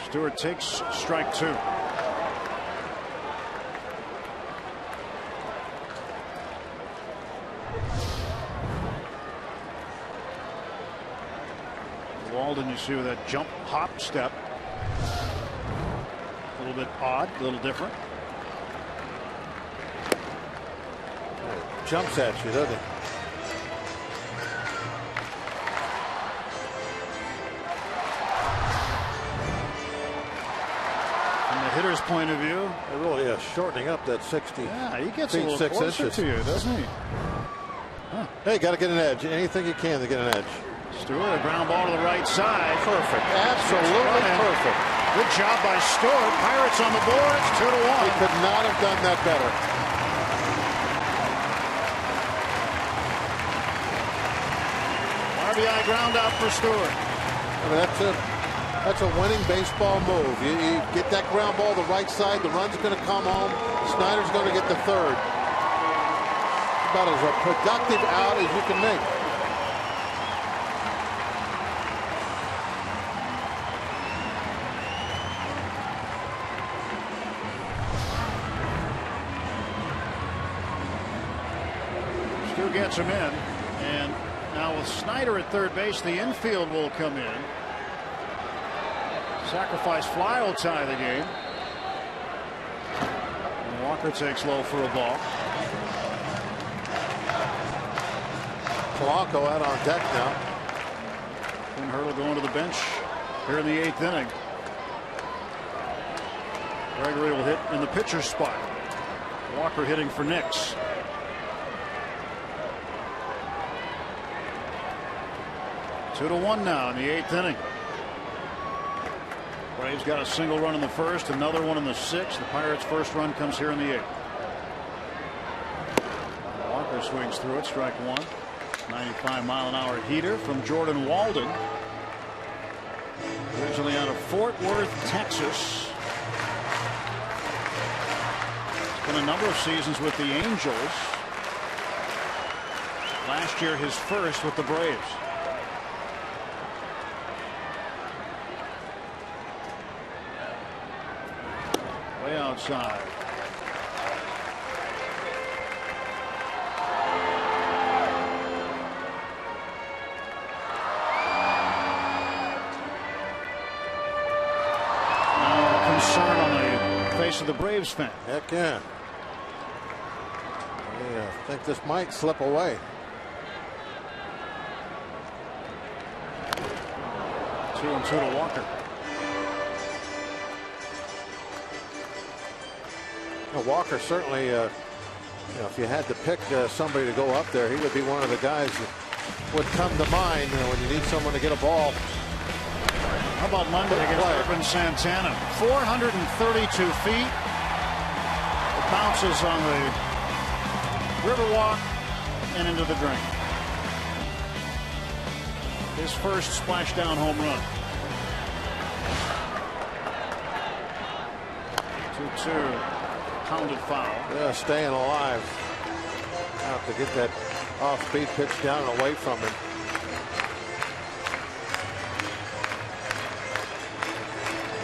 Stewart takes strike two. Walden, you see with that jump hop step. A little bit odd, a little different. Jumps at you, doesn't he? Hitter's point of view, it really is shortening up that 60. Yeah, he gets a little closer to you, doesn't he? Huh. Hey, got to get an edge. Anything you can to get an edge. Stewart, a ground ball to the right side. Perfect. Absolutely perfect. Good job by Stewart. Pirates on the board. It's 2-1. He could not have done that better. RBI ground out for Stewart. I mean, that's a winning baseball move. You get that ground ball to the right side, the run's going to come home. Snyder's going to get the third. About as a productive out as you can make. Stu gets him in, and now with Snyder at third base, the infield will come in. Sacrifice fly will tie the game. And Walker takes low for a ball. Polanco out on deck now. And Hurdle going to the bench here in the 8th inning. Gregory will hit in the pitcher's spot. Walker hitting for Nix. Two to one now in the 8th inning. Braves got a single run in the first, another one in the 6th. The Pirates' first run comes here in the 8th. Walker swings through it, strike one. 95-mile-an-hour heater from Jordan Walden. Originally out of Fort Worth, Texas. It's been a number of seasons with the Angels. Last year, his first with the Braves. Way outside. Now concern on the face of the Braves fan. Heck yeah. I think this might slip away. 2-2 to Walker. Walker certainly, if you had to pick somebody to go up there, he would be one of the guys that would come to mind when you need someone to get a ball. How about Monday against Urban Santana? 432 feet. It bounces on the Riverwalk and into the drain. His first splashdown home run. 2-2. Pounded foul. Yeah, staying alive. Have to get that off-speed pitch down and away from him.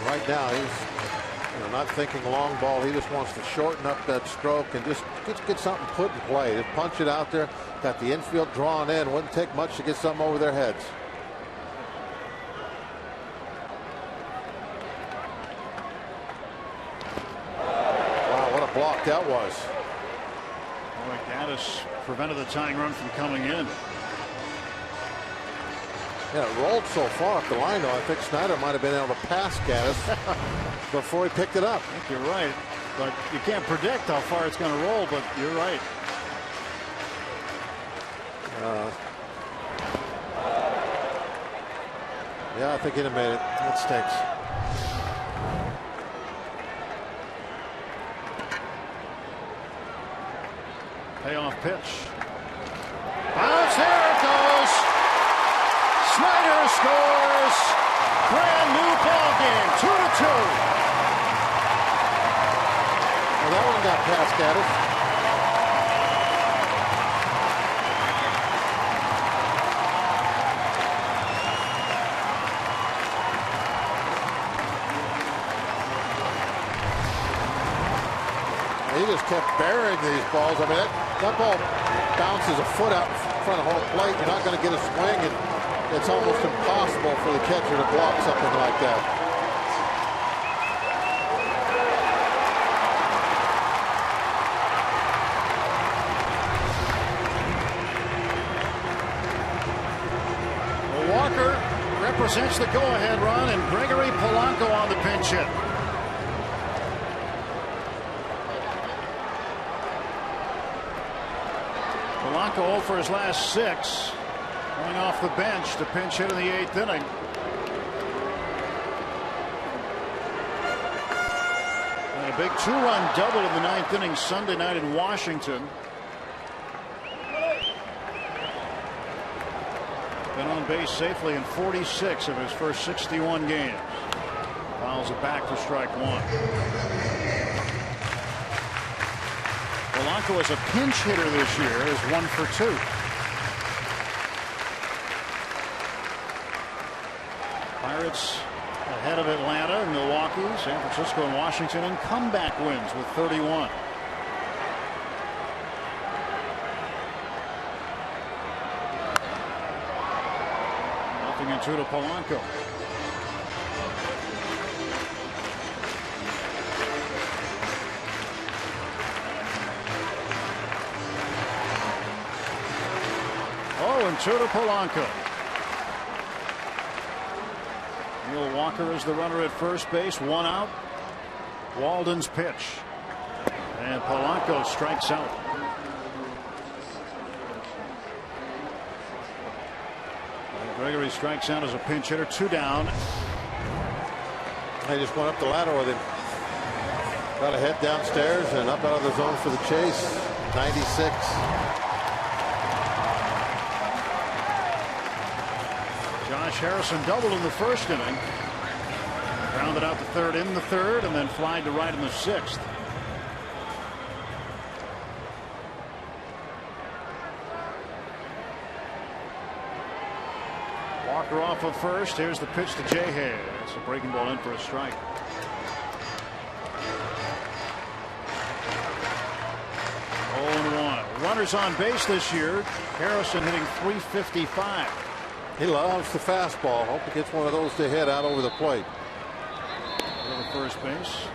Right now, he's Not thinking long ball. He just wants to shorten up that stroke and just get something put in play. Just punch it out there. Got the infield drawn in. Wouldn't take much to get something over their heads. Wow, what a block that was. Boy, Gaddis prevented the tying run from coming in. Yeah, it rolled so far up the line, though. I think Snyder might have been able to pass Gaddis before he picked it up. I think you're right. But you can't predict how far it's going to roll, but you're right. Yeah, I think he'd have made it. That stinks. Payoff pitch. Bounce, there it goes. Snyder scores. Brand new ball game. 2-2. Well, that one got past Gaddis. He just kept burying these balls. I mean, that ball bounces a foot out in front of home plate. You're not going to get a swing, and it's almost impossible for the catcher to block something like that. Well, Walker represents the go-ahead run, and Gregory Polanco on the pinch hit. Polanco 0 for his last 6, going off the bench to pinch hit in the 8th inning. And a big 2-run double in the 9th inning Sunday night in Washington. Been on base safely in 46 of his first 61 games. Fouls it back to strike 1. Polanco as a pinch hitter this year is 1 for 2. Pirates ahead of Atlanta and Milwaukee, San Francisco and Washington in comeback wins with 31. Nothing in 2 to Polanco. And 2 to Polanco. Neil Walker is the runner at first base. 1 out. Walden's pitch. And Polanco strikes out. And Gregory strikes out as a pinch hitter. 2 down. They just went up the ladder with him. Got a head downstairs and up out of the zone for the chase. 96. Josh Harrison doubled in the first inning. Grounded out the third in the third, and then flied to right in the 6th. Walker off of first. Here's the pitch to Jay Hay. It's a breaking ball in for a strike. Runners on base this year. Harrison hitting .355. He loves the fastball. Hope he gets one of those to hit out over the plate. Over first base.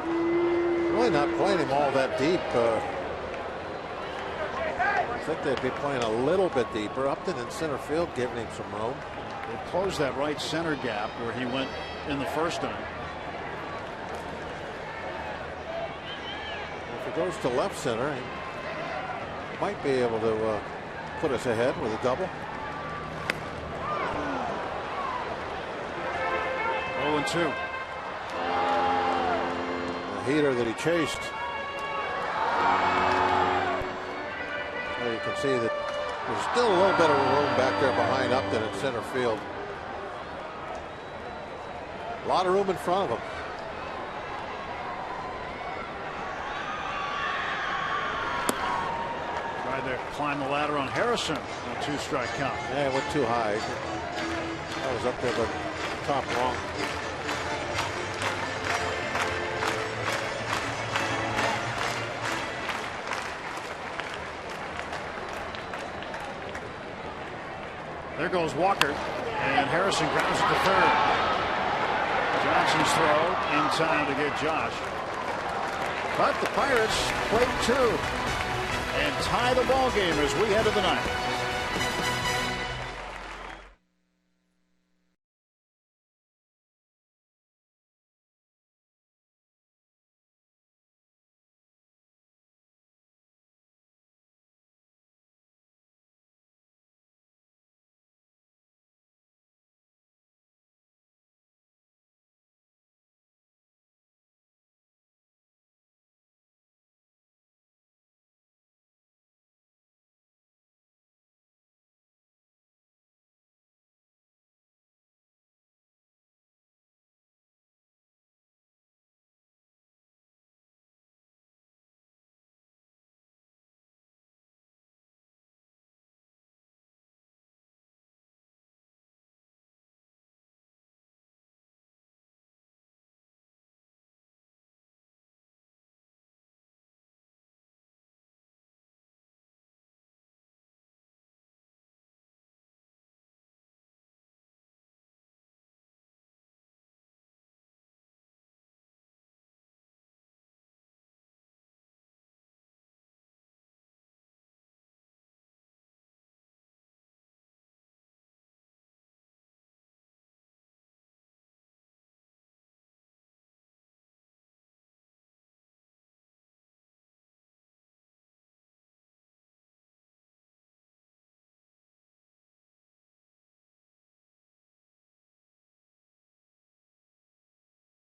Really not playing him all that deep. I think they'd be playing a little bit deeper. Upton in center field giving him some room. They closed that right center gap where he went in the first inning. If he goes to left center, he might be able to put us ahead with a double. 0-2. The heater that he chased. So you can see that there's still a little bit of room back there behind Upton at center field. A lot of room in front of him. Tried to climb the ladder on Harrison. A 2-strike count. Yeah, it went too high. That was up there, but top wrong. There goes Walker, and Harrison grounds it to third. Johnson's throw in time to get Josh. But the Pirates play 2 and tie the ball game as we head to the ninth.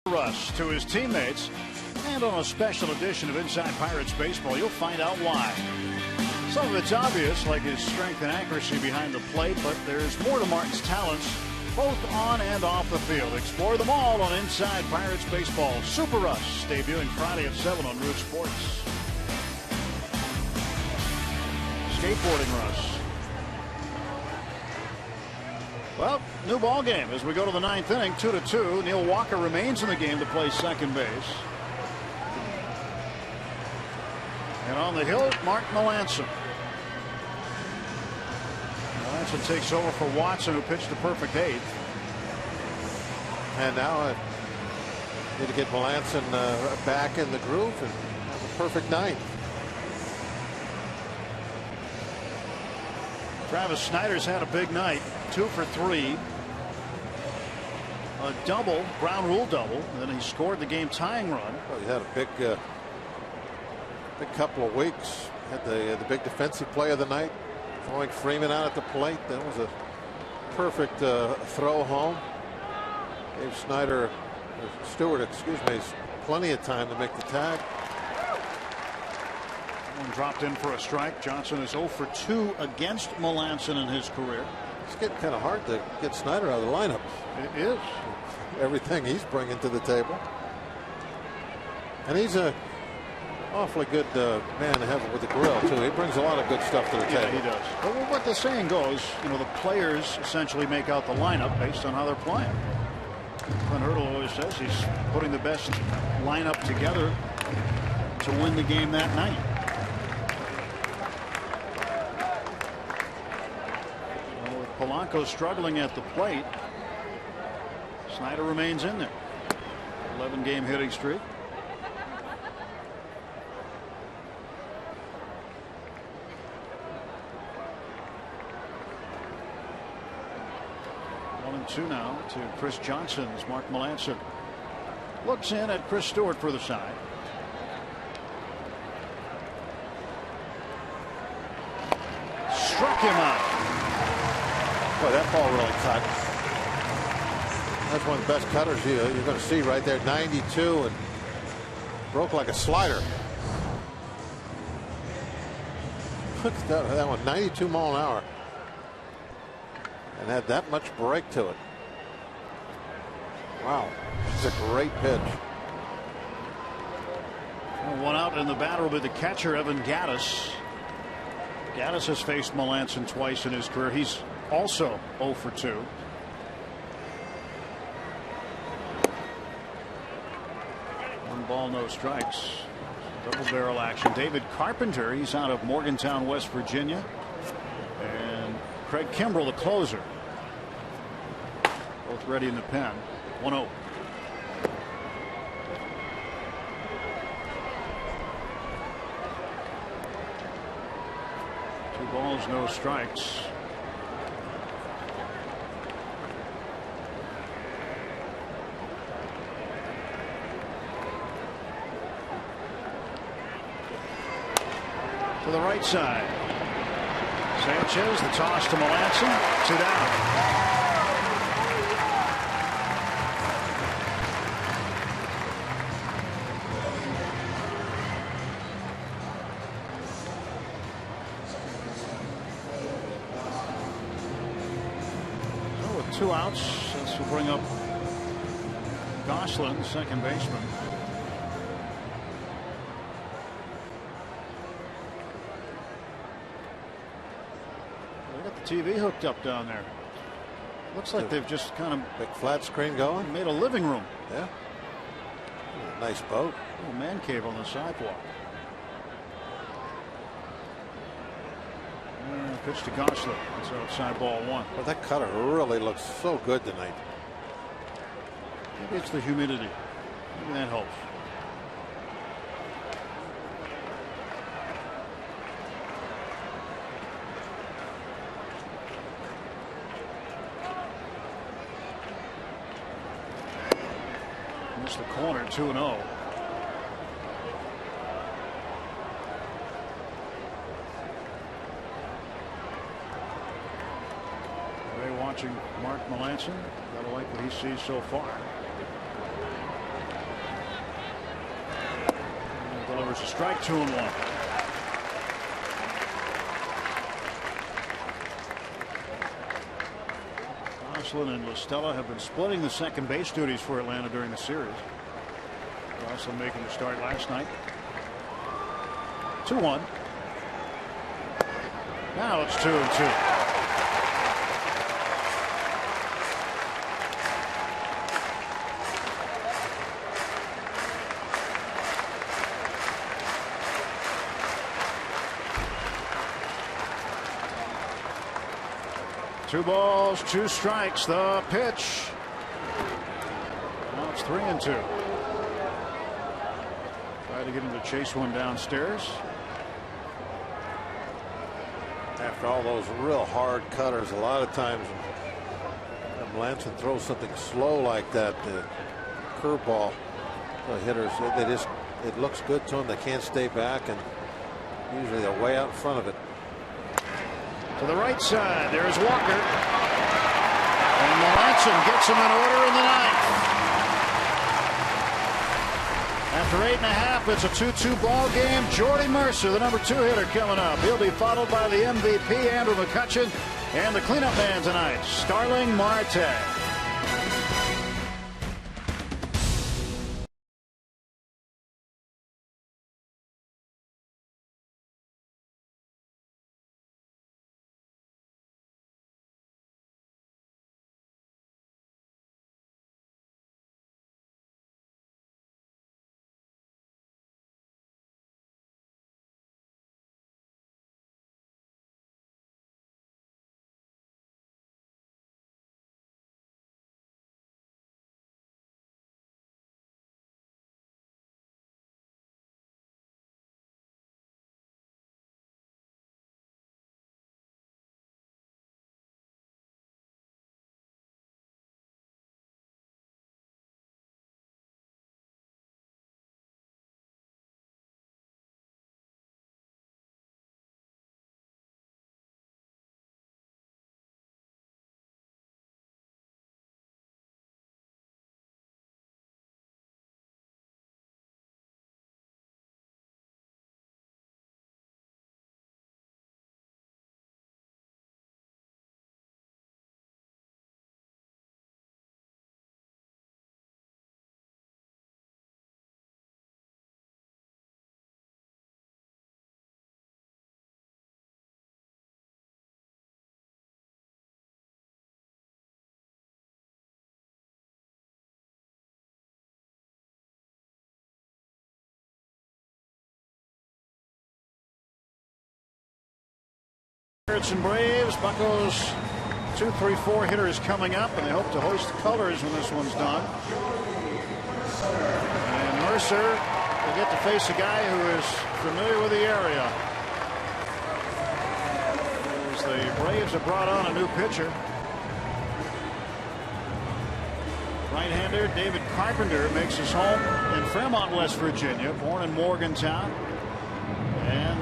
Rush to his teammates, and on a special edition of Inside Pirates Baseball, you'll find out why. Some of it's obvious, like his strength and accuracy behind the plate, but there's more to Martin's talents, both on and off the field. Explore them all on Inside Pirates Baseball. Super Rush, debuting Friday at 7 on Root Sports. Skateboarding Rush. Well, new ball game as we go to the ninth inning, 2-2. Neil Walker remains in the game to play second base. And on the hill, Mark Melancon. Melancon takes over for Watson, who pitched a perfect 8th. And now I need to get Melancon back in the groove and have a perfect 9th. Travis Snider's had a big night, 2 for 3. A double, ground rule double, and then he scored the game tying run. Well, he had a big couple of weeks. Had the big defensive play of the night, throwing Freeman out at the plate. That was a perfect throw home. Gave Stewart, plenty of time to make the tag. One dropped in for a strike. Johnson is 0 for 2 against Melancon in his career. It's getting kind of hard to get Snider out of the lineup. It is. Everything he's bringing to the table. And he's a awfully good man to have with the grill, too. He brings a lot of good stuff to the table. Yeah, he does. But what the saying goes, the players essentially make out the lineup based on how they're playing. Clint Hurdle always says he's putting the best lineup together to win the game that night. Polanco struggling at the plate. Snider remains in there. 11-game hitting streak. One and 2 now to Chris Johnson's Mark Melancon. Looks in at Chris Stewart for the side. Struck him out. Boy, that ball really cut. That's one of the best cutters you're going to see right there. 92 and broke like a slider. Look at that one, 92 mile an hour. And had that much break to it. Wow, it's a great pitch. One out, and the batter will be the catcher, Evan Gattis. Gattis has faced Melancon twice in his career. He's also 0 for 2. One ball, no strikes. Double barrel action. David Carpenter, he's out of Morgantown, West Virginia. And Craig Kimbrell, the closer. Both ready in the pen. 1-0. Two balls, no strikes. To the right side. Sanchez, the toss to Melanson. 2 down. Well, with 2 outs, this will bring up Gosselin, second baseman. TV hooked up down there. Looks like they've just kind of big flat screen going. Made a living room. Yeah. Nice boat. Little man cave on the sidewalk. Pitch to Gosselin. It's outside ball 1. But that cutter really looks so good tonight. Maybe it's the humidity. Maybe that helps. The corner. 2-0. Ray watching Mark Melanson. Gotta like what he sees so far. And delivers a strike. 2-1. Gosselin and Listella have been splitting the second base duties for Atlanta during the series. Also making the start last night. 2-1. Now it's 2-2. Two balls, 2 strikes. The pitch. Now it's 3-2. Try to get him to chase one downstairs. After all those real hard cutters, a lot of times when Melanson throws something slow like that, the curveball, the hitters, it looks good to them. They can't stay back, and usually they're way out in front of it. To the right side, there's Walker. And Melanson gets him in order in the 9th. After 8.5, it's a 2-2 ball game. Jordy Mercer, the number 2 hitter, coming up. He'll be followed by the MVP, Andrew McCutchen, and the cleanup man tonight, Starling Marte. Pirates and Braves. Buccos 2, 3, 4 hitters coming up, and they hope to hoist the colors when this one's done. And Mercer will get to face a guy who is familiar with the area. As the Braves have brought on a new pitcher. Right-hander David Carpenter makes his home in Fairmont, West Virginia, born in Morgantown, and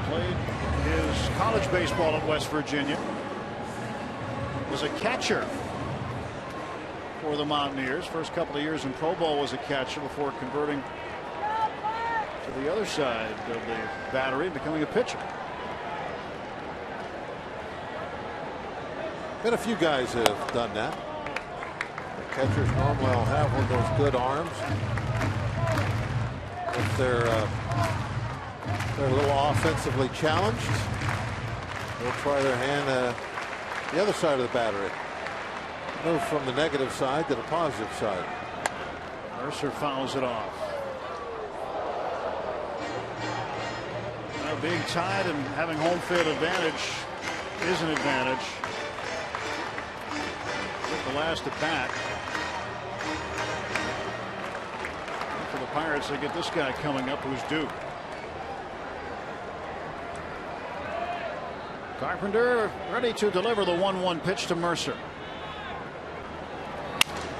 played his college baseball at West Virginia. Was a catcher for the Mountaineers. First couple of years in Pro Bowl was a catcher before converting to the other side of the battery and becoming a pitcher. Been a few guys that have done that. The catchers normally will have one of those good arms. If they're a little offensively challenged, they'll try their hand the other side of the battery. Move from the negative side to the positive side. Mercer fouls it off. Now being tied and having home field advantage is an advantage. With the last at bat. For the Pirates, they get this guy coming up who's due. Carpenter ready to deliver the 1-1 pitch to Mercer.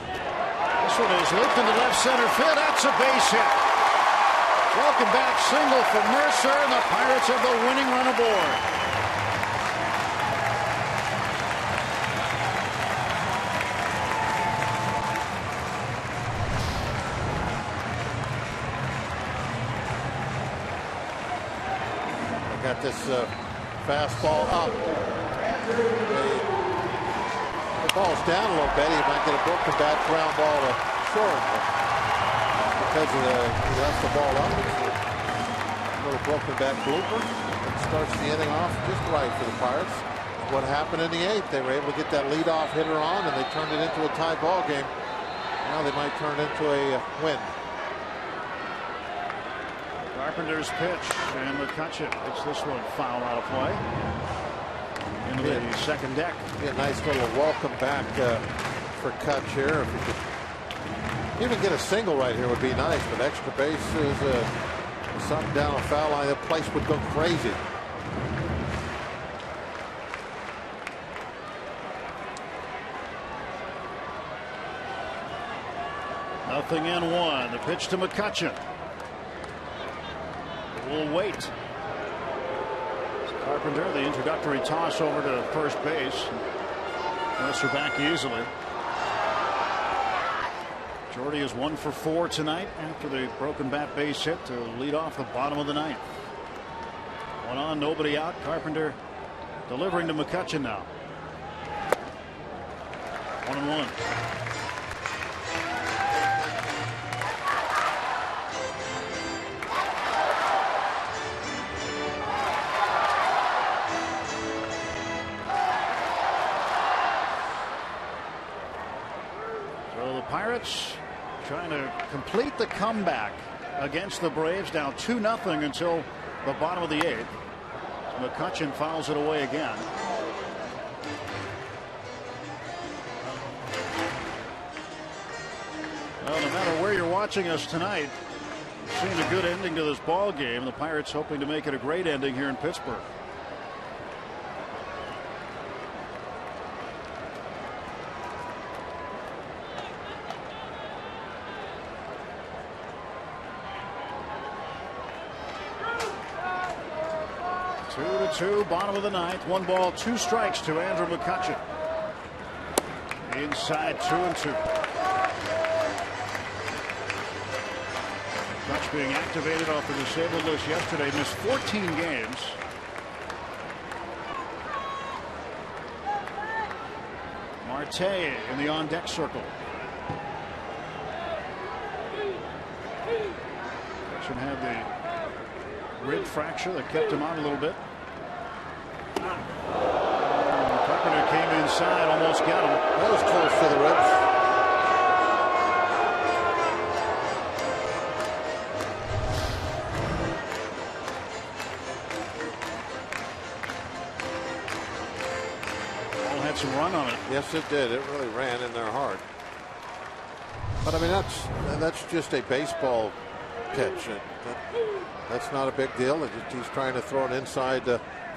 This one is looped into left center field. That's a base hit. Welcome back single for Mercer, and the Pirates have the winning run aboard. I got this fastball up. The ball's down a little bit. He might get a broken back ground ball to short. Because of he left the ball up. It's a little broken back blooper. It starts the inning off just right for the Pirates. What happened in the 8th? They were able to get that leadoff hitter on, and they turned it into a tie ball game. Now they might turn it into a win. Carpenter's pitch, and McCutcheon gets this one foul out of play into the second deck. Be a nice little welcome back for Kutch here. If you could even get a single right here would be nice, but extra bases, something down a foul line, the place would go crazy. Nothing in one. The pitch to McCutcheon. We'll wait. Carpenter, the introductory toss over to first base. Mercer back easily. Jordy is 1 for 4 tonight after the broken bat base hit to lead off the bottom of the 9th. 1 on, nobody out. Carpenter delivering to McCutcheon now. 1-1. Pirates trying to complete the comeback against the Braves, down 2-0 until the bottom of the 8th. McCutcheon fouls it away again. Well, no matter where you're watching us tonight, seeing a good ending to this ball game. The Pirates hoping to make it a great ending here in Pittsburgh. Two, bottom of the 9th. 1 ball, 2 strikes to Andrew McCutcheon. Inside 2-2. McCutcheon being activated off the disabled list yesterday. Missed 14 games. Marte in the on-deck circle. McCutcheon had the rib fracture that kept him out a little bit. Carpenter came inside, almost got him. That was close to the ribs. some run on it. Yes, it did. It really ran in their heart. But I mean, that's just a baseball pitch. That's not a big deal. He's trying to throw an inside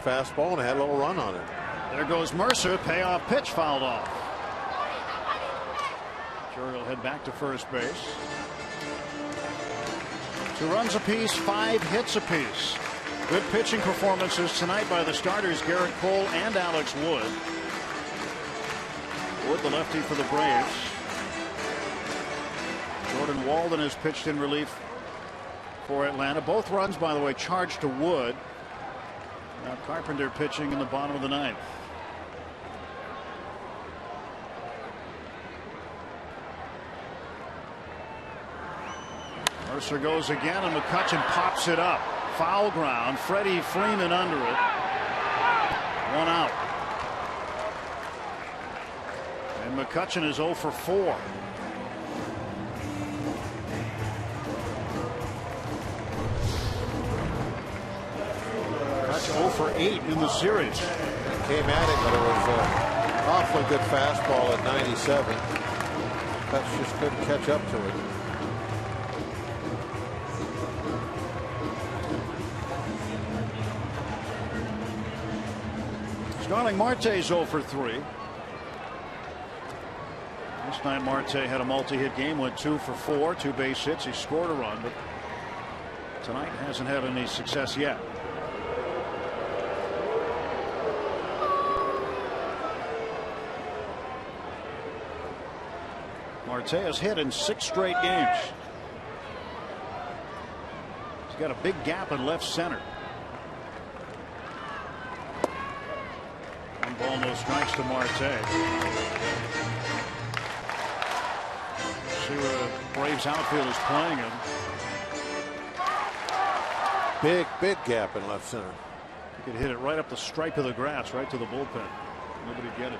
fastball and had a little run on it. There goes Mercer. Payoff pitch fouled off. Drury will head back to first base. 2 runs apiece, 5 hits apiece. Good pitching performances tonight by the starters, Garrett Cole and Alex Wood. Wood, the lefty for the Braves. Jordan Walden has pitched in relief for Atlanta. Both runs, by the way, charged to Wood. Now Carpenter pitching in the bottom of the 9th. Mercer goes again, and McCutchen pops it up. Foul ground. Freddie Freeman under it. 1 out. And McCutchen is 0 for 4. That's 0 for 8 in the series. Came at him, but it was an awfully good fastball at 97. Cutch just couldn't catch up to it. Starling Marte's 0 for 3. Last night Marte had a multi-hit game, went 2 for 4, 2 base hits. He scored a run, but tonight hasn't had any success yet. Marte has hit in 6 straight games. He's got a big gap in left center. Ball, no strikes to Marte. See where the Braves outfield is playing him. Big gap in left center. You could hit it right up the stripe of the grass, right to the bullpen. Nobody get it.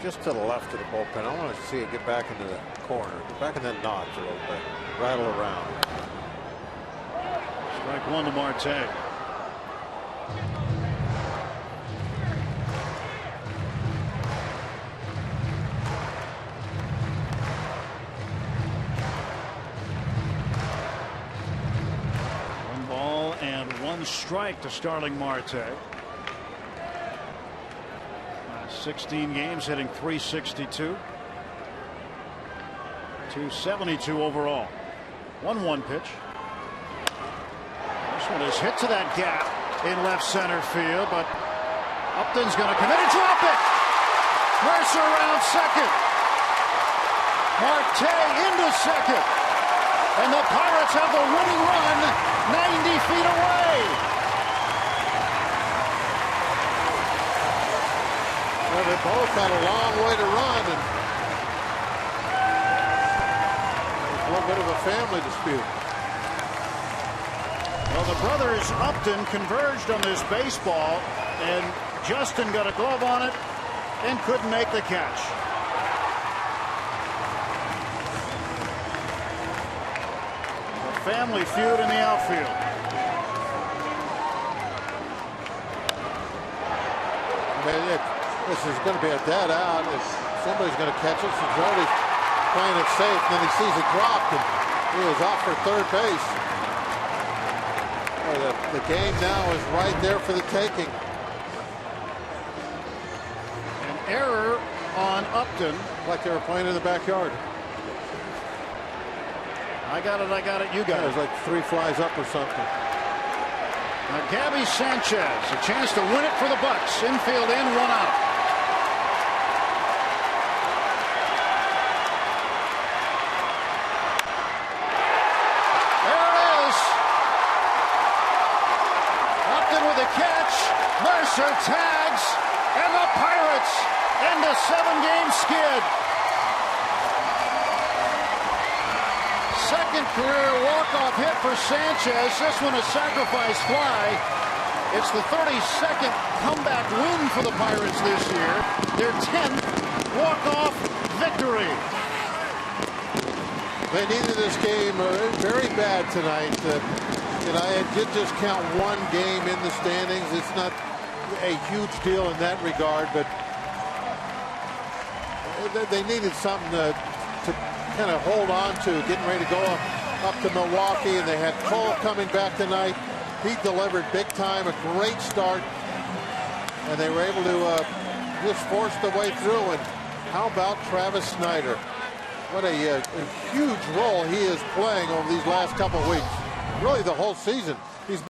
Just to the left of the bullpen. I want to see it get back into the corner. Get back in that notch a little bit. Rattle around. Strike 1 to Marte. Strike to Starling Marte. 16 games, hitting .362. .272 overall. 1-1 pitch. This one is hit to that gap in left center field, but Upton's going to come in and drop it. Mercer around second. Marte into second. And the Pirates have the winning run 90 feet away. Well, they both had a long way to run, and a little bit of a family dispute. Well, the brothers Upton converged on this baseball, and Justin got a glove on it and couldn't make the catch. Family feud in the outfield. I mean, this is going to be a dead out. If somebody's going to catch it, so Jordy's playing it safe. And then he sees it dropped, and he is off for third base. The game now is right there for the taking. An error on Upton. Like they were playing in the backyard. I got it, you got it. It was like 3 flies up or something. Now Gabby Sanchez, a chance to win it for the Bucks. Infield in, 1 out. There it is. Upton with a catch. Mercer tags, and the Pirates end a 7-game skid. Second career walk-off hit for Sanchez. This one a sacrifice fly. It's the 32nd comeback win for the Pirates this year. Their 10th walk-off victory. They needed this game very bad tonight. I did just count 1 game in the standings. It's not a huge deal in that regard, but they needed something to kind of hold on to, getting ready to go up to Milwaukee, and they had Cole coming back tonight. He delivered big time, a great start, and they were able to just force the way through. And how about Travis Snyder? What a huge role he is playing over these last couple of weeks, really the whole season.